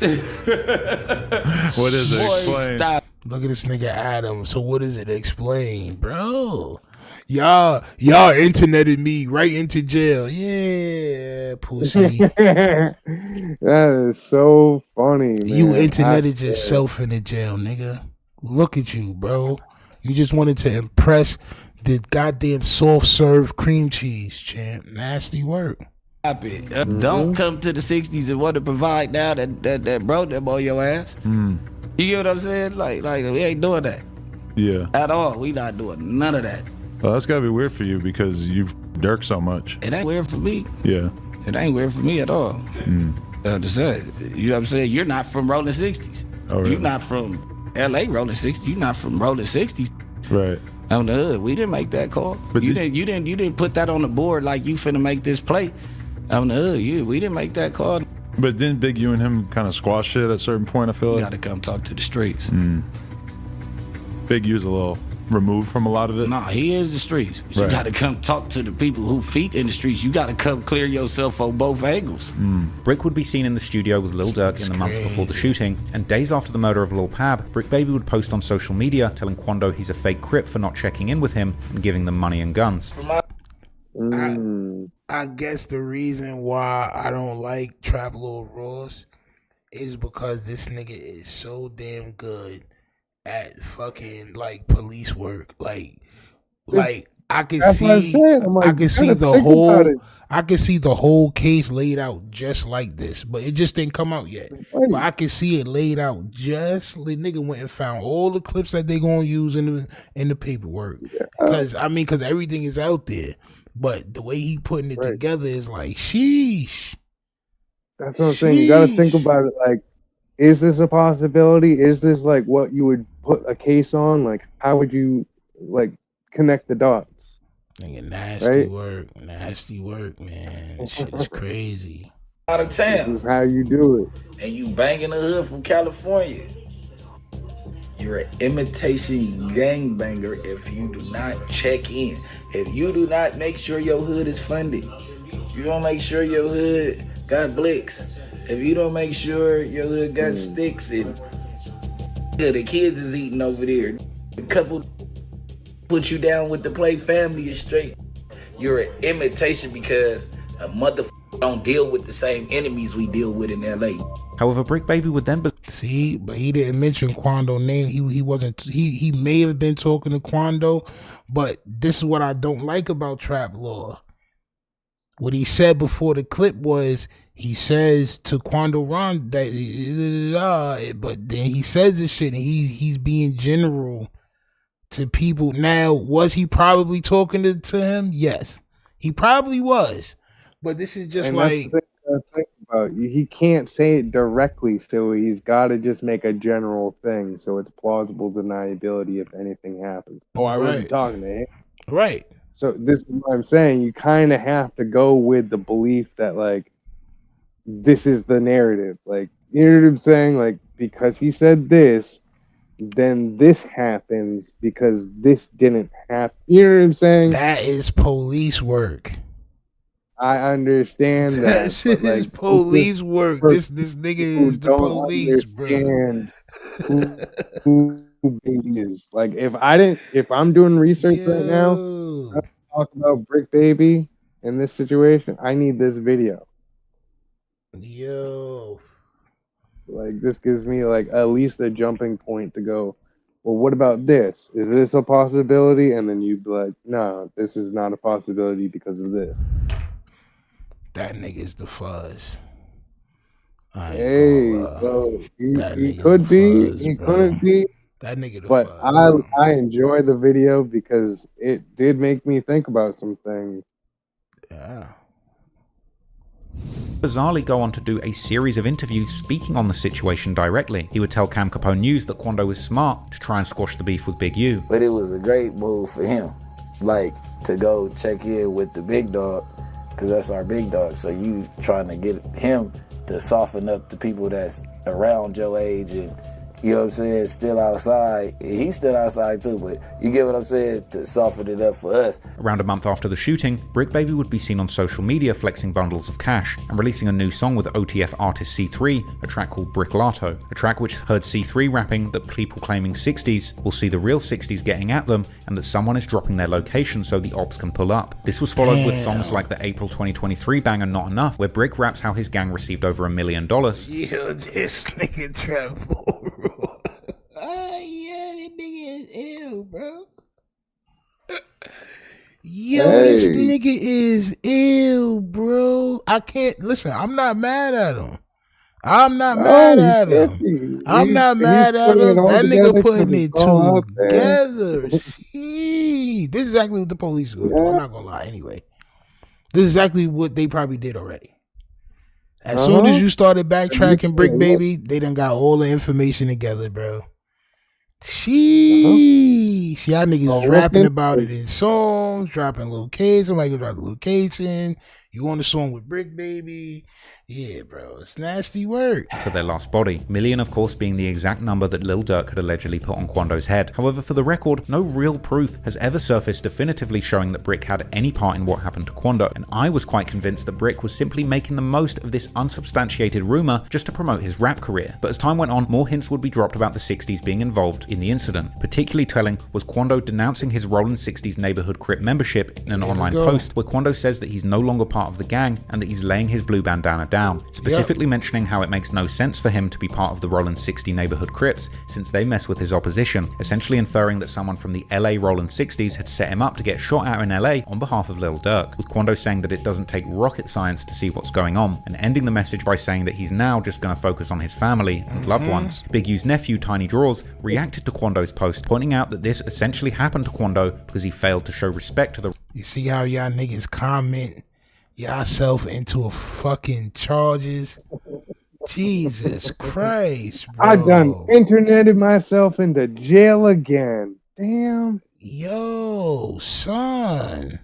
What is it? Boy, Explain. stop. Look at this nigga Adam. So what is it? Explain, bro. Y'all interneted me right into jail. Yeah, pussy. That is so funny, man. You interneted yourself in the jail, nigga. Look at you, bro. You just wanted to impress the goddamn soft serve cream cheese, champ. Nasty work. Stop it. Don't come to the 60s and want to provide now that broke them on your ass. You get what I'm saying? Like we ain't doing that. Yeah. At all. We not doing none of that. Well, that's gotta be weird for you because you've Dirk so much. It ain't weird for me. Yeah. It ain't weird for me at all. Just say, you know what I'm saying? You're not from Rolling 60s. Oh, really? You're not from LA Rolling 60s. You're not from Rolling 60s. Right. On the hood. We didn't make that call. But you didn't put that on the board like you finna make this play. On the hood. We didn't make that call. But didn't Big U and him kind of squash shit at a certain point, I feel You like? gotta come talk to the streets. Big U's a little removed from a lot of it. Nah, he is the streets. You Right. gotta come talk to the people who feet in the streets. You gotta come clear yourself on both angles. Bricc would be seen in the studio with Lil Durk in the months before the shooting, and days after the murder of Lil Pab, Bricc Baby would post on social media telling Quando he's a fake Crip for not checking in with him and giving them money and guns. I guess the reason why I don't like Trap Lord Ross is because this nigga is so damn good at fucking like police work. Like I can That's what I'm see saying. I'm like, I can you see gotta the think about it. whole case laid out just like this, but it just didn't come out yet. Right. But I can see it laid out just the nigga went and found all the clips that they gonna use in the paperwork. Because everything is out there. But the way he putting it together is like, sheesh. That's what I'm saying. You got to think about it. Like, is this a possibility? Is this like what you would put a case on? Like, how would you like connect the dots? Nigga, nasty work, man. Shit is crazy. Out of town. This is how you do it. And you banging the hood from California. You're an imitation gangbanger if you do not check in. If you do not make sure your hood is funded. You don't make sure your hood got blicks. If you don't make sure your hood got sticks and the kids is eating over there. The couple put you down with the play family is straight. You're an imitation because a motherfucker don't deal with the same enemies we deal with in LA. However, Bricc Baby would then see, but he didn't mention Quando name. He wasn't. He may have been talking to Quando, but this is what I don't like about Trap Law. What he said before the clip was he says to Quando Rondo that, but then he says this shit and he's being general to people. Now, was he probably talking to him? Yes, he probably was. But this is just And like. that's the thing I think about. He can't say it directly, so he's got to just make a general thing, so it's plausible deniability if anything happens. Oh, I wasn't talking to him. Right. So this is what I'm saying. You kind of have to go with the belief that, like, this is the narrative. Like, you know what I'm saying? Like, because he said this, then this happens because this didn't happen. You know what I'm saying? That is police work. I understand that. That shit but, like, is police work. This nigga is the police, bro. Who Baby is. Like, if I'm doing research right now, I'm talking about Bricc Baby in this situation, I need this video. Yo. Like, this gives me, like, at least a jumping point to go, well, what about this? Is this a possibility? And then you'd be like, no, this is not a possibility because of this. That nigga's the fuzz. Hey, bro, he could be, he couldn't be. That nigga the but fuzz. I enjoy the video because it did make me think about some things. Yeah. Bizarrely go on to do a series of interviews speaking on the situation directly. He would tell Cam Capone News that Quando was smart to try and squash the beef with Big U. But it was a great move for him, like, to go check in with the big dog, because that's our big dog. So you trying to get him to soften up the people that's around your age and, you know what I'm saying, still outside. He's still outside too, but you get what I'm saying, to soften it up for us. Around a month after the shooting, Bricc Baby would be seen on social media flexing bundles of cash and releasing a new song with OTF artist C3, a track called Bricklato, a track which heard C3 rapping that people claiming 60s will see the real 60s getting at them and that someone is dropping their location so the ops can pull up. This was followed with songs like the April 2023 banger Not Enough, where Bricc raps how his gang received over $1 million. Yo, this nigga Trevor. Oh, yeah, that nigga is ill, bro. Yo, this nigga is ill, bro. I can't listen. I'm not mad at him. I'm not mad at him. I'm not mad at him. That nigga putting it together. This is exactly what the police are going to do. I'm not going to lie anyway. This is exactly what they probably did already. As soon as you started backtracking, Bricc Baby, they done got all the information together, bro. Sheesh. Y'all niggas was rapping about it in songs, dropping locations. Somebody can drop the location. You on the song with Bricc Baby. Yeah, bro. It's nasty work. For their last body. Million, of course, being the exact number that Lil Durk had allegedly put on Quando's head. However, for the record, no real proof has ever surfaced definitively showing that Bricc had any part in what happened to Quando, and I was quite convinced that Bricc was simply making the most of this unsubstantiated rumor just to promote his rap career. But as time went on, more hints would be dropped about the 60s being involved in the incident. Particularly telling was Quando denouncing his Rollin' 60s neighborhood Crip membership in an online post where Quando says that he's no longer part of the gang and that he's laying his blue bandana down, specifically mentioning how it makes no sense for him to be part of the Rollin' 60 neighborhood Crips since they mess with his opposition, essentially inferring that someone from the LA Rollin' 60s had set him up to get shot at in LA on behalf of Lil Durk, with Quando saying that it doesn't take rocket science to see what's going on, and ending the message by saying that he's now just going to focus on his family and loved ones. Big U's nephew, Tiny Draws, reacted to Quando's post, pointing out that this essentially happened to Quando because he failed to show respect to the... You see how y'all niggas comment yourself into a fucking charges? Jesus Christ, bro. I done interneted myself into jail again. Damn. Yo, son.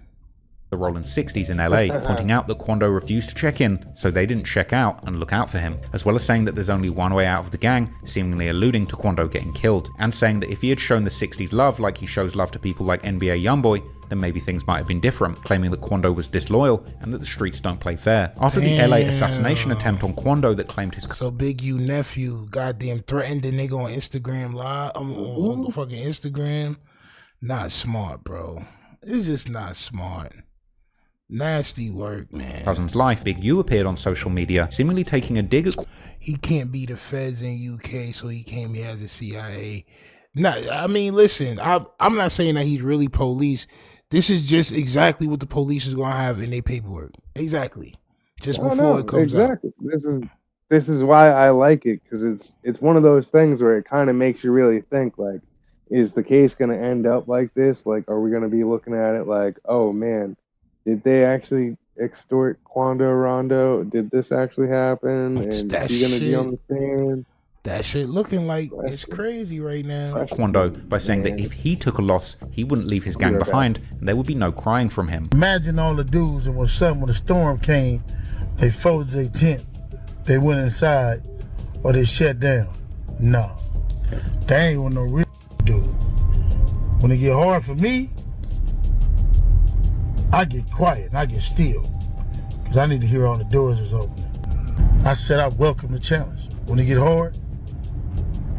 The Rollin' 60s in LA, pointing out that Quando refused to check in, so they didn't check out and look out for him, as well as saying that there's only one way out of the gang, seemingly alluding to Quando getting killed, and saying that if he had shown the 60s love like he shows love to people like NBA Youngboy, then maybe things might have been different, claiming that Quando was disloyal and that the streets don't play fair. After the LA assassination attempt on Quando that claimed his... So Big U nephew goddamn threatened the nigga on Instagram live, on the fucking Instagram. Not smart, bro. It's just not smart. Nasty work, man. Cousin's life, Big U appeared on social media, seemingly taking a dig at... He can't be the feds in UK, so he came here as the CIA. Nah, I mean, listen, I'm not saying that he's really police. This is just exactly what the police is going to have in their paperwork. Exactly. Just before it comes out. This is why I like it, because it's one of those things where it kind of makes you really think, like, is the case going to end up like this? Like, are we going to be looking at it like, oh, man, did they actually extort Quando Rondo? Did this actually happen? And is he going to be on the stand? That shit looking like it's crazy right now. Quando by saying that if he took a loss, he wouldn't leave his gang behind and there would be no crying from him. Imagine all the dudes, and when the storm came, they folded their tent, they went inside, or they shut down. No. That ain't what no real do. When it get hard for me, I get quiet and I get still, because I need to hear all the doors is opening. I said I welcome the challenge. When it get hard,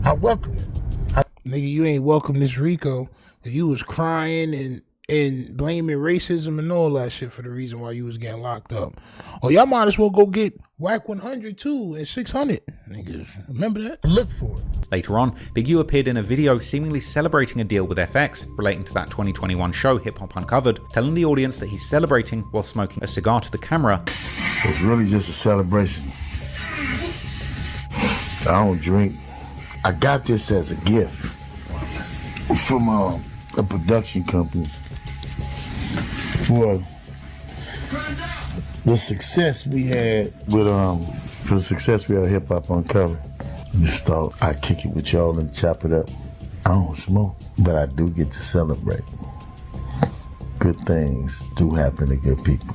I welcome it. Nigga, you ain't welcome this Rico. You was crying and blaming racism and all that shit for the reason why you was getting locked up. Or y'all might as well go get Wack 100 too, and 600. Niggas, remember that? Look for it. Later on, Big U appeared in a video seemingly celebrating a deal with FX relating to that 2021 show Hip Hop Uncovered, telling the audience that he's celebrating while smoking a cigar to the camera. It's really just a celebration. I don't drink. I got this as a gift from a production company for the success we had with Hip Hop Uncovered. Just thought I'd kick it with y'all and chop it up. I don't smoke, but I do get to celebrate. Good things do happen to good people.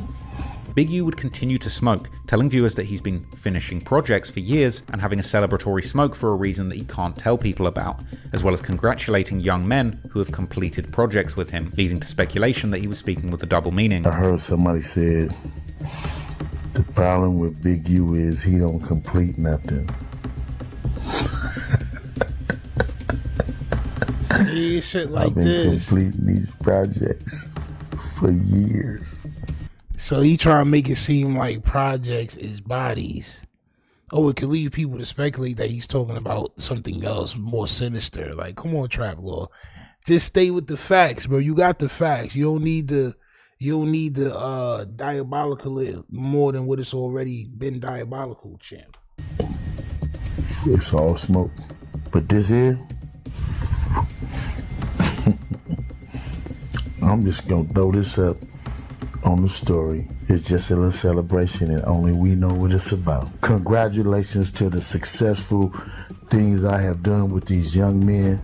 Big U would continue to smoke, telling viewers that he's been finishing projects for years and having a celebratory smoke for a reason that he can't tell people about, as well as congratulating young men who have completed projects with him, leading to speculation that he was speaking with a double meaning. I heard somebody said the problem with Big U is he don't complete nothing. See, shit like I've been this. completing these projects for years. So he trying to make it seem like projects is bodies. Oh, it could lead people to speculate that he's talking about something else more sinister. Like, come on, Trap Law. Just stay with the facts, bro. You got the facts. You don't need the diabolical it more than what it's already been diabolical, champ. It's all smoke. But this here, I'm just gonna throw this up on the story. It's just a little celebration and only we know what it's about. Congratulations to the successful things I have done with these young men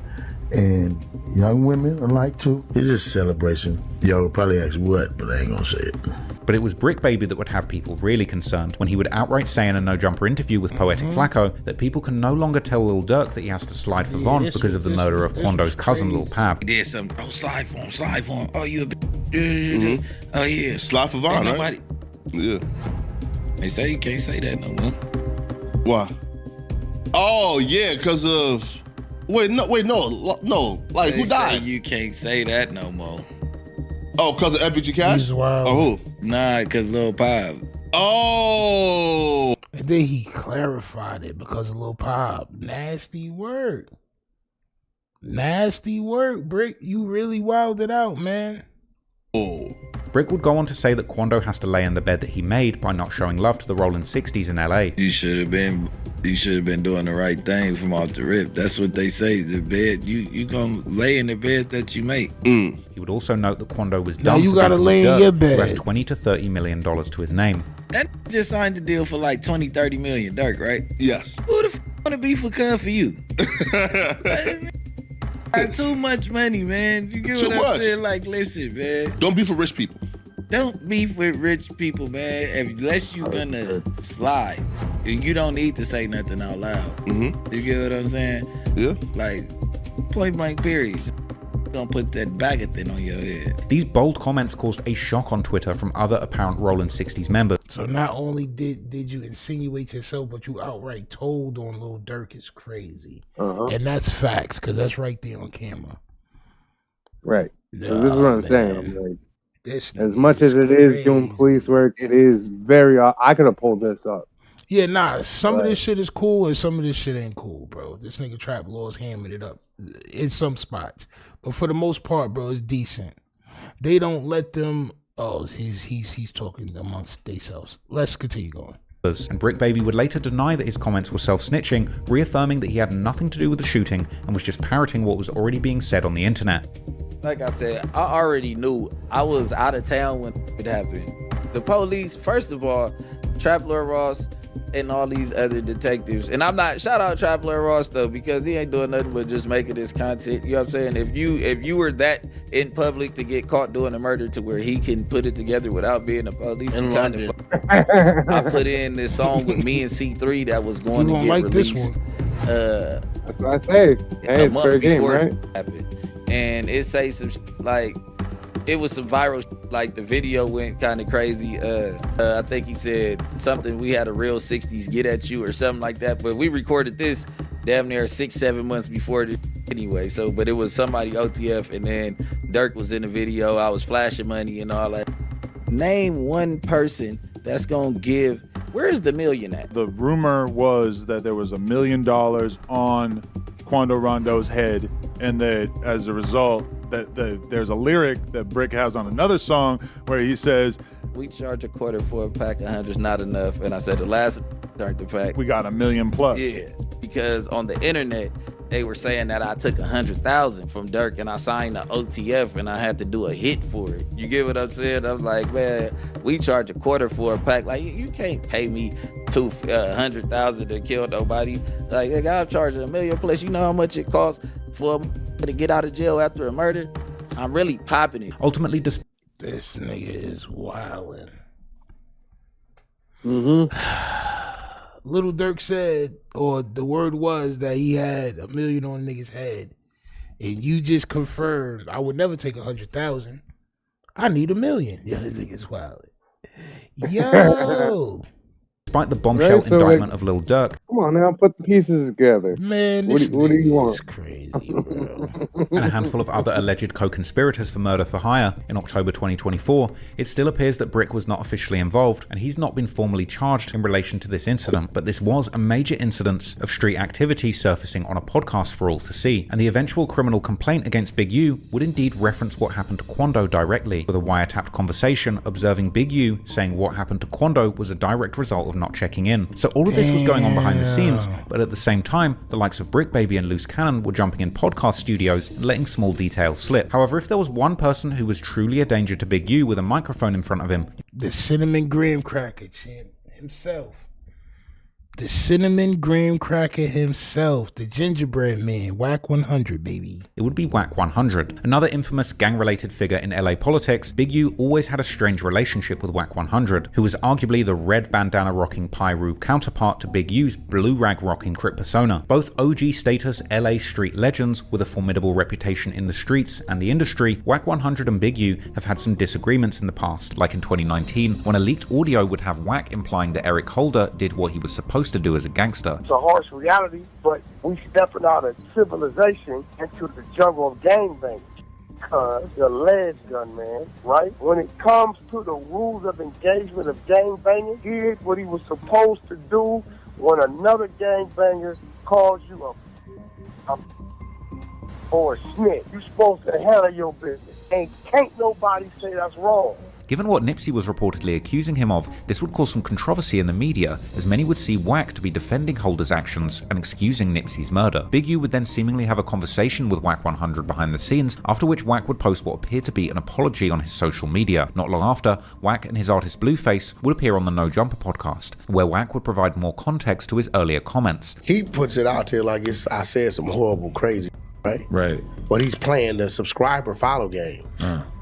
and young women alike too. It's just a celebration. Y'all would probably ask what, but I ain't gonna say it. But it was Bricc Baby that would have people really concerned when he would outright say in a No Jumper interview with Poetic Flocka that people can no longer tell Lil Durk that he has to slide for Von because of the murder of Quando's cousin Lil Pab. He did something. Oh, slide for him. Oh, you a bitch. Oh, yeah. Slide for Von, right? Yeah. They say you can't say that no more. Why? Oh, yeah, because of... Wait, no. Like, who died? You can't say that no more. Oh, because of FBG Cash? He's wild. Oh, who? Nah, because Lil Pab. Oh. And then he clarified it because of Lil Pab. Nasty work. Nasty work, Bricc. You really wilded out, man. Oh. Bricc would go on to say that Quando has to lay in the bed that he made by not showing love to the Rollin' 60s in LA. You should have been doing the right thing from off the rip. That's what they say. The bed, you gonna lay in the bed that you make. He would also note that Quando was done. No, you gotta lay in your bed. Who has $20 to $30 million to his name. That just signed the deal for like 20-30 million, Durk, right? Yes. Who the f wanna be for for you? Too much money, man. You get what I'm saying? Like, listen, man. Don't be for rich people. Don't beef with rich people, man. Unless you gonna slide, you don't need to say nothing out loud. You get what I'm saying? Yeah. Like, point blank, period. Gonna put that bag of thing on your head. These bold comments caused a shock on Twitter from other apparent Rollin' 60s members. So not only did you insinuate yourself, but you outright told on Lil Durk is crazy. And that's facts, because that's right there on camera. Right. So this is what I'm saying. I'm like, this as much as it is doing police work, it is very... I could have pulled this up. Yeah, nah, some of this shit is cool and some of this shit ain't cool, bro. This nigga Trap Law's hamming it up in some spots. But for the most part, bro, it's decent. They don't let them... Oh, he's talking amongst themselves. Let's continue going. And Bricc Baby would later deny that his comments were self-snitching, reaffirming that he had nothing to do with the shooting and was just parroting what was already being said on the internet. Like I said, I already knew I was out of town when it happened. The police, first of all, Trap Lord Ross and all these other detectives, and I'm not, shout out Trap Lord Ross though, because he ain't doing nothing but just making this content, you know what I'm saying? If you were that in public to get caught doing a murder to where he can put it together without being a police, kind of I put in this song with me and C3 that was going to get like released. This one. That's what I say. Hey, it's fair game, right? Happened. And it say some like, it was some viral, like the video went kind of crazy. I think he said something, we had a real 60s get at you or something like that. But we recorded this damn near 6-7 months before this anyway. So, but it was somebody OTF, and then Durk was in the video. I was flashing money and all that. Name one person that's gonna give Where is the million at? The rumor was that there was $1 million on Quando Rondo's head, and that as a result, that there's a lyric that Bricc has on another song where he says, "We charge a quarter for a pack of 100's not enough," and I said the last turned the pack. We got $1 million plus. Yeah, because on the internet they were saying that I took 100,000 from Dirk and I signed the OTF and I had to do a hit for it. You get what I'm saying? I'm like, man, we charge a quarter for a pack. Like, you can't pay me 100,000 to kill nobody. Like, I'm charging $1 million plus. You know how much it costs for to get out of jail after a murder? I'm really popping it. Ultimately, this nigga is wildin'. Little Dirk said, or the word was that he had $1 million on nigga's head, and you just confirmed I would never take 100,000. I need $1 million. Yeah, this nigga's wild. Yo. Despite the bombshell indictment of Lil Durk. Come on now, put the pieces together. Man, what do you want? It's crazy, bro. And a handful of other alleged co-conspirators for murder for hire in October 2024, it still appears that Bricc was not officially involved, and he's not been formally charged in relation to this incident. But this was a major incidence of street activity surfacing on a podcast for all to see, and the eventual criminal complaint against Big U would indeed reference what happened to Quando directly, with a wiretapped conversation observing Big U saying what happened to Quando was a direct result of not checking in. So all of this was going on behind the scenes, but at the same time, the likes of Bricc Baby and Luce Cannon were jumping in podcast studios and letting small details slip. However, if there was one person who was truly a danger to Big U with a microphone in front of him, the cinnamon graham cracker champ himself. The cinnamon graham cracker himself, the gingerbread man, Wack 100, baby. It would be Wack 100. Another infamous gang-related figure in LA politics, Big U always had a strange relationship with Wack 100, who was arguably the red bandana-rocking Pyru counterpart to Big U's blue rag-rocking Crip persona. Both OG status LA street legends with a formidable reputation in the streets and the industry, Wack 100 and Big U have had some disagreements in the past, like in 2019, when a leaked audio would have Wack implying that Eric Holder did what he was supposed to do as a gangster. It's a harsh reality, but we stepping out of civilization into the jungle of gangbanging. Because the ledge gun, man, right? When it comes to the rules of engagement of gangbanging, he did what he was supposed to do when another gangbanger calls you a or a snitch. You supposed to handle your business. And can't nobody say that's wrong. Given what Nipsy was reportedly accusing him of, this would cause some controversy in the media, as many would see Wack to be defending Holder's actions and excusing Nipsy's murder. Big U would then seemingly have a conversation with Wack 100 behind the scenes, after which Wack would post what appeared to be an apology on his social media. Not long after, Wack and his artist Blueface would appear on the No Jumper podcast, where Wack would provide more context to his earlier comments. He puts it out there like I said some horrible, crazy, right? Right. But he's playing the subscriber follow game.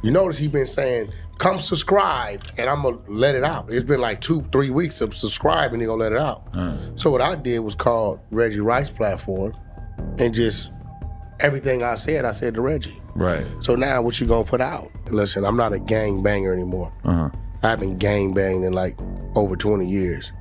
You notice he's been saying, come subscribe, and I'm gonna let it out. It's been like 2-3 weeks of subscribe, and he gonna let it out. So what I did was call Reggie Rice platform, and just everything I said to Reggie. Right. So now what you gonna put out? Listen, I'm not a gang banger anymore. I haven't gang banged in like over 20 years,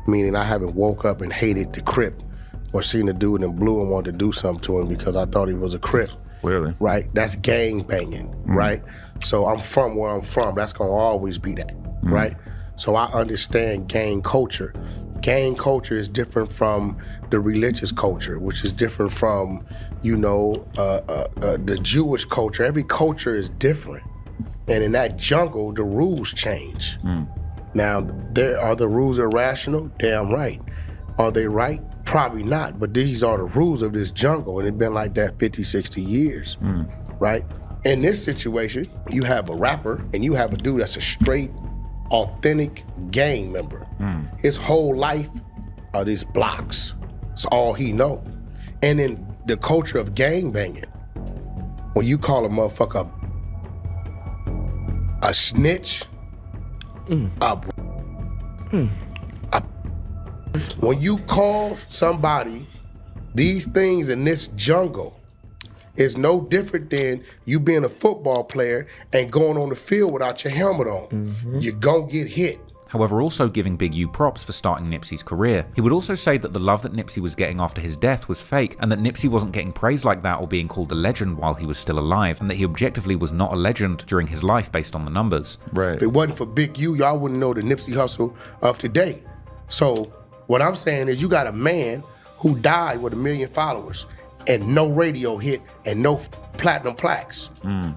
meaning I haven't woke up and hated the Crip or seen a dude in blue and wanted to do something to him because I thought he was a Crip. Clearly. Right? That's gang banging, right? So I'm from where I'm from. That's gonna always be that, right? So I understand gang culture. Gang culture is different from the religious culture, which is different from, you know, the Jewish culture. Every culture is different. And in that jungle, the rules change. Now, are the rules irrational? Damn right. Are they right? Probably not, but these are the rules of this jungle, and it's been like that 50, 60 years, right? In this situation, you have a rapper and you have a dude that's a straight, authentic gang member. His whole life are these blocks. It's all he know. And in the culture of gang banging, when you call a motherfucker a snitch, when you call somebody these things in this jungle, it's no different than you being a football player and going on the field without your helmet on. You're gonna get hit. However, also giving Big U props for starting Nipsy's career. He would also say that the love that Nipsy was getting after his death was fake, and that Nipsey wasn't getting praise like that or being called a legend while he was still alive, and that he objectively was not a legend during his life based on the numbers. Right. If it wasn't for Big U, y'all wouldn't know the Nipsey Hussle of today. So what I'm saying is you got a man who died with 1 million followers and no radio hit and no platinum plaques.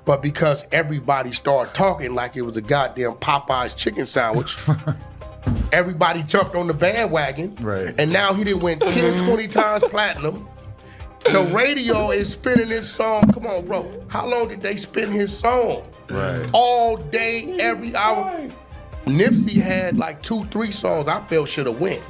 But because everybody started talking like it was a goddamn Popeye's chicken sandwich, everybody jumped on the bandwagon. Right. And now he done went 10, 20 times platinum. The radio is spinning his song. Come on, bro. How long did they spin his song? Right. All day, every hour. Nipsey had like 2, 3 songs I felt should have went.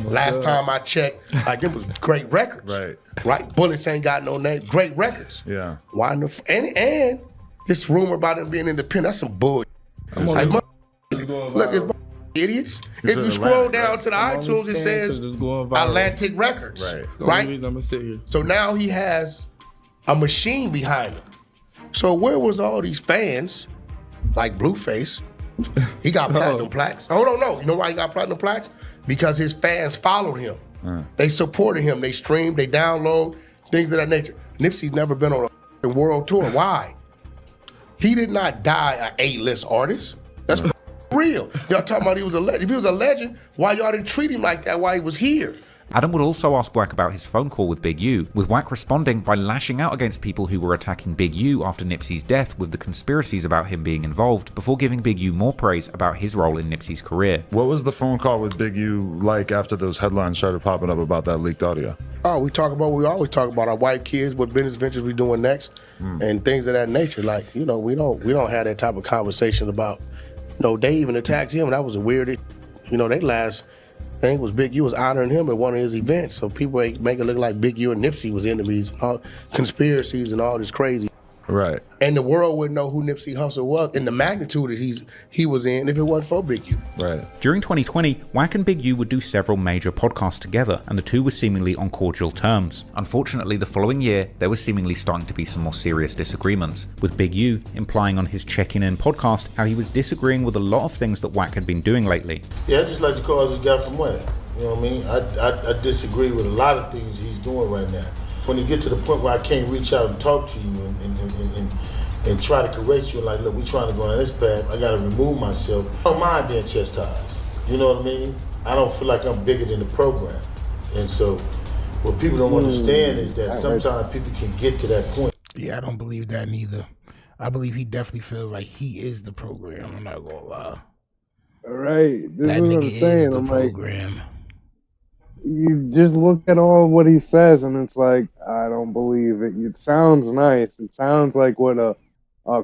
Last time I checked, like it was great records. Right. Bullets ain't got no name. Great records. Yeah. Why in the and this rumor about him being independent, that's some bullshit. Like, look, it's idiots. If you scroll down to the iTunes, it says Atlantic Records. Right. I'm gonna sit here. So now he has a machine behind him. So where was all these fans, like Blueface? He got platinum plaques. Hold on, no. You know why he got platinum plaques? Because his fans followed him. They supported him. They streamed, they download, things of that nature. Nipsey's never been on a world tour. Why? He did not die an A-list artist. That's real. Y'all talking about he was a legend. If he was a legend, why y'all didn't treat him like that while he was here? Adam would also ask Wack about his phone call with Big U, with Wack responding by lashing out against people who were attacking Big U after Nipsey's death with the conspiracies about him being involved, before giving Big U more praise about his role in Nipsey's career. What was the phone call with Big U like after those headlines started popping up about that leaked audio? Oh, we always talk about our white kids, what business ventures we doing next, and things of that nature. Like, you know, we don't have that type of conversation about, they even attacked him. That was a weird, they last thing was Big U was honoring him at one of his events. So people make it look like Big U and Nipsey was enemies, all conspiracies and all this crazy. Right. And the world wouldn't know who Nipsey Hussle was and the magnitude that he was in if it wasn't for Big U. Right. During 2020, Wack and Big U would do several major podcasts together, and the two were seemingly on cordial terms. Unfortunately, the following year, there was seemingly starting to be some more serious disagreements, with Big U implying on his Checking In podcast how he was disagreeing with a lot of things that Wack had been doing lately. Yeah, I just like to call this guy from Wack. You know what I mean? I disagree with a lot of things he's doing right now. When you get to the point where I can't reach out and talk to you and try to correct you, like, look, we're trying to go on this path, I gotta remove myself. I don't mind being chastised, you know what I mean? I don't feel like I'm bigger than the program. And so what people don't understand is that sometimes people can get to that point. Yeah, I don't believe that neither. I believe he definitely feels like he is the program, I'm not gonna lie. All right, this That is what nigga I'm saying. is the I'm program. You just look at all what he says, and it's like, I don't believe it. It sounds nice. It sounds like what a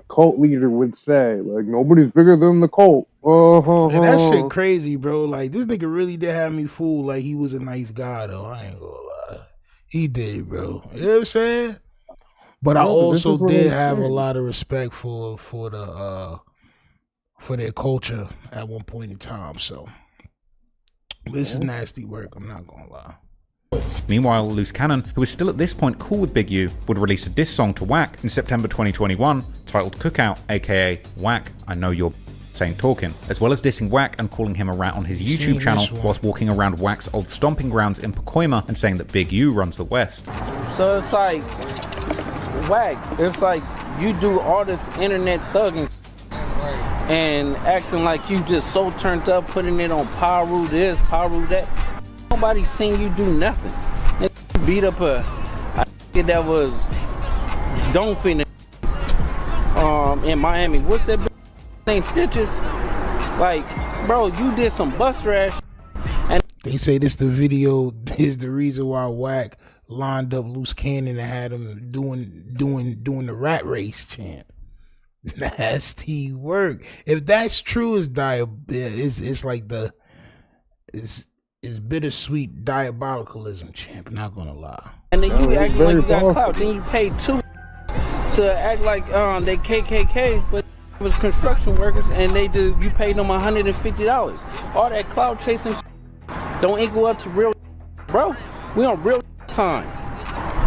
cult leader would say. Like, nobody's bigger than the cult. Man, that shit crazy, bro. Like, this nigga really did have me fooled like he was a nice guy, though. I ain't gonna lie. He did, bro. You know what I'm saying? But I also did have a lot of respect for their culture at one point in time, so... This is nasty work, I'm not gonna lie. Meanwhile, Luce Cannon, who was still at this point cool with Big U, would release a diss song to Wack in September 2021 titled Cookout, aka Wack, I Know You're Saying Talking, as well as dissing Wack and calling him a rat on his YouTube channel whilst walking around Wack's old stomping grounds in Pacoima and saying that Big U runs the West. So it's like, Wack, it's like you do all this internet thugging and acting like you just so turned up, putting it on Paru this, Paru that. Nobody seen you do nothing. And beat up a that was don't fin in Miami. What's that thing? Stitches? Like, bro, you did some bus rash. And they say this the video is the reason why Wack lined up Luce Cannon and had him doing the rat race chant. Nasty work. If that's true, it's like it's bittersweet diabolicalism, champ. Not gonna lie. And then you act like you got clout. Then you paid $2 to act like they KKK, but it was construction workers, and you paid them $150. All that clout chasing don't equal up to real, bro. We on real time.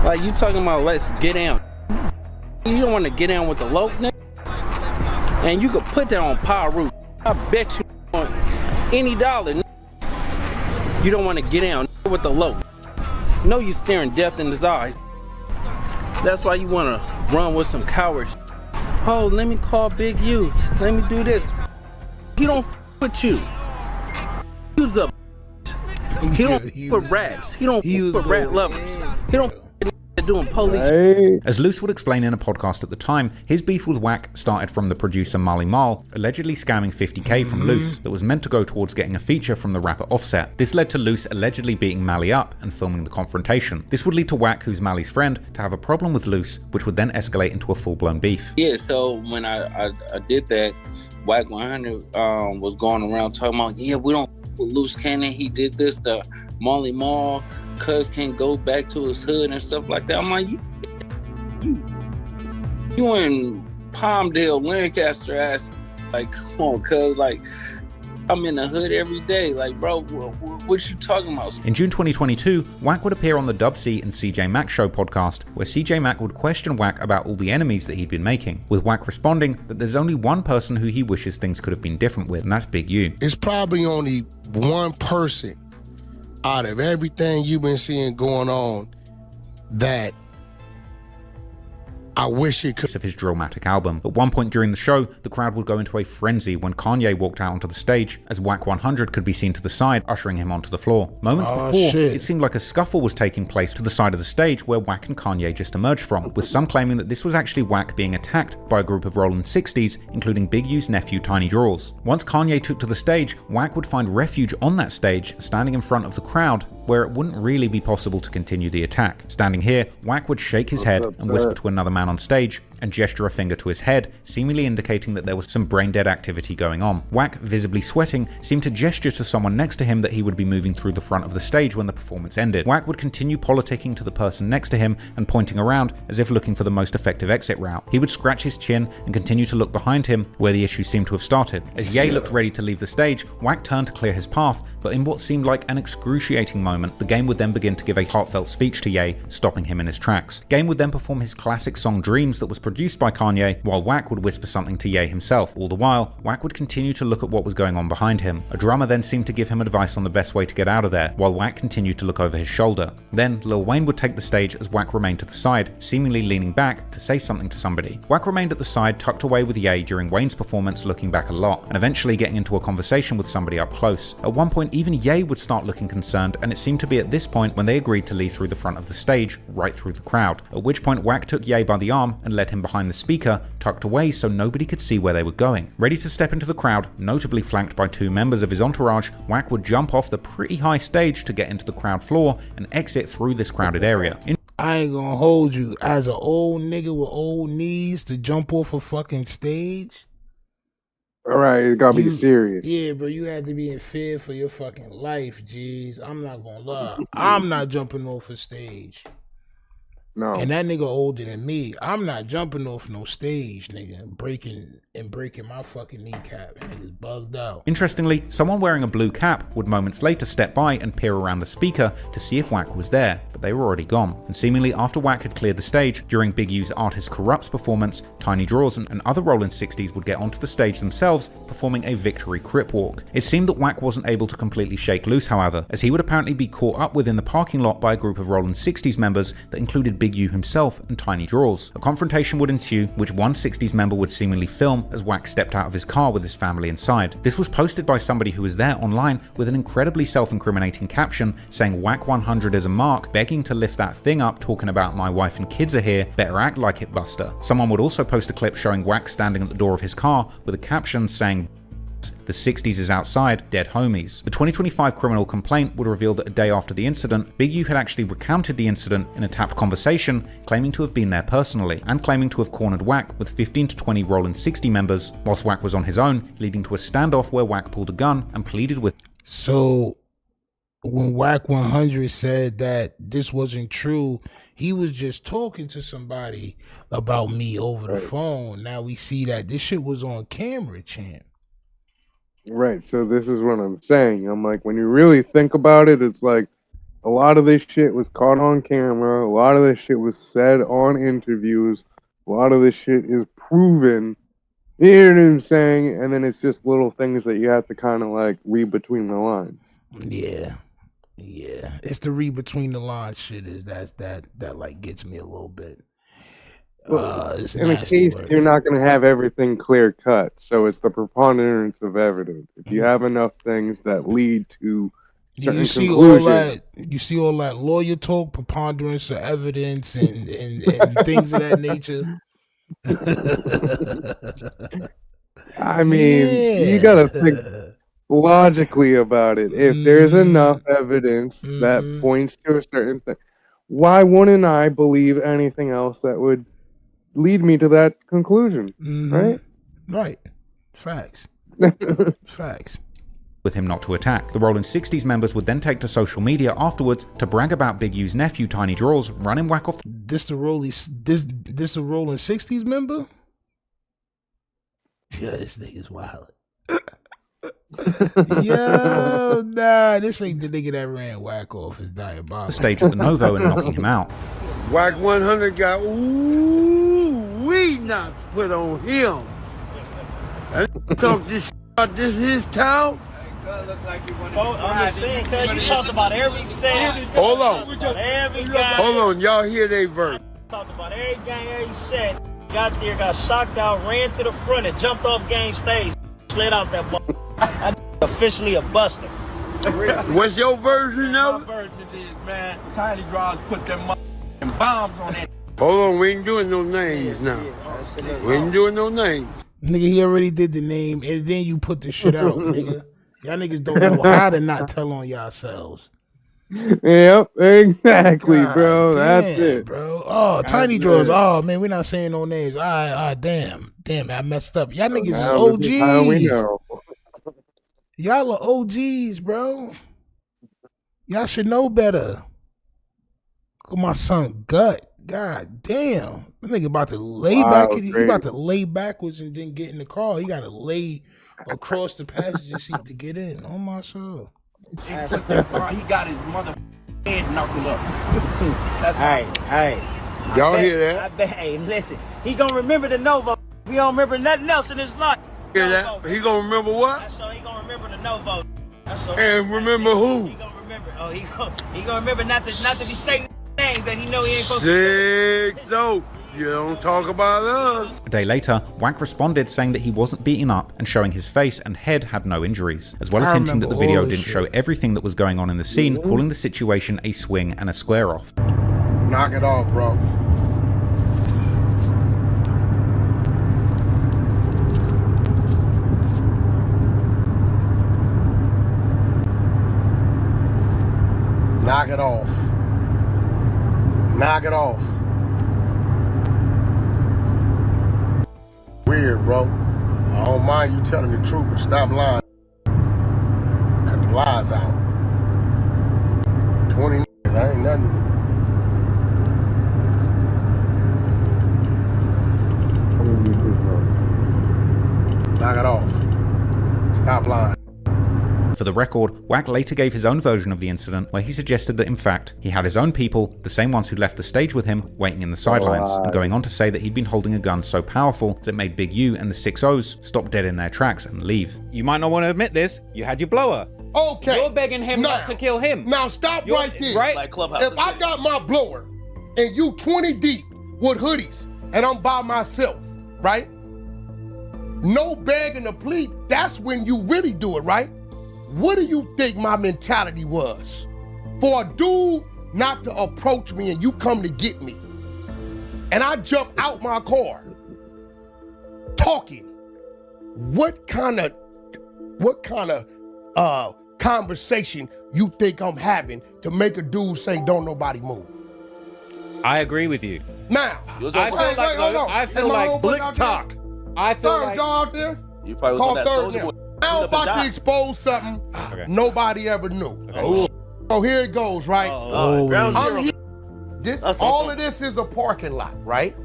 Like, you talking about let's get down. You don't want to get down with the low, nigga. And you could put that on Paru. I bet you on any dollar. You don't want to get down with the low. No, you staring death in his eyes. That's why you want to run with some cowards. Oh, let me call Big U. Let me do this. He don't with you. You's a He don't for rats. He don't for rat lovers. He don't doing police. As Luce would explain in a podcast at the time, his beef with Wack started from the producer Marley Marl allegedly scamming $50K from Luce that was meant to go towards getting a feature from the rapper Offset. This led to Luce allegedly beating Mally up and filming the confrontation. This would lead to Wack, who's Mally's friend, to have a problem with Luce, which would then escalate into a full-blown beef. Yeah, so when I did that, Wack 100 was going around talking about, yeah, we don't with Luce Cannon, he did this to Marley Marl, cuz can't go back to his hood and stuff like that. I'm like, you in Palmdale, Lancaster ass, like, come on, cuz, like, I'm in the hood every day. Like, bro, what you talking about? In June 2022, Wack would appear on the Dub C and CJ Mack Show podcast, where CJ Mack would question Wack about all the enemies that he'd been making, with Wack responding that there's only one person who he wishes things could have been different with, and that's Big U. It's probably only one person out of everything you've been seeing going on that I wish it could. Of his Drillmatic album. At one point during the show, the crowd would go into a frenzy when Kanye walked out onto the stage, as Wack 100 could be seen to the side, ushering him onto the floor. Moments before, it seemed like a scuffle was taking place to the side of the stage where Wack and Kanye just emerged from, with some claiming that this was actually Wack being attacked by a group of Rollin' 60s, including Big U's nephew Tiny Draws. Once Kanye took to the stage, Wack would find refuge on that stage, standing in front of the crowd, where it wouldn't really be possible to continue the attack. Standing here, Wack would shake his head and whisper to another man on stage and gesture a finger to his head, seemingly indicating that there was some brain-dead activity going on. Wack, visibly sweating, seemed to gesture to someone next to him that he would be moving through the front of the stage when the performance ended. Wack would continue politicking to the person next to him and pointing around as if looking for the most effective exit route. He would scratch his chin and continue to look behind him where the issue seemed to have started. As Ye looked ready to leave the stage, Wack turned to clear his path, but in what seemed like an excruciating moment, the Game would then begin to give a heartfelt speech to Ye, stopping him in his tracks. Game would then perform his classic song Dreams that was produced by Kanye, while Wack would whisper something to Ye himself. All the while, Wack would continue to look at what was going on behind him. A drummer then seemed to give him advice on the best way to get out of there, while Wack continued to look over his shoulder. Then, Lil Wayne would take the stage as Wack remained to the side, seemingly leaning back to say something to somebody. Wack remained at the side, tucked away with Ye during Wayne's performance, looking back a lot, and eventually getting into a conversation with somebody up close. At one point, even Ye would start looking concerned, and it seemed to be at this point when they agreed to leave through the front of the stage, right through the crowd. At which point, Wack took Ye by the arm and led him behind the speaker, tucked away so nobody could see where they were going. Ready to step into the crowd, notably flanked by two members of his entourage, Wack would jump off the pretty high stage to get into the crowd floor and exit through this crowded area. I ain't gonna hold you. As an old nigga with old knees to jump off a fucking stage? Alright, it gotta be serious. Yeah, bro, you had to be in fear for your fucking life, jeez. I'm not gonna lie. I'm not jumping off a stage. No. And that nigga older than me. I'm not jumping off no stage, nigga, and breaking my fucking kneecap. Niggas bugged out. Interestingly, someone wearing a blue cap would moments later step by and peer around the speaker to see if Wack was there, but they were already gone. And seemingly after Wack had cleared the stage, during Big U's Artist Corrupts performance, Tiny Draws and other Rollin' 60s would get onto the stage themselves, performing a victory crip walk. It seemed that Wack wasn't able to completely shake loose, however, as he would apparently be caught up with in the parking lot by a group of Rollin' 60s members that included Big U himself and Tiny Draws. A confrontation would ensue, which one 60s member would seemingly film as Wack stepped out of his car with his family inside. This was posted by somebody who was there online with an incredibly self-incriminating caption saying Wack 100 is a mark, begging to lift that thing up, talking about my wife and kids are here, better act like it, Buster. Someone would also post a clip showing Wack standing at the door of his car with a caption saying the 60s is outside, dead homies. The 2025 criminal complaint would reveal that a day after the incident, Big U had actually recounted the incident in a tapped conversation, claiming to have been there personally, and claiming to have cornered Wack with 15 to 20 Rollin' 60 members, whilst Wack was on his own, leading to a standoff where Wack pulled a gun and pleaded with. So, when Wack 100 said that this wasn't true, he was just talking to somebody about me over the phone. Now we see that this shit was on camera, champ. Right, so this is what I'm saying. I'm like, when you really think about it, it's like a lot of this shit was caught on camera, a lot of this shit was said on interviews, a lot of this shit is proven, you know what I'm saying? And then it's just little things that you have to kind of like read between the lines. Yeah. It's the read between the lines shit is that like gets me a little bit. In a case, you're not going to have everything clear cut, so it's the preponderance of evidence. If you have enough things that lead to certain You see conclusions. all that lawyer talk, preponderance of evidence, and things of that nature. I mean, you gotta think logically about it. If there's enough evidence that points to a certain thing, why wouldn't I believe anything else that would lead me to that conclusion? Right? Right. Facts. Facts. With him not to attack. The Rolling 60s members would then take to social media afterwards to brag about Big U's nephew Tiny Draws running Wack off. This a Rolling 60s member? Yeah, this nigga's wild. Yo, nah, this ain't the nigga that ran Wack off his diabolical. The stage at the Novo and knocking him out. Wack 100 got we not put on him. And talk this about this his town. I'm just saying, cuz you talked about every set. Hold on. Every guy. Hold on, y'all hear they verse. Talked about every gang, every set. Got there, got shocked out, ran to the front and jumped off game stage. Slid out that ball. I officially a buster. What's your version of it? My version is, man, Tiny Draws put them bombs on that. Hold on, we ain't doing no names now. We ain't doing no names. Nigga, he already did the name, and then you put the shit out, nigga. Y'all niggas don't know how to not tell on yourselves. Yep, exactly, God bro. That's damn, it, bro. Oh, Tiny Draws. Oh man, we're not saying no names. All right, damn, I messed up. Y'all niggas Now this is how we is know. OGs. Y'all are OGs, bro. Y'all should know better. Look at my son Gut. God damn, that nigga about to lay back. He about to lay backwards and then get in the car. He got to lay across the passenger seat to get in. Oh my soul. He got his mother head knuckled up. Hey. Y'all hear that? I bet, hey, listen. He gonna remember the Novo. He don't remember nothing else in his life. Hear that? He gonna remember what? So he gonna remember the Novo. And remember who? He gonna remember. Oh, he gonna remember not to be saying names that he know he ain't supposed to. So you don't talk about us. A day later, Wack responded saying that he wasn't beaten up and showing his face and head had no injuries, as well as hinting that the video didn't show everything that was going on in the scene, calling the situation a swing and a square off. Knock it off, bro. Knock it off. Knock it off. Weird, bro. I don't mind you telling the truth, but stop lying. Cut the lies out. 20 that ain't nothing. Knock it off. Stop lying. For the record, Wack later gave his own version of the incident, where he suggested that in fact, he had his own people, the same ones who left the stage with him, waiting in the sidelines, and going on to say that he'd been holding a gun so powerful that it made Big U and the 6-0s stop dead in their tracks and leave. You might not want to admit this, you had your blower. Okay. You're begging him not to kill him. Now stop right there. Right? Like Clubhouse. If I got my blower and you 20 deep with hoodies and I'm by myself, right? No begging to plead, that's when you really do it, right? What do you think my mentality was? For a dude not to approach me and you come to get me, and I jump out my car, talking, what kind of conversation you think I'm having to make a dude say, don't nobody move? I agree with you. Now, I feel like Blick talk. I feel Third, like y'all out there? You probably Call was on that third Soulja now. Boy. I'm about to expose something nobody ever knew. Okay. So here it goes, right? I'm here. All of this is a parking lot, right?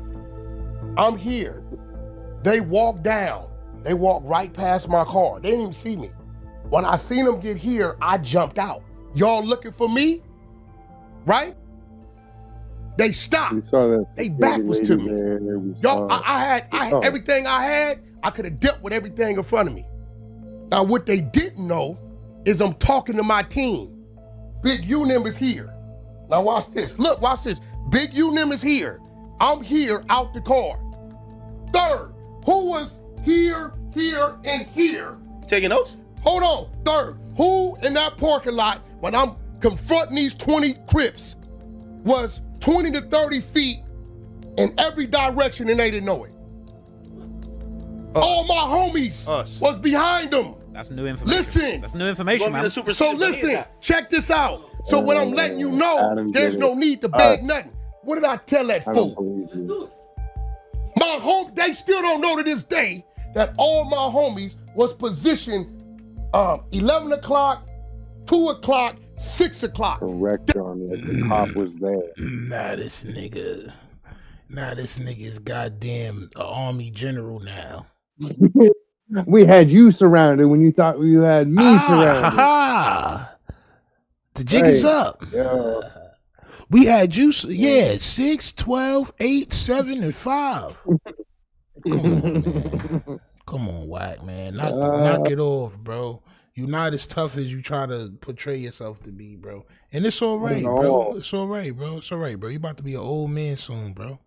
I'm here. They walk down. They walk right past my car. They didn't even see me. When I seen them get here, I jumped out. Y'all looking for me? Right? They stopped. They backwards to me. Y'all, I had everything I had. I could have dealt with everything in front of me. Now, what they didn't know is I'm talking to my team. Big U-Nim is here. Now watch this. Look, watch this. Big U-Nim is here. I'm here out the car. Third, who was here, and here? Taking notes? Hold on. Third, Who in that parking lot, when I'm confronting these 20 Crips, was 20 to 30 feet in every direction and they didn't know it? All my homies was behind them. That's new information. Listen. That's new information, man. So listen, check this out. So when I'm letting you know, there's no need to beg nothing. What did I tell that fool? They still don't know to this day that all my homies was positioned 11 o'clock, 2 o'clock, 6 o'clock. Correct on it. The cop was there. Nah, this nigga is goddamn an army general now. We had you surrounded when you thought you had me surrounded. The jig is up. Yeah. We had you, 6, 12, 8, 7, and 5. Come on, Wack, man. Knock it off, bro. You're not as tough as you try to portray yourself to be, bro. And it's all right, bro. It's all right, bro. It's all right, bro. You about to be an old man soon, bro. You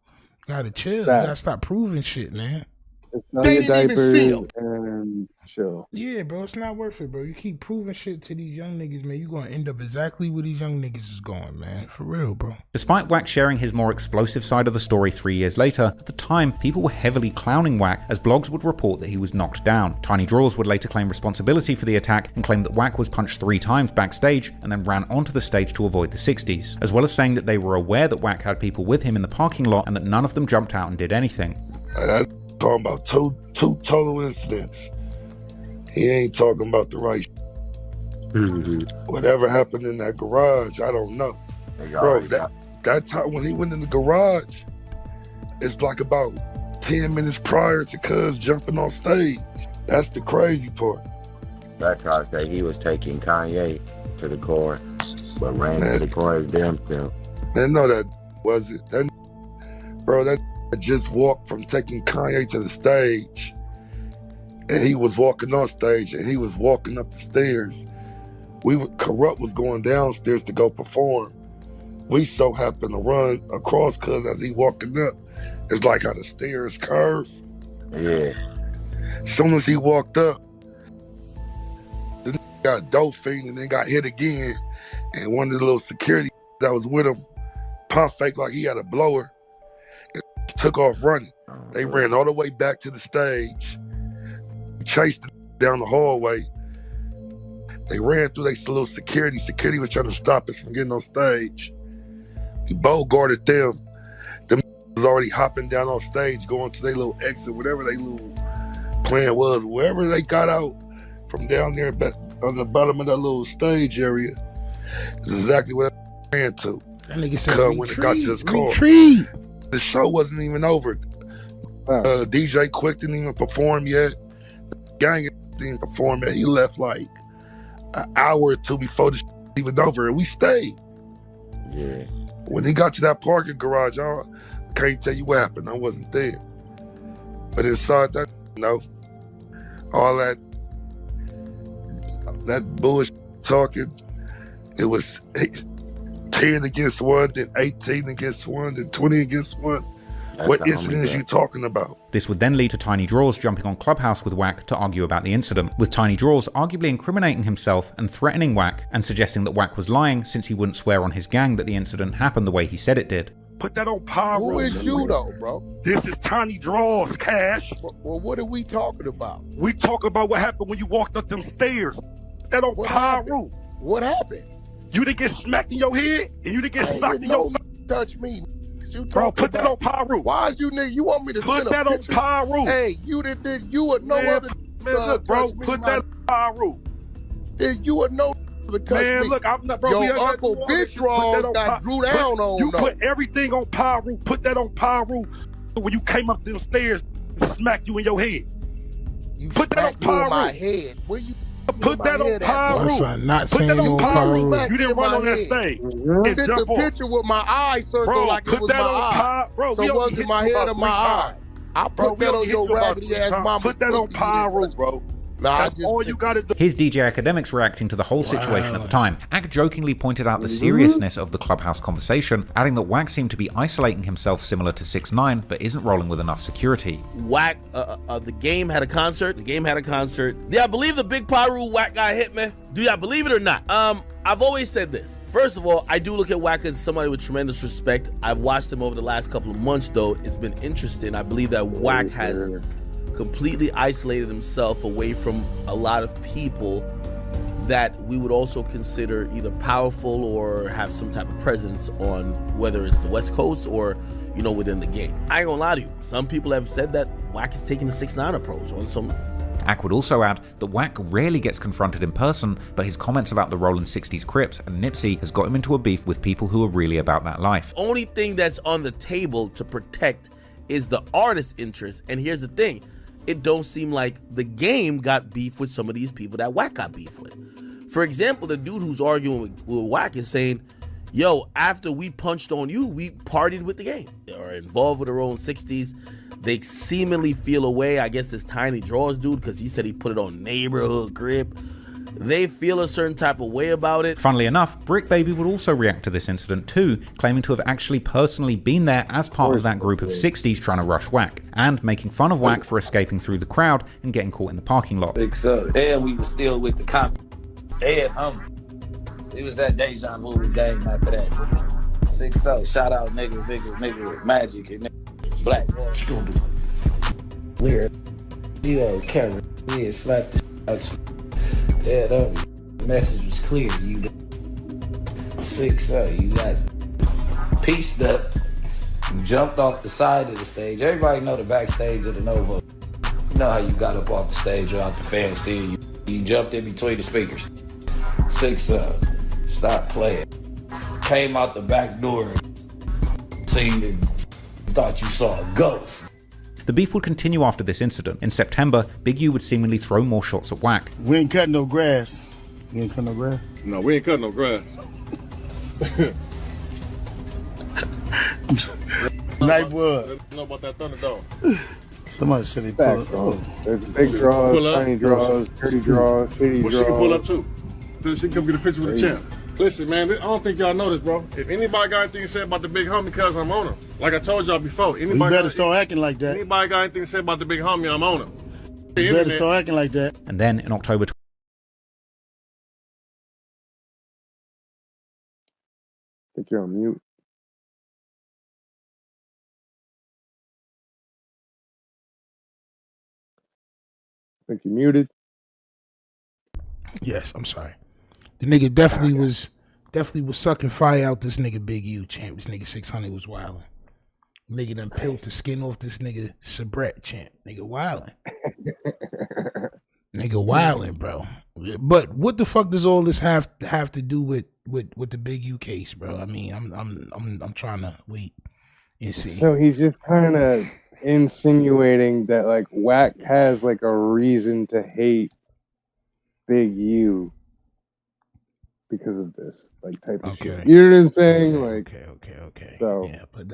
gotta chill. You gotta stop proving shit, man. They didn't even see him. And chill. Yeah, bro, it's not worth it, bro. You keep proving shit to these young niggas, man. You're gonna end up exactly where these young niggas is going, man. For real, bro. Despite Wack sharing his more explosive side of the story 3 years later, at the time, people were heavily clowning Wack as blogs would report that he was knocked down. Tiny Draws would later claim responsibility for the attack and claim that Wack was punched 3 times backstage and then ran onto the stage to avoid the 60s, as well as saying that they were aware that Wack had people with him in the parking lot and that none of them jumped out and did anything. Talking about two total incidents. He ain't talking about the right Whatever happened in that garage, I don't know. Bro, that time when he went in the garage, it's like about 10 minutes prior to Cuz jumping on stage. That's the crazy part. That guy said he was taking Kanye to the car, but ran to the car as damn self. Man, no, that wasn't. That just walked from taking Kanye to the stage, and he was walking on stage, and he was walking up the stairs. Corrupt was going downstairs to go perform. We so happened to run across Cuz as he walking up. It's like how the stairs curve. Yeah. As soon as he walked up, the got dolphin and then got hit again, and one of the little security that was with him pump fake like he had a blower. Took off running. They ran all the way back to the stage, chased down the hallway. They ran through their little security. Security was trying to stop us from getting on stage. He bow-guarded them. Them was already hopping down on stage, going to their little exit, whatever their little plan was. Wherever they got out from down there on the bottom of that little stage area is exactly what I ran to. That nigga said, when it got to his car. Retreat. The show wasn't even over. DJ Quick didn't even perform yet. Gang didn't even perform yet. He left like an hour or two before the show even over, and we stayed. Yeah. When he got to that parking garage, I can't tell you what happened. I wasn't there. But inside that, all that bullshit talking, it was 10 against 1, then 18 against 1, then 20 against 1. What incident is you talking about? This would then lead to Tiny Draws jumping on Clubhouse with Wack to argue about the incident, with Tiny Draws arguably incriminating himself and threatening Wack and suggesting that Wack was lying since he wouldn't swear on his gang that the incident happened the way he said it did. Put that on Pyro. Who is you though, bro? This is Tiny Draws, Cash. Well, what are we talking about? We talking about what happened when you walked up them stairs. Put that on Pyro. What happened? You didn't get smacked in your head and you didn't get socked in your face. Touch me. Bro, put that on Pyro. Why is you nigga? You want me to put that on Pyro? Hey, you did you or no other man, look, bro, put that on Pyro. Did you or no man, look, I'm not, bro. Your Uncle Bitch Roll got drew down on. You put everything on Pyro. Put that on Pyro. When you came up them stairs, smacked you in your head. You put that on Pyro. My head. Where you? Put that on Pyro. Put that on Pyro. You didn't run on that stage. I did the picture with my eye circle like it was my eye. Bro, so was it my head or my eye? I put that on your raggedy ass mama. Put that on Pyro, bro. That's all you gotta do. Here's DJ Academics reacting to the whole situation at the time. Ack jokingly pointed out the seriousness of the clubhouse conversation, adding that Wack seemed to be isolating himself similar to 6ix9ine, but isn't rolling with enough security. Wack, the game had a concert. Yeah, I believe the Big Pyro Wack got hit, man. Do y'all believe it or not? I've always said this. First of all, I do look at Wack as somebody with tremendous respect. I've watched him over the last couple of months, though. It's been interesting. I believe that Wack has completely isolated himself away from a lot of people that we would also consider either powerful or have some type of presence on, whether it's the West Coast or, you know, within the game. I ain't gonna lie to you. Some people have said that Wack is taking the 6ix9ine approach on some. Ack would also add that Wack rarely gets confronted in person, but his comments about the Rollin 60s Crips and Nipsy has got him into a beef with people who are really about that life. Only thing that's on the table to protect is the artist's interest. And here's the thing. It don't seem like the game got beef with some of these people that Wack got beef with. For example, the dude who's arguing with Wack is saying, yo, after we punched on you, we partied with the game. They are involved with their own 60s. They seemingly feel away. I guess this Tiny Draws dude, because he said he put it on Neighborhood Grip. They feel a certain type of way about it. Funnily enough, Bricc Baby would also react to this incident too, claiming to have actually personally been there as part of that group of 60s trying to rush Wack, and making fun of Wack for escaping through the crowd and getting caught in the parking lot. Big so. And we were still with the comp. Dead humble. It was that deja vu game after that. 6-0. Shout out nigga, Magic and nigga, Black. What you gonna do? Weird. You camera. Yeah, slap the out you. Yeah, the message was clear. You 6-0. You got pieced up. You jumped off the side of the stage. Everybody know the backstage of the Novo. You know how you got up off the stage without the fans seeing you. You jumped in between the speakers. 6-0. Stop playing. Came out the back door. Seen it. Thought you saw a ghost. The beef would continue after this incident. In September, Big U would seemingly throw more shots at Wack. We ain't cutting no grass. You ain't cutting no grass? No, we ain't cutting no grass. Nightwood. Know about that Thunderdog. Somebody said they pull up. Oh, there's big draws, tiny draws, dirty draws, shitty draws. Well, she can pull up too. She can come get a picture with the champ. Listen, man, I don't think y'all know this, bro. If anybody got anything to say about the big homie, because I'm on him. Like I told y'all before. You better start acting like that. Anybody got anything to say about the big homie, I'm on him. You better start acting like that. And then in October, I think you're on mute. I think you're muted. Yes, I'm sorry. The nigga definitely was sucking fire out this nigga Big U, champ. This nigga 600 was wildin'. Nigga done peeled the skin off this nigga Sabret, champ. Nigga wildin'. Nigga wildin', bro. But what the fuck does all this have to do with the Big U case, bro? I mean, I'm trying to wait and see. So he's just kind of insinuating that like Wack has like a reason to hate Big U because of this like type of shit. You know what I'm saying? Okay. So yeah, but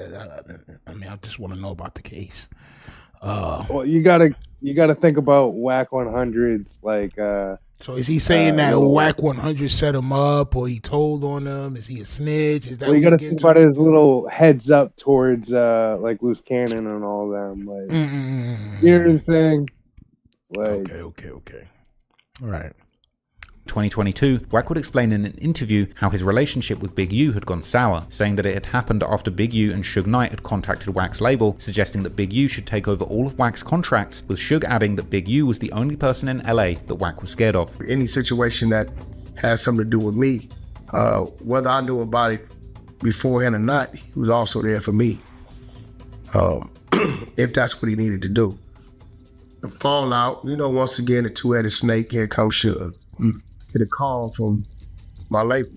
I mean, I just want to know about the case. Well, you gotta think about Wack 100's like. So is he saying that Wack 100 set him up, or he told on him? Is he a snitch? Is that? Well, you gotta think about his little heads up towards like Luce Cannon and all them. Like, you know what I'm saying? Like, okay. All right. 2022, Wack would explain in an interview how his relationship with Big U had gone sour, saying that it had happened after Big U and Suge Knight had contacted Wack's label, suggesting that Big U should take over all of Wack's contracts, with Suge adding that Big U was the only person in LA that Wack was scared of. Any situation that has something to do with me, whether I knew about it beforehand or not, he was also there for me. If that's what he needed to do. The fallout, once again, the two-headed snake, here comes Suge. Get a call from my label,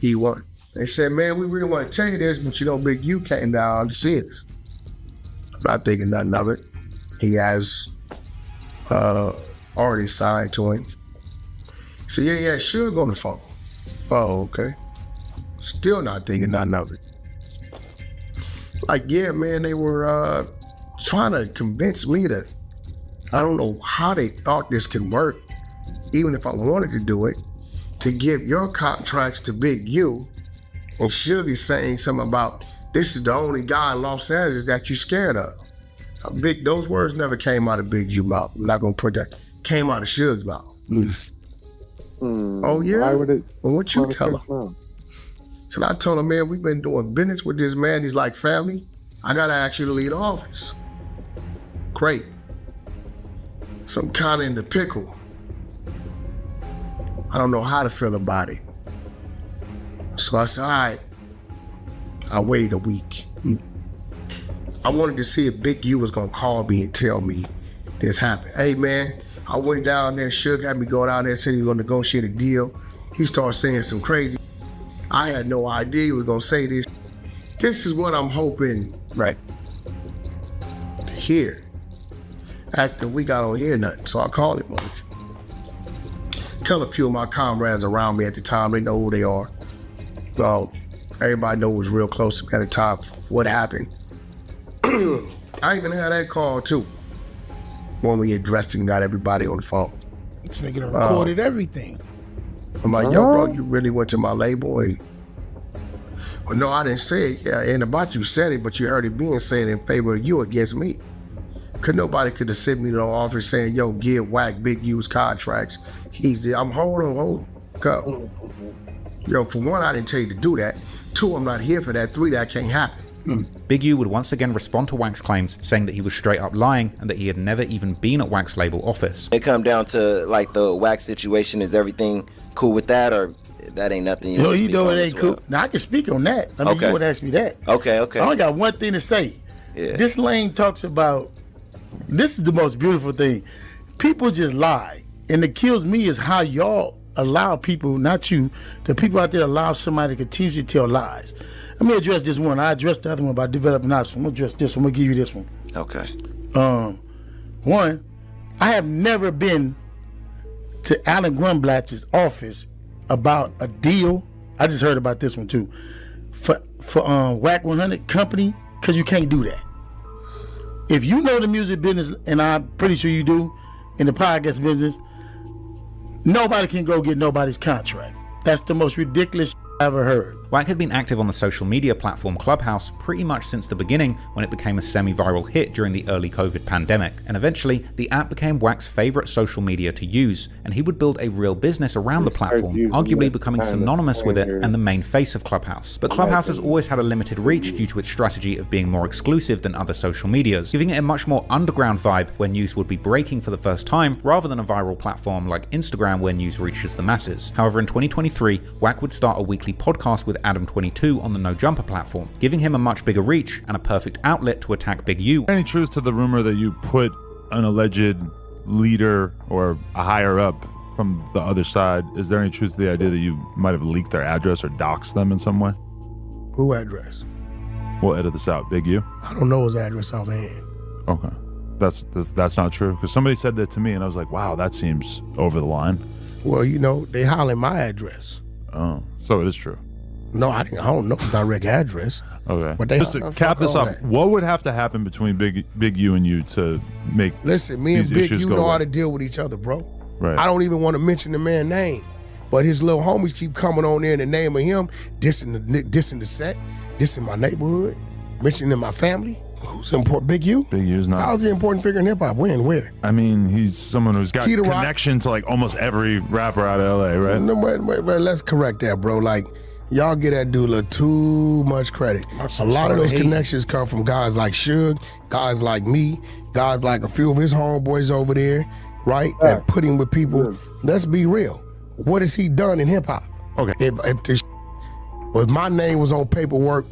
D1. They said, man, we really want to tell you this, but Big U came down to see us. I'm not thinking nothing of it. He has already signed to him. So yeah, sure, on the phone. Oh, okay. Still not thinking nothing of it. Like, yeah, man, they were trying to convince me that I don't know how they thought this could work. even if I wanted to do it, to give your contracts to Big U, and Suge is saying something about, this is the only guy in Los Angeles that you're scared of. Those words never came out of Big U's mouth. I'm not gonna put that. Came out of Suge's mouth. Oh yeah? Why would it? Well, what you tell him? So I told him, man, we've been doing business with this man. He's like family. I gotta ask you to lead office. Great. So I'm kinda in the pickle. I don't know how to feel about it. So I said, all right, I waited a week. I wanted to see if Big U was gonna call me and tell me this happened. Hey man, I went down there, Suge had me go down there, said he was gonna negotiate a deal. He started saying some crazy. I had no idea he was gonna say this. This is what I'm hoping, right, to hear. After we got on hear nothing, so I called him once. Tell a few of my comrades around me at the time, they know who they are. Well, everybody knows was real close to me at the time, what happened. I even had that call too. When we addressed and got everybody on the phone. This nigga recorded everything. I'm like, yo, bro, you really went to my label? And, well, no, I didn't say it. Yeah, and about you said it, but you heard it being said in favor of you against me. Cause nobody could have sent me to the office saying, yo, give Wack Big U's contracts. I'm hold on, go. Yo, for one, I didn't tell you to do that. Two, I'm not here for that. Three, that can't happen. Big U would once again respond to Wack's claims, saying that he was straight up lying and that he had never even been at Wack's label office. It come down to like the Wack situation. Is everything cool with that, or that ain't nothing you? No, you know it ain't cool. Now I can speak on that. I mean, you would ask me that. Okay. I only got one thing to say. Yeah. This lane talks about. This is the most beautiful thing. People just lie, and it kills me is how y'all allow people, not you, the people out there allow somebody to continue to tell lies. Let me address this one. I addressed the other one about developing options. I'm gonna address this one. I'm gonna give you this one. Okay. One, I have never been to Alan Grunblatt's office about a deal. I just heard about this one too. For Wack 100 company, because you can't do that. If you know the music business, and I'm pretty sure you do, in the podcast business, nobody can go get nobody's contract. That's the most ridiculous I ever heard. Wack had been active on the social media platform Clubhouse pretty much since the beginning, when it became a semi-viral hit during the early COVID pandemic. And eventually, the app became Wack's favorite social media to use, and he would build a real business around the platform, arguably becoming synonymous with it and the main face of Clubhouse. But Clubhouse has always had a limited reach due to its strategy of being more exclusive than other social medias, giving it a much more underground vibe where news would be breaking for the first time, rather than a viral platform like Instagram where news reaches the masses. However, in 2023, Wack would start a weekly podcast with Adam22 on the No Jumper platform, giving him a much bigger reach and a perfect outlet to attack Big U. Any truth to the rumor that you put an alleged leader or a higher up from the other side? Is there any truth to the idea that you might have leaked their address or doxed them in some way? Who address? We'll edit this out. Big U? I don't know his address offhand. Okay. That's not true. Because somebody said that to me and I was like, wow, that seems over the line. Well, you know, they hollering my address. Oh, so it is true. No, I don't know his direct address. Okay. But they just to cap this off, what would have to happen between Big U and you to make Listen, me and these Big issues U go know away? how to deal with each other, bro. Right. I don't even want to mention the man's name, but his little homies keep coming on there in the name of him, dissing the set, dissing my neighborhood, mentioning my family. Who's important? Big U? Big U's not. How's he an important figure in hip hop? When? Where? I mean, he's someone who's got Key to Rock. connection to like almost every rapper out of LA, right? No, wait, let's correct that, bro. Like, y'all get that dude a little too much credit. A lot of those connections come from guys like Suge, guys like me, guys like a few of his homeboys over there, right? That put him with people. Let's be real. What has he done in hip hop? Okay. If my name was on paperwork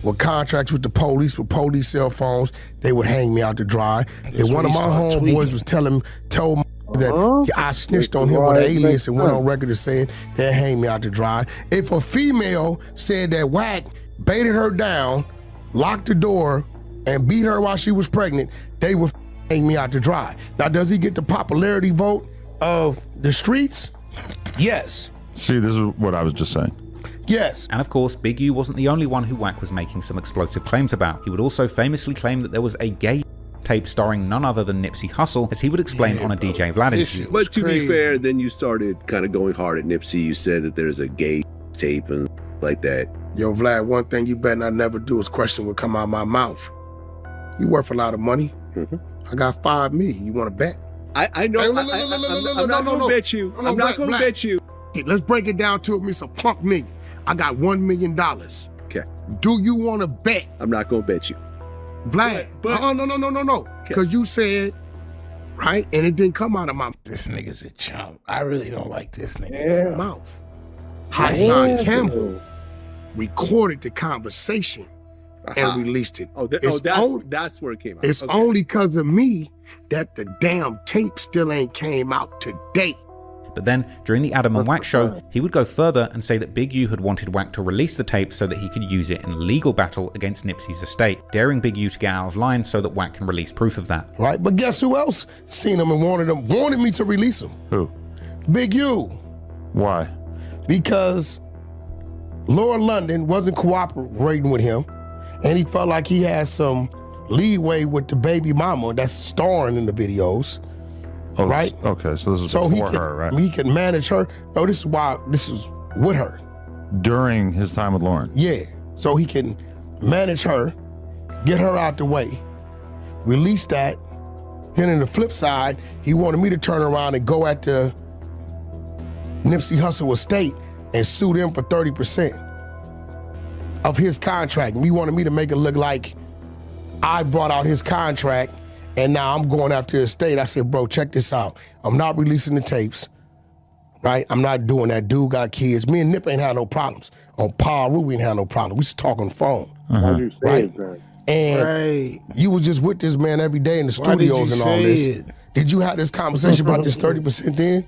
with contracts with the police, with police cell phones, they would hang me out to dry. If one of my homeboys was told me that I snitched on him with an alias and went on record to say it, they'd hang me out to dry. If a female said that Wack baited her down, locked the door, and beat her while she was pregnant, they would hang me out to dry. Now, does he get the popularity vote of the streets? Yes. See, this is what I was just saying. Yes. And of course, Big U wasn't the only one who Wack was making some explosive claims about. He would also famously claim that there was a gay tape starring none other than Nipsey Hussle, as he would explain on a DJ Vlad interview. But to be fair, then you started kind of going hard at Nipsey. You said that there's a gay tape and like that. Yo, Vlad, one thing you better not never do is question what come out of my mouth. You worth a lot of money. I got $5 million. You want to bet? I know. I'm not going to bet you. I'm not going to bet you. Okay, let's break it down to me some punk nigga. I got $1 million. Okay. Do you want to bet? I'm not going to bet you. Vlad, no. Because you said, right, and it didn't come out of my This nigga's a chump. I really don't like this Yeah. mouth. Hassan Campbell recorded the conversation and released it. That's where it came out. It's only because of me that the damn tape still ain't came out today. But then, during the Adam and Wack show, he would go further and say that Big U had wanted Wack to release the tape so that he could use it in a legal battle against Nipsey's estate, daring Big U to get out of line so that Wack can release proof of that. Right, but guess who else seen him and wanted me to release him? Who? Big U. Why? Because Lord London wasn't cooperating with him, and he felt like he had some leeway with the baby mama that's starring in the videos. Oh, right? Okay, so this is before her, right? He can manage her. No, this is with her. During his time with Lauren. Yeah, so he can manage her, get her out the way, release that. Then in the flip side, he wanted me to turn around and go at the Nipsey Hussle estate and sue them for 30% of his contract. And he wanted me to make it look like I brought out his contract and now I'm going after his estate. I said, bro, check this out. I'm not releasing the tapes, right? I'm not doing that. Dude got kids. Me and Nip ain't had no problems. On Paru, we ain't had no problem. We used to talk on the phone. Right? And you was just with this man every day in the studios and all this. Did you have this conversation about this 30% then?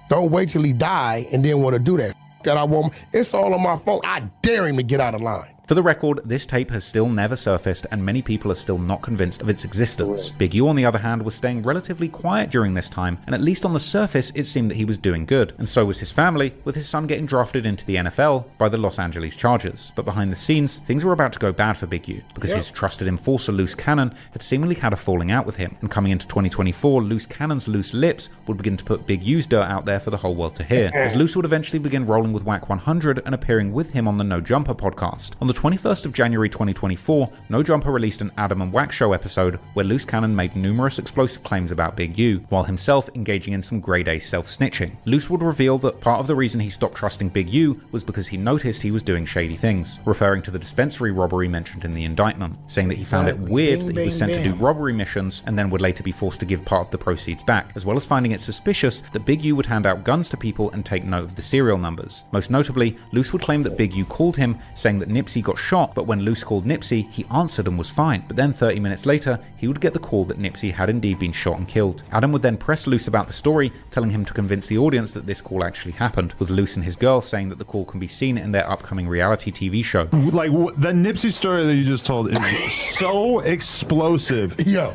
Don't wait till he die and then want to do that. That I want. It's all on my phone. I dare him to get out of line. For the record, this tape has still never surfaced and many people are still not convinced of its existence. Big U, on the other hand, was staying relatively quiet during this time, and at least on the surface, it seemed that he was doing good. And so was his family, with his son getting drafted into the NFL by the Los Angeles Chargers. But behind the scenes, things were about to go bad for Big U, because his trusted enforcer, Luce Cannon, had seemingly had a falling out with him. And coming into 2024, Luce Cannon's loose lips would begin to put Big U's dirt out there for the whole world to hear, as Luce would eventually begin rolling with Wack 100 and appearing with him on the No Jumper podcast. On the 21st of January 2024, No Jumper released an Adam and Wack show episode where Luce Cannon made numerous explosive claims about Big U, while himself engaging in some grade A self-snitching. Luce would reveal that part of the reason he stopped trusting Big U was because he noticed he was doing shady things, referring to the dispensary robbery mentioned in the indictment, saying that he found it weird that he was sent to do robbery missions and then would later be forced to give part of the proceeds back, as well as finding it suspicious that Big U would hand out guns to people and take note of the serial numbers. Most notably, Luce would claim that Big U called him, saying that Nipsey got shot, but when Luce called Nipsey, he answered and was fine. But then 30 minutes later, he would get the call that Nipsey had indeed been shot and killed. Adam would then press Luce about the story, telling him to convince the audience that this call actually happened, with Luce and his girl saying that the call can be seen in their upcoming reality TV show. Like, the Nipsey story that you just told is so explosive. Yo.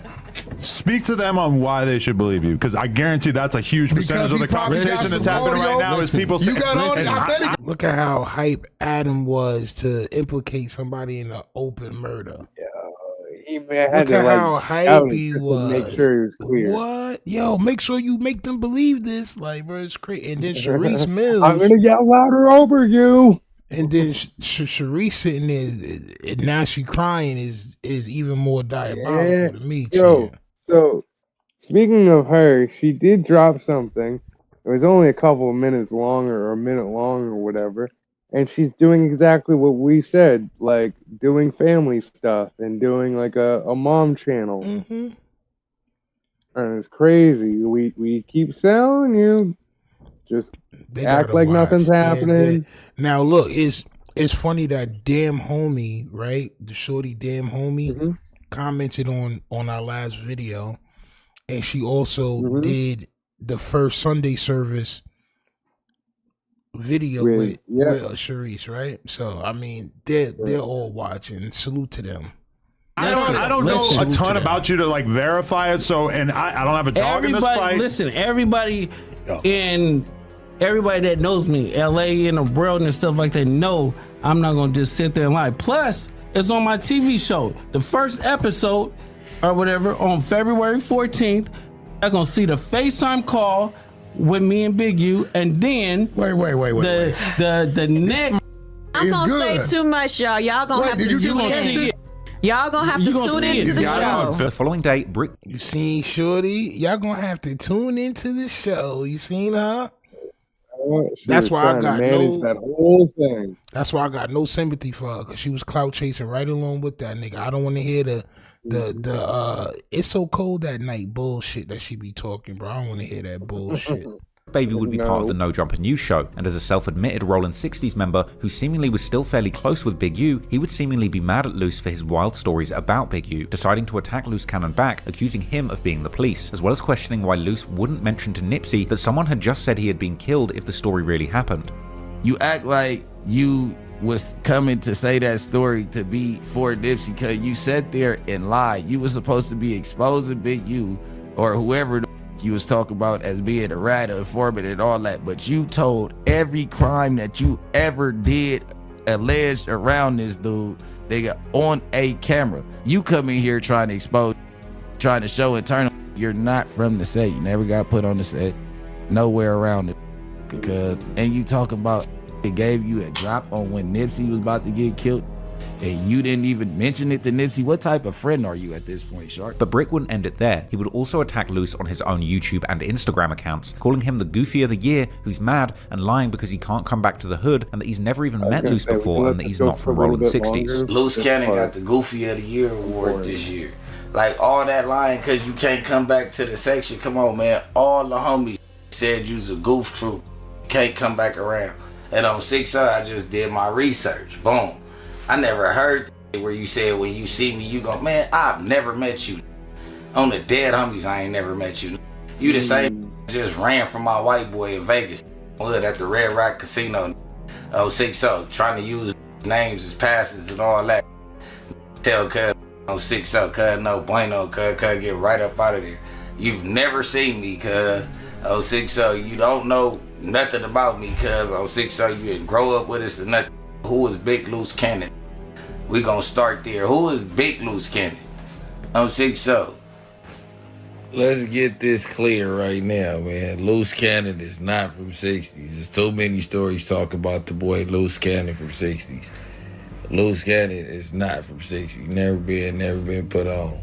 Speak to them on why they should believe you, because I guarantee that's a huge percentage of the conversation that's happening right now is people saying, look at how hype Adam was to implicate somebody in an open murder. He had Look to, at like, how out hype it he just to was. make sure he was clear. What? Yo, make sure you make them believe this. Like, bro, it's crazy. And then Sharice Mills. I'm gonna get louder over you. And then Sharice sitting there, and now she crying is even more diabolical to me. Yo, so speaking of her, she did drop something. It was only a couple of minutes long or a minute long or whatever. And she's doing exactly what we said, like doing family stuff and doing like a mom channel. Mm-hmm. And it's crazy. We keep telling you, just act like nothing's happening. Now look, it's funny that damn homie, right? The shorty damn homie commented on our last video, and she also did the first Sunday service video with Sharice, right? So I mean, they're all watching. Salute to them. I don't know a ton about you to like verify it. So, and I don't have a dog in this fight. Listen, everybody that knows me, LA and the world and stuff like that, know I'm not gonna just sit there and lie. Plus, it's on my TV show. The first episode or whatever on February 14th. Y'all gonna see the FaceTime call with me and Big U, and then wait. The next. I'm gonna good. say too much, y'all. Y'all gonna have to tune in. Y'all gonna have to tune into the show. The following day, Bricc. You seen Shorty? Y'all gonna have to tune into the show. You seen her? That's why I got that whole thing. That's why I got no sympathy for her, because she was clout chasing right along with that nigga. I don't want to hear the it's so cold that night bullshit that she be talking, bro. I don't want to hear that bullshit. Baby would be part of the No Jumper News show, and as a self-admitted Rollin' 60s member who seemingly was still fairly close with Big U, he would seemingly be mad at Luce for his wild stories about Big U, deciding to attack Luce Cannon back, accusing him of being the police, as well as questioning why Luce wouldn't mention to Nipsy that someone had just said he had been killed if the story really happened. You act like you was coming to say that story to be for Nipsey, because you sat there and lied. You was supposed to be exposing Big U or whoever the you was talking about as being a rat, or informant, and all that, but you told every crime that you ever did alleged around this dude, nigga, on a camera. You come in here trying to expose, trying to show internal. You're not from the set. You never got put on the set. Nowhere around it. Because, and you talking about it gave you a drop on when Nipsey was about to get killed, and you didn't even mention it to Nipsey. What type of friend are you at this point, Shark? But Bricc wouldn't end it there. He would also attack Luce on his own YouTube and Instagram accounts, calling him the goofy of the year who's mad and lying because he can't come back to the hood, and that he's never even met Luce before, and that he's not from Rollin' 60s. Luce Cannon got the Goofy of the Year award this year. Like, all that lying because you can't come back to the section. Come on, man. All the homies said you's a goof troop. You can't come back around. And on 6 I just did my research. Boom. I never heard where you said when you see me, you go, man, I've never met you. On the dead homies, I ain't never met you. You the same just ran from my white boy in Vegas at the Red Rock Casino 060, trying to use names as passes and all that. Tell cuz 060, cuz no bueno, cuz get right up out of there. You've never seen me, cuz 060, you don't know nothing about me, cuz 060, you didn't grow up with us or nothing. Who is Big Luce Cannon? We gonna start there. Who is Big Luce Cannon? 060. Let's get this clear right now, man. Luce Cannon is not from 60s. There's too many stories talk about the boy Luce Cannon from 60s. Luce Cannon is not from 60s. Never been put on.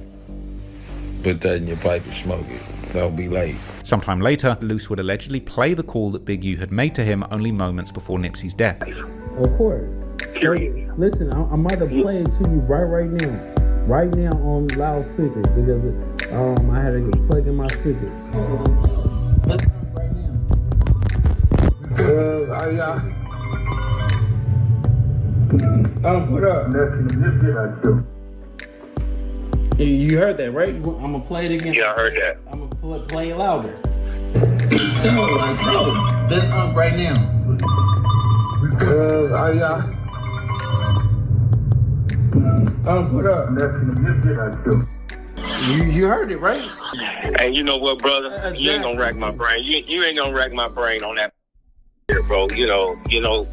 Put that in your pipe and smoke it. Don't be late. Sometime later, Luce would allegedly play the call that Big U had made to him only moments before Nipsey's death. Of course. Listen, I'm about to play it to you right now on loudspeakers, because I had to plug in my speakers. What up? You heard that, right? I'm gonna play it again. Yeah, I heard that. I'm gonna play it louder. So, like, bro, let's right now. What up? You heard it, right? And you know what, brother? Exactly. You ain't gonna rack my brain. You ain't gonna rack my brain on that, bro. You know.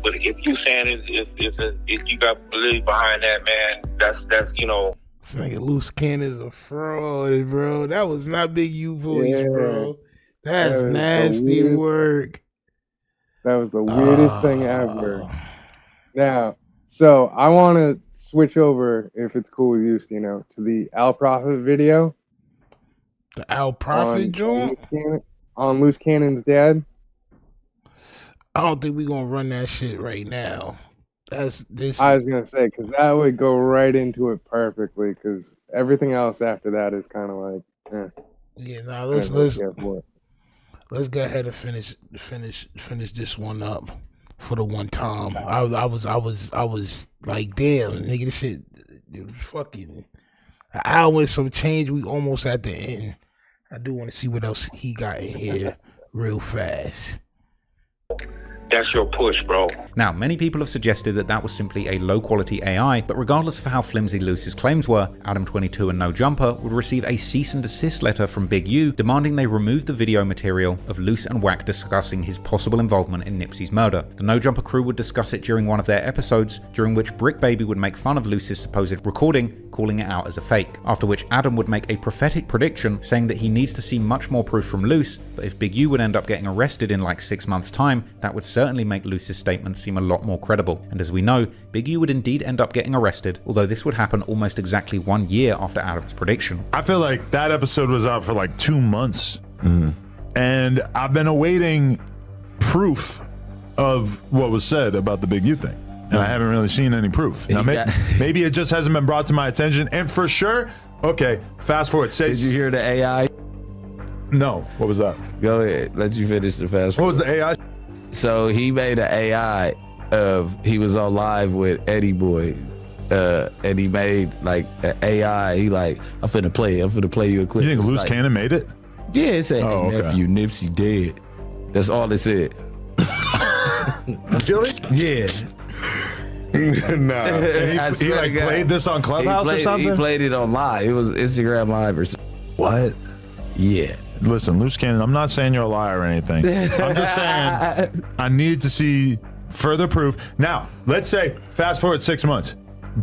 But if you saying if you got belief behind that, man, that's you know. This nigga Luce Cannon is a fraud, bro. That was not Big U voice, bro. That's nasty work. That was the weirdest thing ever. Now, so I want to switch over, if it's cool with you, to the Al Prophet video. The Al Prophet joint? On Luce Cannon's dad. I don't think we're going to run that shit right now. That's this. I was going to say, because that would go right into it perfectly, because everything else after that is kind of like, eh. Yeah, now let's go ahead and finish this one up for the one time. I was like, damn, nigga, this shit, fucking an hour and some change. We almost at the end. I do want to see what else he got in here real fast. That's your push, bro. Now, many people have suggested that that was simply a low-quality AI, but regardless of how flimsy Luce's claims were, Adam22 and No Jumper would receive a cease and desist letter from Big U demanding they remove the video material of Luce and Wack discussing his possible involvement in Nipsey's murder. The No Jumper crew would discuss it during one of their episodes, during which Bricc Baby would make fun of Luce's supposed recording, calling it out as a fake, after which Adam would make a prophetic prediction saying that he needs to see much more proof from Luce, but if Big U would end up getting arrested in like 6 months' time, that would certainly make Luce's statement seem a lot more credible. And as we know, Big U would indeed end up getting arrested, although this would happen almost exactly 1 year after Adam's prediction. I feel like that episode was out for like 2 months. And I've been awaiting proof of what was said about the Big U thing. And I haven't really seen any proof. Now, maybe it just hasn't been brought to my attention. And for sure, okay, fast forward. Did you hear the AI? No. What was that? Go ahead. Let you finish the fast forward. What was the AI? So he made an AI of, he was on live with Eddie Boy. And he made like an AI. He like, I'm finna play you a clip. You think Luce like, Cannon made it? Yeah, it said, Oh, okay. nephew, Nipsey dead. That's all it said. Really? Yeah. Nah. And he like played this on Clubhouse or something? He played it on live. It was Instagram Live or something. What? Yeah. Listen, Luce Cannon, I'm not saying you're a liar or anything. I'm just saying I need to see further proof. Now, let's say fast forward 6 months.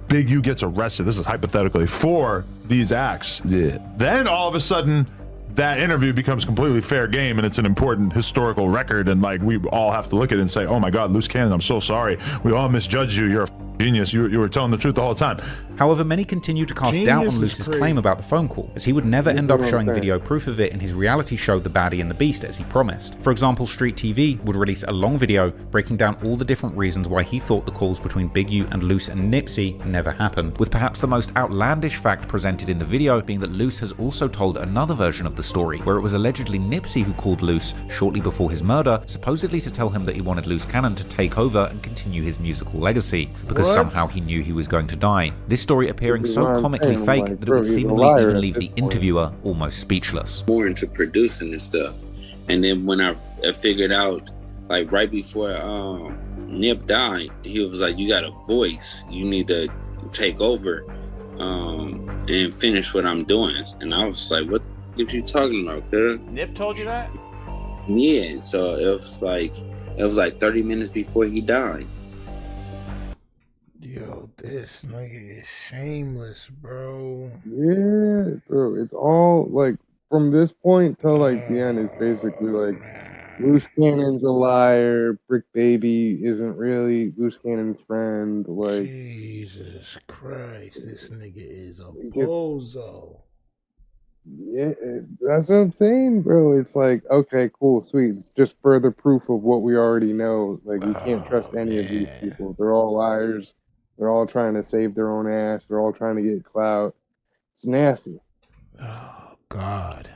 Big U gets arrested. This is hypothetically for these acts. Yeah. Then all of a sudden, that interview becomes completely fair game, and it's an important historical record. And like we all have to look at it and say, "Oh my God, Luce Cannon, I'm so sorry. We all misjudged you. You're a genius. You were telling the truth the whole time." However, many continue to cast doubt on Luce's claim about the phone call, as he would never end up showing video proof of it in his reality show The Baddie and the Beast as he promised. For example, Street TV would release a long video breaking down all the different reasons why he thought the calls between Big U and Luce and Nipsey never happened, with perhaps the most outlandish fact presented in the video being that Luce has also told another version of the story, where it was allegedly Nipsey who called Luce shortly before his murder, supposedly to tell him that he wanted Luce Cannon to take over and continue his musical legacy, because somehow he knew he was going to die. This story appearing so comically fake that it would seemingly even leave the interviewer almost speechless. More into producing and stuff, and then when I figured out, like right before Nip died, he was like, "You got a voice. You need to take over and finish what I'm doing." And I was like, "What are you talking about, cuz?" Nip told you that? Yeah. So it was like 30 minutes before he died. Yo, this nigga is shameless, bro. Yeah, bro. It's all like from this point till like the end is basically like Luce Cannon's a liar. Bricc Baby isn't really Luce Cannon's friend. Like Jesus Christ, this nigga is a bozo. Yeah, that's what I'm saying, bro. It's like, okay, cool, sweet. It's just further proof of what we already know. Like, you can't trust any of these people. They're all liars. They're all trying to save their own ass. They're all trying to get clout. It's nasty. Oh, God.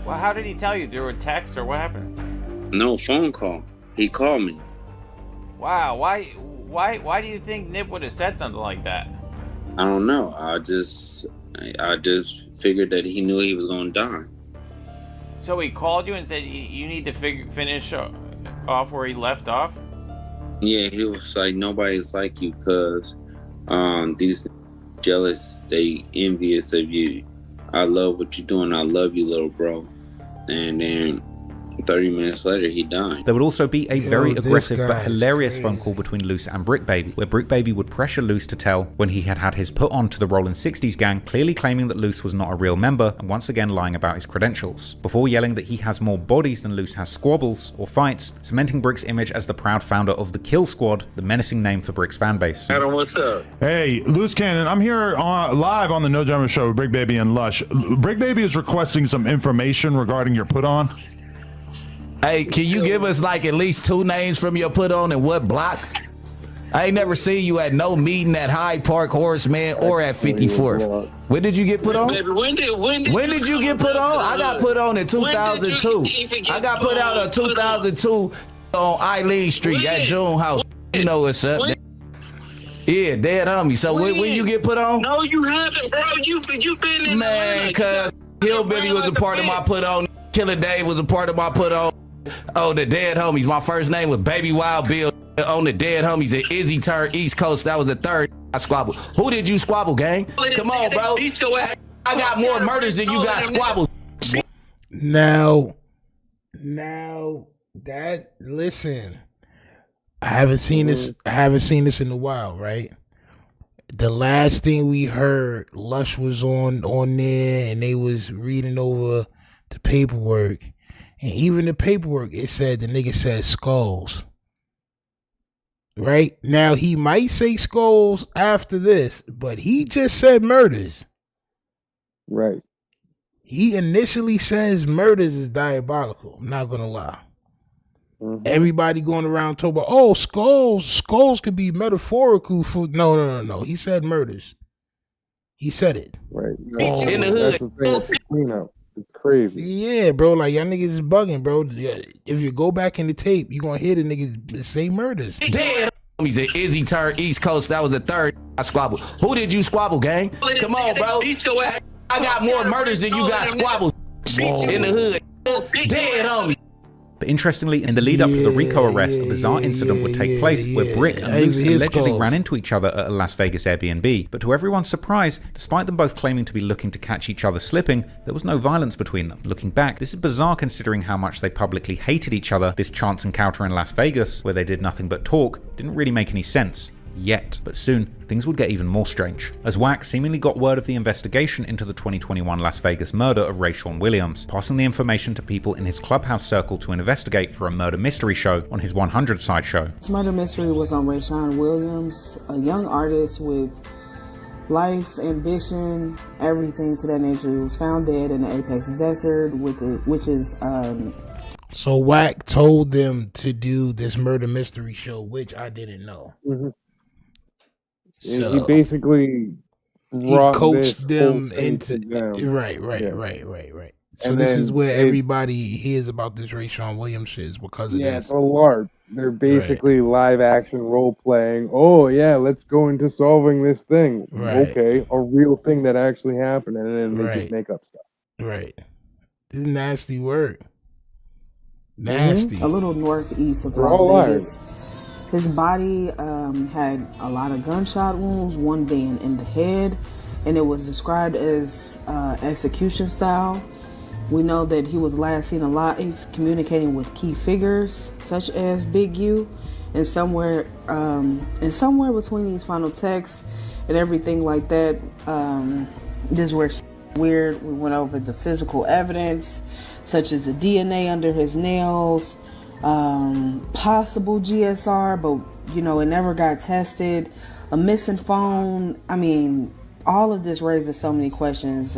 Well, how did he tell you? Through a text or what happened? No, phone call. He called me. Wow, why do you think Nip would have said something like that? I don't know. I just figured that he knew he was gonna die. So he called you and said you need to finish off where he left off? Yeah, he was like, "Nobody's like you, cuz these jealous, they envious of you. I love what you're doing. I love you, little bro." And then 30 minutes later, he died. There would also be a very aggressive but hilarious phone call between Luce and Bricc Baby, where Bricc Baby would pressure Luce to tell when he had his put on to the Rollin' 60s gang, clearly claiming that Luce was not a real member and once again lying about his credentials, before yelling that he has more bodies than Luce has squabbles or fights, cementing Brick's image as the proud founder of the Kill Squad, the menacing name for Brick's fanbase. Adam, what's up? Hey, Luce Cannon, I'm here live on the No Drama Show with Bricc Baby and Lush. Bricc Baby is requesting some information regarding your put on. Hey, can you give us like at least 2 names from your put on and what block? I ain't never seen you at no meeting at Hyde Park, Horace Mann, or at 54th. When did you get put on? When did you get put on? I got put on in 2002. I got put out in 2002 on Eileen Street at June House. You know what's up. Yeah, dead homie. So when you get put on? No, you haven't, bro. You been in man, cuz Hillbilly was a part of my put on. Killer Dave was a part of my put on. Oh, the dead homies. My first name was Baby Wild Bill. On the dead homies, and Izzy turned East Coast. That was the third I squabbled. Who did you squabble, gang? Come on, bro. I got more murders than you got squabbles. Now that listen, I haven't seen this in a while, right? The last thing we heard, Lush was on there and they was reading over the paperwork. And even the paperwork, it said the nigga said skulls. Right? Now he might say skulls after this, but he just said murders. Right. He initially says murders is diabolical. I'm not gonna lie. Everybody going around talking about, oh, skulls could be metaphorical for no. He said murders. He said it. Right. In the hood. That's the thing with the cleanup. It's crazy. Yeah, bro. Like y'all niggas is bugging, bro. If you go back in the tape, you gonna hear the niggas say murders. Dead homies, and Izzy turned East Coast. That was the third I squabbled. Who did you squabble, gang? Come on, bro. I got more murders than you got squabbles. In the hood. Dead homies. But interestingly, in the lead up to the Rico arrest, a bizarre incident would take place where Bricc and Luce allegedly ran into each other at a Las Vegas Airbnb. But to everyone's surprise, despite them both claiming to be looking to catch each other slipping, there was no violence between them. Looking back, this is bizarre considering how much they publicly hated each other. This chance encounter in Las Vegas, where they did nothing but talk, didn't really make any sense. Yet. But soon, things would get even more strange, as Wack seemingly got word of the investigation into the 2021 Las Vegas murder of Rayshawn Williams, passing the information to people in his clubhouse circle to investigate for a murder mystery show on his 100 side show. This murder mystery was on Rayshawn Williams, a young artist with life, ambition, everything to that nature. He was found dead in the Apex Desert, which is So Wack told them to do this murder mystery show, which I didn't know. So he basically coached them into right. So And this then is where everybody hears about this Rayshawn Williams shit is because of Yeah, this. it's a LARP. They're basically live action role playing. Oh yeah, let's go into solving this thing. Right. Okay, a real thing that actually happened, and then they Right. just make up stuff. Right. This is nasty work. Nasty. a little northeast of We're all Las liars. Vegas. His body had a lot of gunshot wounds, one being in the head, and it was described as execution style. We know that he was last seen alive communicating with key figures such as Big U, and somewhere between these final texts and everything like that, this is where weird. We went over the physical evidence, such as the DNA under his nails, possible GSR, but it never got tested. A missing phone. I mean, all of this raises so many questions.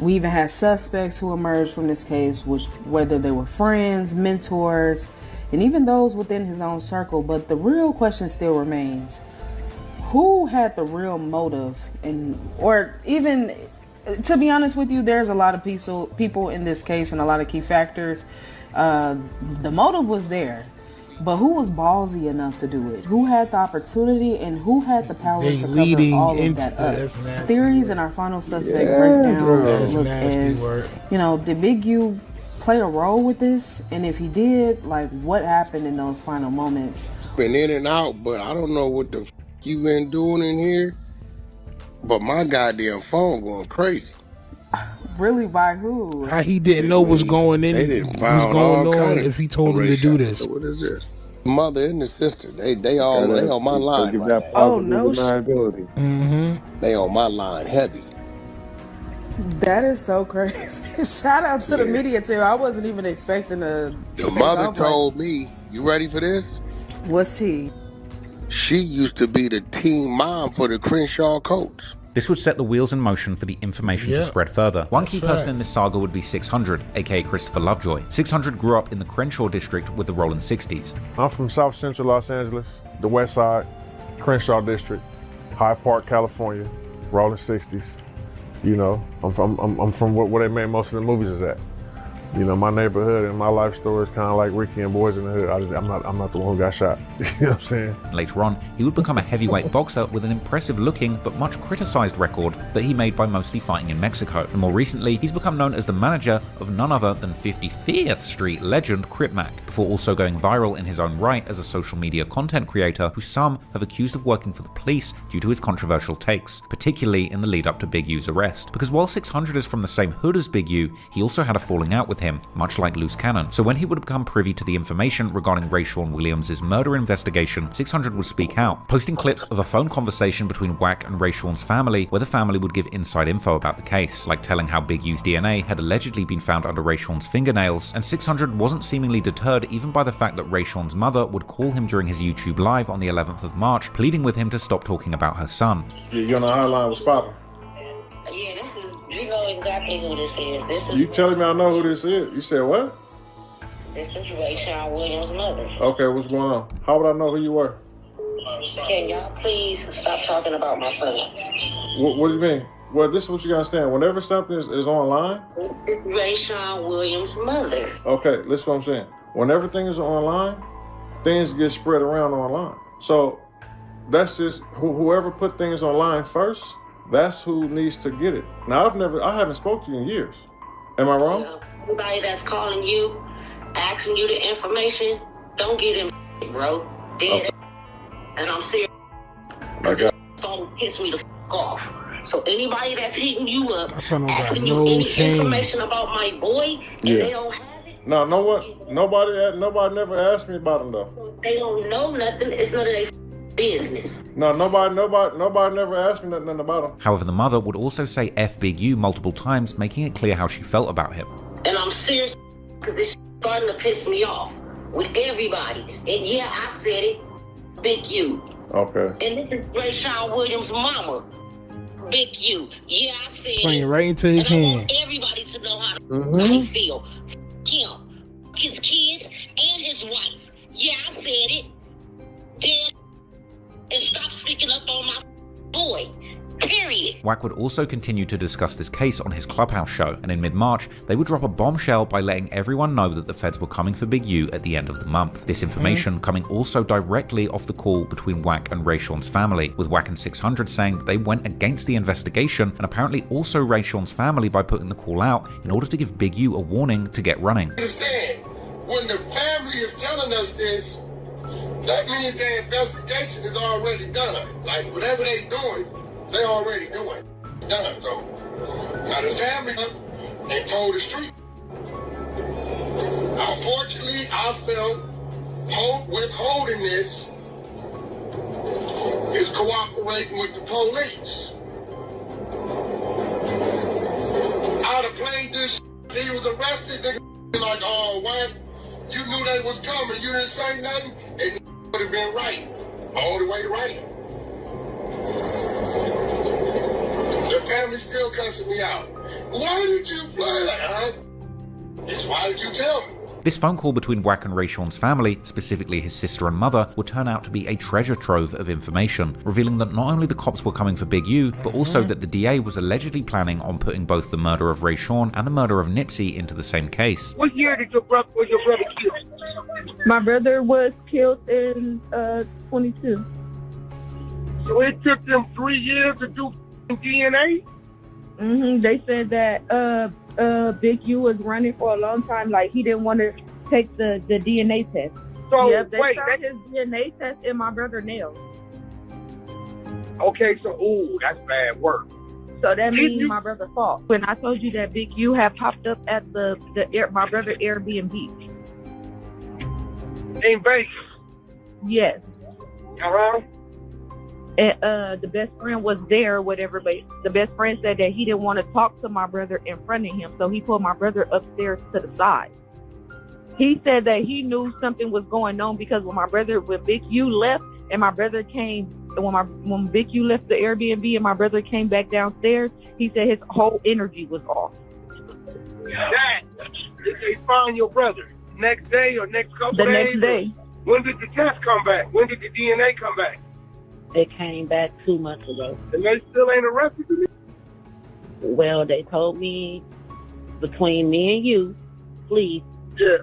We even had suspects who emerged from this case, whether they were friends, mentors, and even those within his own circle. But the real question still remains: who had the real motive? Or even, to be honest with you, there's a lot of people in this case and a lot of key factors. The motive was there, but who was ballsy enough to do it? Who had the opportunity and who had the power to cover all of that up? Theories and our final suspect breakdown look as, did Big U play a role with this? And if he did, like, what happened in those final moments? Been in and out, but I don't know what the you been doing in here. But my goddamn phone going crazy. Really, by who? How he didn't know what's going in? They didn't what's found going all on kind of if he told him to do this? What is this? Mother and the sister, they on my line. Give Right that now. plausible deniability. They on my line heavy. That is so crazy. Shout out to the media too. I wasn't even expecting to. The mother told me, you ready for this? What's T? She used to be the team mom for the Crenshaw Colts. This would set the wheels in motion for the information to spread further. One key person in this saga would be 600, aka Christopher Lovejoy. 600 grew up in the Crenshaw district with the rolling 60s. I'm from South Central Los Angeles, the West Side, Crenshaw district, Hyde Park, California, rolling 60s. I'm from where they made most of the movies is at. You know, my neighborhood and my life story is kind of like Ricky and Boys in the Hood. I'm not the one who got shot. You know what I'm saying? Later on, he would become a heavyweight boxer with an impressive looking but much criticized record that he made by mostly fighting in Mexico. And more recently, he's become known as the manager of none other than 55th Street legend Crip Mac, before also going viral in his own right as a social media content creator who some have accused of working for the police due to his controversial takes, particularly in the lead up to Big U's arrest. Because while 600 is from the same hood as Big U, he also had a falling out with him, much like Luce Cannon. So when he would become privy to the information regarding Rayshawn Williams' murder investigation, 600 would speak out, posting clips of a phone conversation between Wack and Rayshawn's family, where the family would give inside info about the case, like telling how Big U's DNA had allegedly been found under Rayshawn's fingernails. And 600 wasn't seemingly deterred even by the fact that Rayshawn's mother would call him during his YouTube live on the 11th of March, pleading with him to stop talking about her son. You on the hotline with Papa? Yeah, you know exactly who this is. You telling me I know who this is? You said what? This is Rayshawn Williams' mother. Okay, what's going on? How would I know who you were? Can y'all please stop talking about my son? What do you mean? Well, this is what you gotta understand. Whenever something is online, It's Rayshawn Williams' mother. okay, listen what I'm saying. Whenever things are online, things get spread around online. So that's just whoever put things online first, that's who needs to get it. Now I haven't spoke to you in years. Am I wrong? Anybody that's calling you, asking you the information, don't get him, bro. Dead. And I'm serious. Okay. Starting to piss me the off. So anybody that's hitting you up, asking you no any shame. information about my boy, and Yeah. they don't have it, No, know what? Nobody never asked me about him though. they don't know nothing. It's none of their business. No, nobody never asked me nothing about him. However, the mother would also say F Big U multiple times, making it clear how she felt about him. And I'm serious because this starting to piss me off with everybody. And yeah, I said it, Big U. Okay. And this is Rayshawn Williams' mama, Big U. Yeah, I said Playing it. right into his and I hand. want everybody to know how he feel. Him, his kids, and his wife. Yeah, I said it. Dead. And stop speaking up on my boy. Period. Wack would also continue to discuss this case on his Clubhouse show, and in mid-March, they would drop a bombshell by letting everyone know that the feds were coming for Big U at the end of the month. This information coming also directly off the call between Wack and Rayshawn's family, with Wack and 600 saying that they went against the investigation, and apparently also Rayshawn's family by putting the call out in order to give Big U a warning to get running. Understand, when the family is telling us this, that means their investigation is already done. Like, whatever they doing, they already doing. Done, so. Now the family, they told the street. Unfortunately, I felt withholding this is cooperating with the police. I'd have played this he was arrested, they like, oh, Wack, you knew they was coming, you didn't say nothing, and would have been right. All the way right. The family's still cussing me out. Why did you play that, huh? It's why did you tell me? This phone call between Wack and Rayshawn's family, specifically his sister and mother, would turn out to be a treasure trove of information, revealing that not only the cops were coming for Big U, but also that the DA was allegedly planning on putting both the murder of Rayshawn and the murder of Nipsy into the same case. What year did your brother killed? My brother was killed in 22. So it took them 3 years to do DNA? They said that Big U was running for a long time, like he didn't want to take the DNA test. So yep, they wait, found his DNA test in my brother's nails. Okay, so that's bad work. So that means my brother fought. When I told you that Big U had popped up at my brother Airbnb. In Vegas? Yes. Around? And the best friend was there or whatever, but the best friend said that he didn't want to talk to my brother in front of him, so he pulled my brother upstairs to the side. He said that he knew something was going on because when Big U left and my brother came, when Big U left the Airbnb and my brother came back downstairs, he said his whole energy was off. Dad, did they find your brother? Next day or next couple The days? next day. When did the test come back? When did the DNA come back? It came back 2 months ago. And they still ain't arrested you? Well, they told me between me and you, please,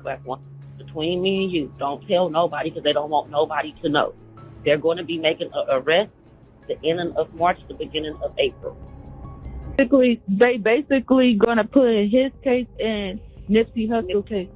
Wack, between me and you, don't tell nobody because they don't want nobody to know. They're going to be making an arrest the ending of March, the beginning of April. They basically gonna put his case and Nipsey Hussle case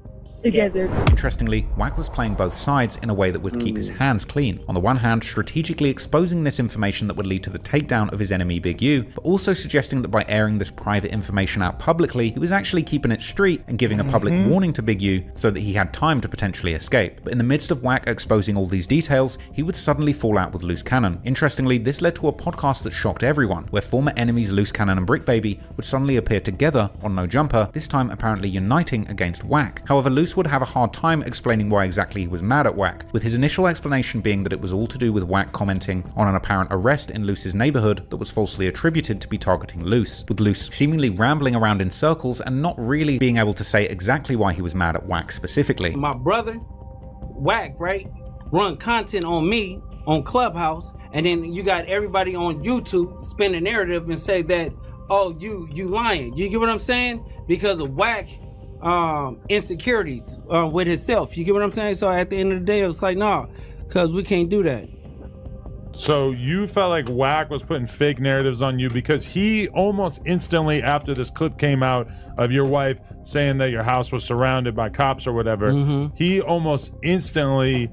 together. Interestingly, Wack was playing both sides in a way that would keep his hands clean. On the one hand, strategically exposing this information that would lead to the takedown of his enemy Big U, but also suggesting that by airing this private information out publicly, he was actually keeping it street and giving a public warning to Big U so that he had time to potentially escape. But in the midst of Wack exposing all these details, he would suddenly fall out with Luce Cannon. Interestingly, this led to a podcast that shocked everyone, where former enemies Luce Cannon and Bricc Baby would suddenly appear together on No Jumper, this time apparently uniting against Wack. However, Luce would have a hard time explaining why exactly he was mad at Wack, with his initial explanation being that it was all to do with Wack commenting on an apparent arrest in Luce's neighborhood that was falsely attributed to be targeting Luce, with Luce seemingly rambling around in circles and not really being able to say exactly why he was mad at Wack specifically. My brother, Wack, right, run content on me on Clubhouse, and then you got everybody on YouTube spin a narrative and say that, oh, you lying. You get what I'm saying? Because of Wack insecurities with himself. You get what I'm saying? So at the end of the day, it was like, nah, because we can't do that. So you felt like Wack was putting fake narratives on you because he almost instantly after this clip came out of your wife saying that your house was surrounded by cops or whatever, he almost instantly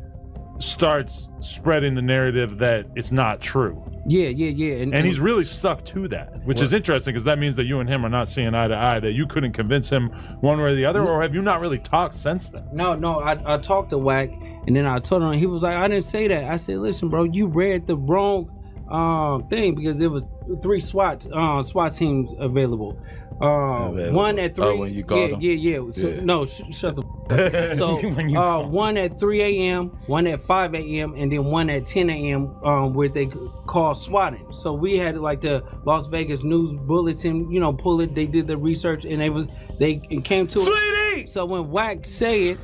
starts spreading the narrative that it's not true. Yeah. And he's really stuck to that, which is interesting because that means that you and him are not seeing eye to eye, that you couldn't convince him one way or the other, or have you not really talked since then? No, I talked to Wack, and then I told him, he was like, I didn't say that. I said, listen, bro, you read the wrong thing because there was 3 SWAT teams available. One at 3. Oh, when you called them? Yeah. So, no, shut the So one at 3 a.m., one at 5 a.m., and then one at 10 a.m. Where they call swatting. So we had like the Las Vegas News Bulletin, pull it. They did the research and they came to it. So when Wack say it,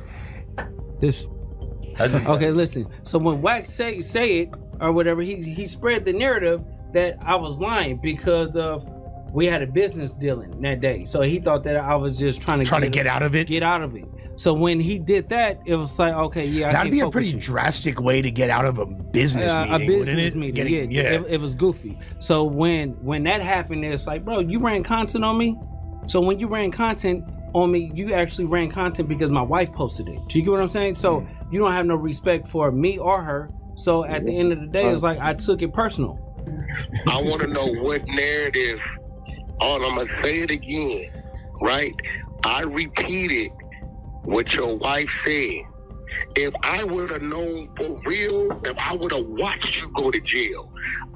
okay, listen. So when Wack say it or whatever, he spread the narrative that I was lying because of we had a business dealing that day. So he thought that I was just trying to get out of it. Get out of it. So when he did that, it was like, okay, yeah, that'd be a pretty drastic way to get out of a business meeting. A business meeting, it was goofy. So when that happened, it's like, bro, you ran content on me. So when you ran content on me, you actually ran content because my wife posted it. Do you get what I'm saying? So you don't have no respect for me or her. So at the end of the day, it's like I took it personal. I want to know what narrative. I'm gonna say it again, right? I repeated what your wife said. If I would have known for real, if I would have watched you go to jail,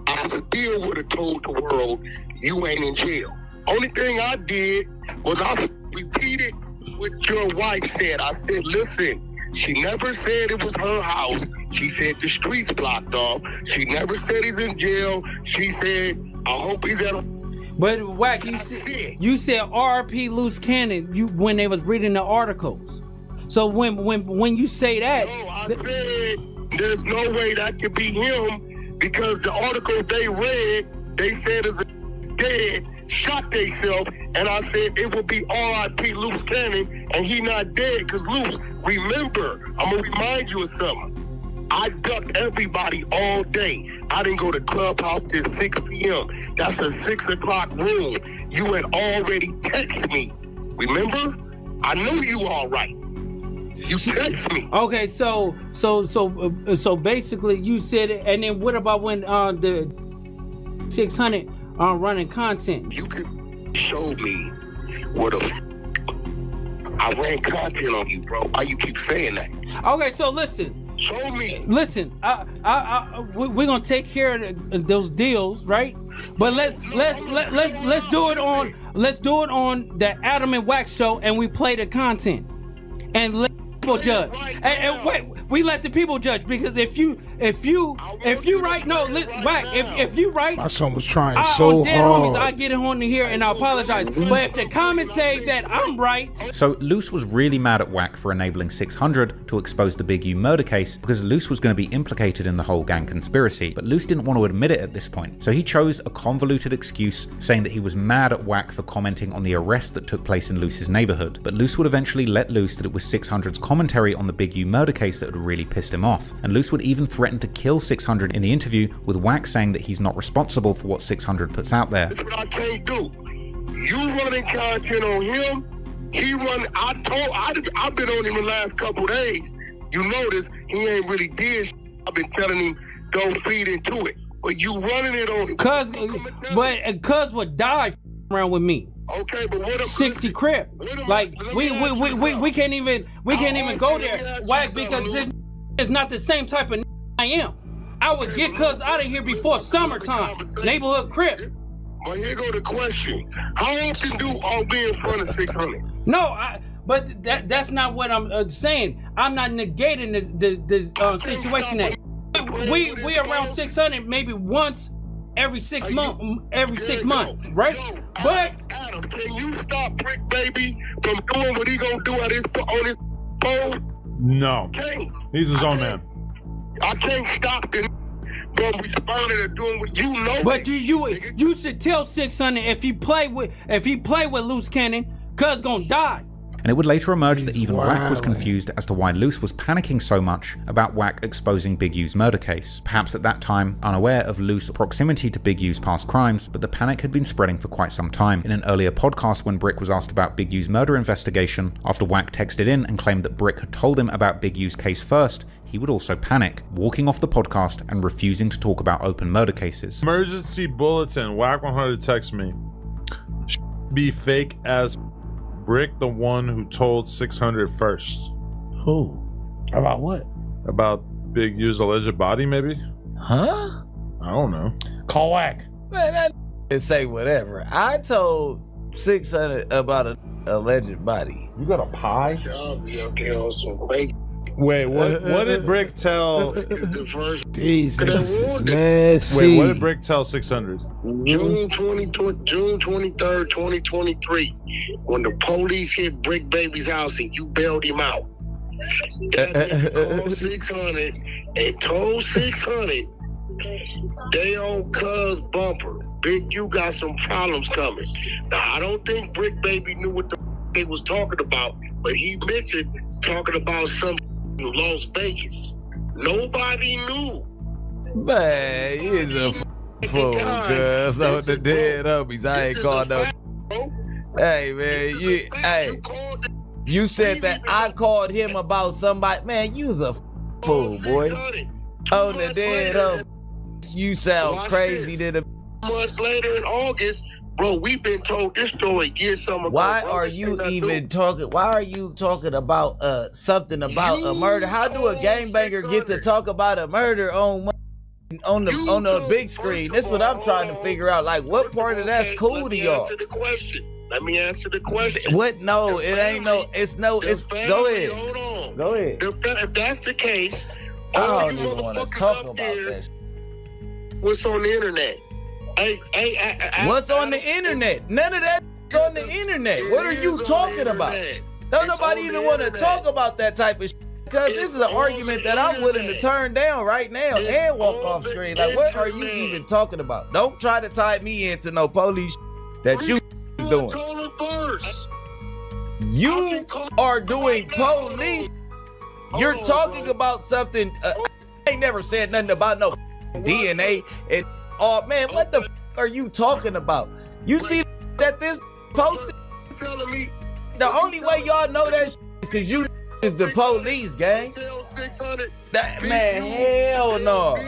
I still would have told the world you ain't in jail. Only thing I did was I repeated what your wife said. I said, listen, she never said it was her house. She said the streets blocked off. She never said he's in jail. She said, I hope he's at a... But Wack, you said R.P. Luce Cannon when they was reading the articles. So when you say that, no, I said there's no way that could be him because the article they read, they said is dead, shot themselves, and I said it would be R.I.P. Luce Cannon, and he not dead because Luce. Remember, I'm gonna remind you of something. I ducked everybody all day. I didn't go to Clubhouse till 6 p.m. That's a 6 o'clock room. You had already texted me. Remember? I knew you all right. You texted me. Okay, so basically you said it, and then what about when the 600 running content? You can show me what I ran content on you, bro. Why you keep saying that? Okay, so listen. Show me. Listen, we're gonna take care of those deals, right? But let's do it on the Adam and Wack show, and we play the content, and let people judge. And wait, we let the people judge because if if you right, no, Wack, if you right, my son was trying so dead hard. homies, I get it on here and I apologize. But if the comments say that I'm right, So Luce was really mad at Wack for enabling 600 to expose the Big U murder case because Luce was going to be implicated in the whole gang conspiracy, but Luce didn't want to admit it at this point. So he chose a convoluted excuse saying that he was mad at Wack for commenting on the arrest that took place in Luce's neighborhood. But Luce would eventually let loose that it was 600's commentary on the Big U murder case that had really pissed him off. And Luce would even threaten to kill 600 in the interview, with Wack saying that he's not responsible for what 600 puts out there. That's what I can't do. You running content on him, he run. I've been on him the last couple days. You notice he ain't really did. I've been telling him don't feed into it, but you running it on him. Cuz would die around with me. Okay, but what 60 crib. Like we can't even go there, Wack, because this is not the same type of I am. I would get cuz out of here before summertime. Neighborhood crib. But here go the question: how often do all be in front of 600? No, but that's not what I'm saying. I'm not negating this situation. That we around 600 maybe once every 6 months. Every 6 months, right? But Adam, can you stop Bricc Baby from doing what he gonna do on his phone? No, he's his own man. I can't stop him from responding or doing what you know. But you should tell 600 if he play with Luce Cannon, cuz gonna die. And it would later emerge that even Wack was confused as to why Luce was panicking so much about Wack exposing Big U's murder case. Perhaps at that time unaware of Luce's proximity to Big U's past crimes, but the panic had been spreading for quite some time. In an earlier podcast when Bricc was asked about Big U's murder investigation, after Wack texted in and claimed that Bricc had told him about Big U's case first, he would also panic, walking off the podcast and refusing to talk about open murder cases. Emergency bulletin. Wack 100 text me. Be fake as Bricc, the one who told 600 first. Who? About what? About Big U's alleged body, maybe? Huh? I don't know. Call Wack. Man, that say whatever. I told 600 about an alleged body. You got a pie? Y'all be up there on some fake. Wait, what did Bricc tell? These niggas is messy. Wait, what did Bricc tell 600? June 23rd, 2023, when the police hit Bricc Baby's house and you bailed him out. That nigga called 600 and told 600 they on cuz bumper. Big U got some problems coming. Now, I don't think Bricc Baby knew what the he was talking about, but he mentioned talking about some in Las Vegas. Nobody knew. Man, he's a fool, cuz on the dead homies. I ain't called no. Hey, man, you said that I called him about somebody. Man, you's a fool, boy. On the dead homies. You sound crazy to the. Months later in August, bro, we've been told this story years ago. Why are you even talking? Why are you talking about something about a murder? How do a gangbanger get to talk about a murder on the big screen? That's what I'm trying to figure out. Like, what part of that's cool to y'all? Let me answer the question. What? No, it ain't no. It's no. It's go ahead. Hold on. Go ahead. If that's the case, I don't even want to talk about that. What's on the internet? What's on the internet? None of that's on the internet. What are you talking about? Don't nobody even want to talk about that type of shit, because this is an argument that I'm willing to turn down right now and walk off screen. Like, what are you even talking about? Don't try to tie me into no police that you doing. You are doing police. You're talking about something. I ain't never said nothing about no DNA and. Oh man, what the are you talking about? You see that this posted? The only way y'all know that is because you is the police, gang. That man, hell no.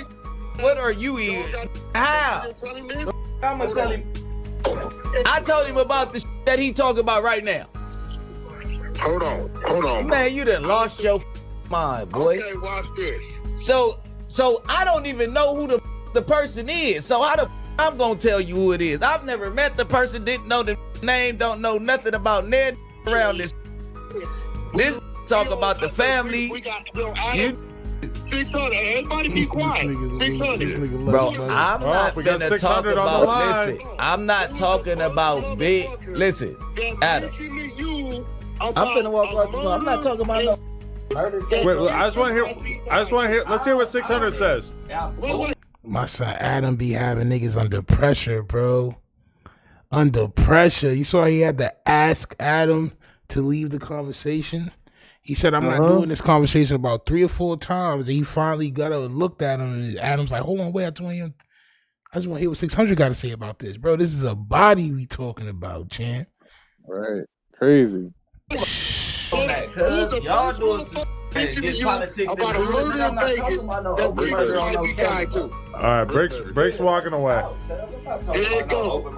What are you even? How? I'm gonna tell him. I told him about the that he talking about right now. Hold on. Man, you done lost your mind, boy. Okay, watch this. So I don't even know who the person is. So how the I'm gonna tell you who it is? I've never met the person, didn't know the name, don't know nothing about Ned around this. This talk about the family. You 600. Everybody be quiet. 600. Bro, I'm not we got finna 600 talk on the about. line. Listen, I'm not talking about big. Listen, Adam. I'm finna walk off the phone. I'm not talking about no murder. Wait, I just want to hear. Let's hear what 600 says. My son Adam be having niggas under pressure, bro. Under pressure. You saw he had to ask Adam to leave the conversation. He said, I'm not doing this conversation about 3 or 4 times. And he finally got up and looked at him. And Adam's like, hold on, wait, I just want to hear what 600 got to say about this. Bro, this is a body we talking about, champ. Right. Crazy. Y'all doing some get politics about a murder in Vegas that Bricc might be tied to. All right, Brick's walking away. There you go.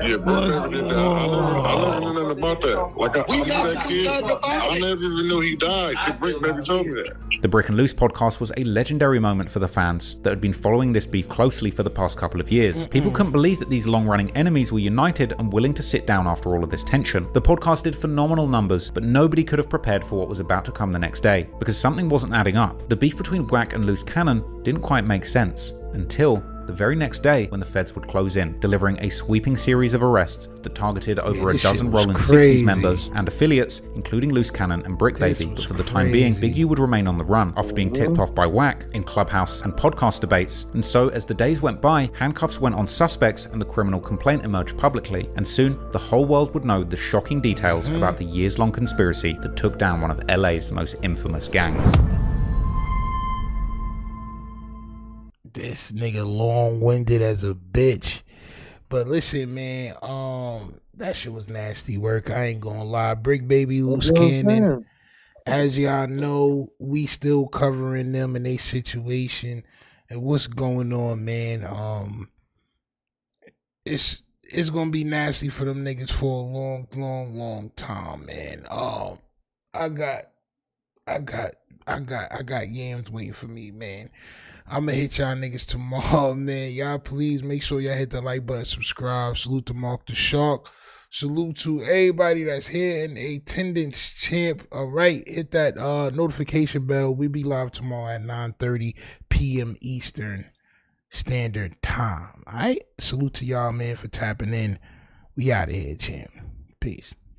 Yeah, bro, I never did that. I never knew nothing about that. Like, I knew that kid. I never even knew he died till Bricc baby told me that. The Bricc and Luce podcast was a legendary moment for the fans that had been following this beef closely for the past couple of years. People couldn't believe that these long-running enemies were united and willing to sit down after all of this tension. The podcast did phenomenal numbers, but nobody could have prepared for what was about to come the next day, because something wasn't adding up. The beef between Wack and Luce Cannon didn't quite make sense, until the very next day when the feds would close in, delivering a sweeping series of arrests that targeted over a dozen Rolling 60s members and affiliates, including Luce Cannon and Bricc Baby. But for the time being, Big U would remain on the run after being tipped off by Wack in clubhouse and podcast debates. And so as the days went by, handcuffs went on suspects and the criminal complaint emerged publicly, and soon the whole world would know the shocking details about the years-long conspiracy that took down one of LA's most infamous gangs. This nigga long-winded as a bitch. But listen, man, that shit was nasty work. I ain't gonna lie. Bricc Baby, Luce Cannon, as y'all know, we still covering them and their situation and what's going on, man. It's gonna be nasty for them niggas for a long time, man. I got yams waiting for me, man. I'ma hit y'all niggas tomorrow, man. Y'all please make sure y'all hit the like button, subscribe. Salute to Mark the Shark. Salute to everybody that's here in attendance, champ. All right, hit that notification bell. We be live tomorrow at 9:30 p.m. Eastern Standard Time. All right, salute to y'all, man, for tapping in. We out of here, champ. Peace.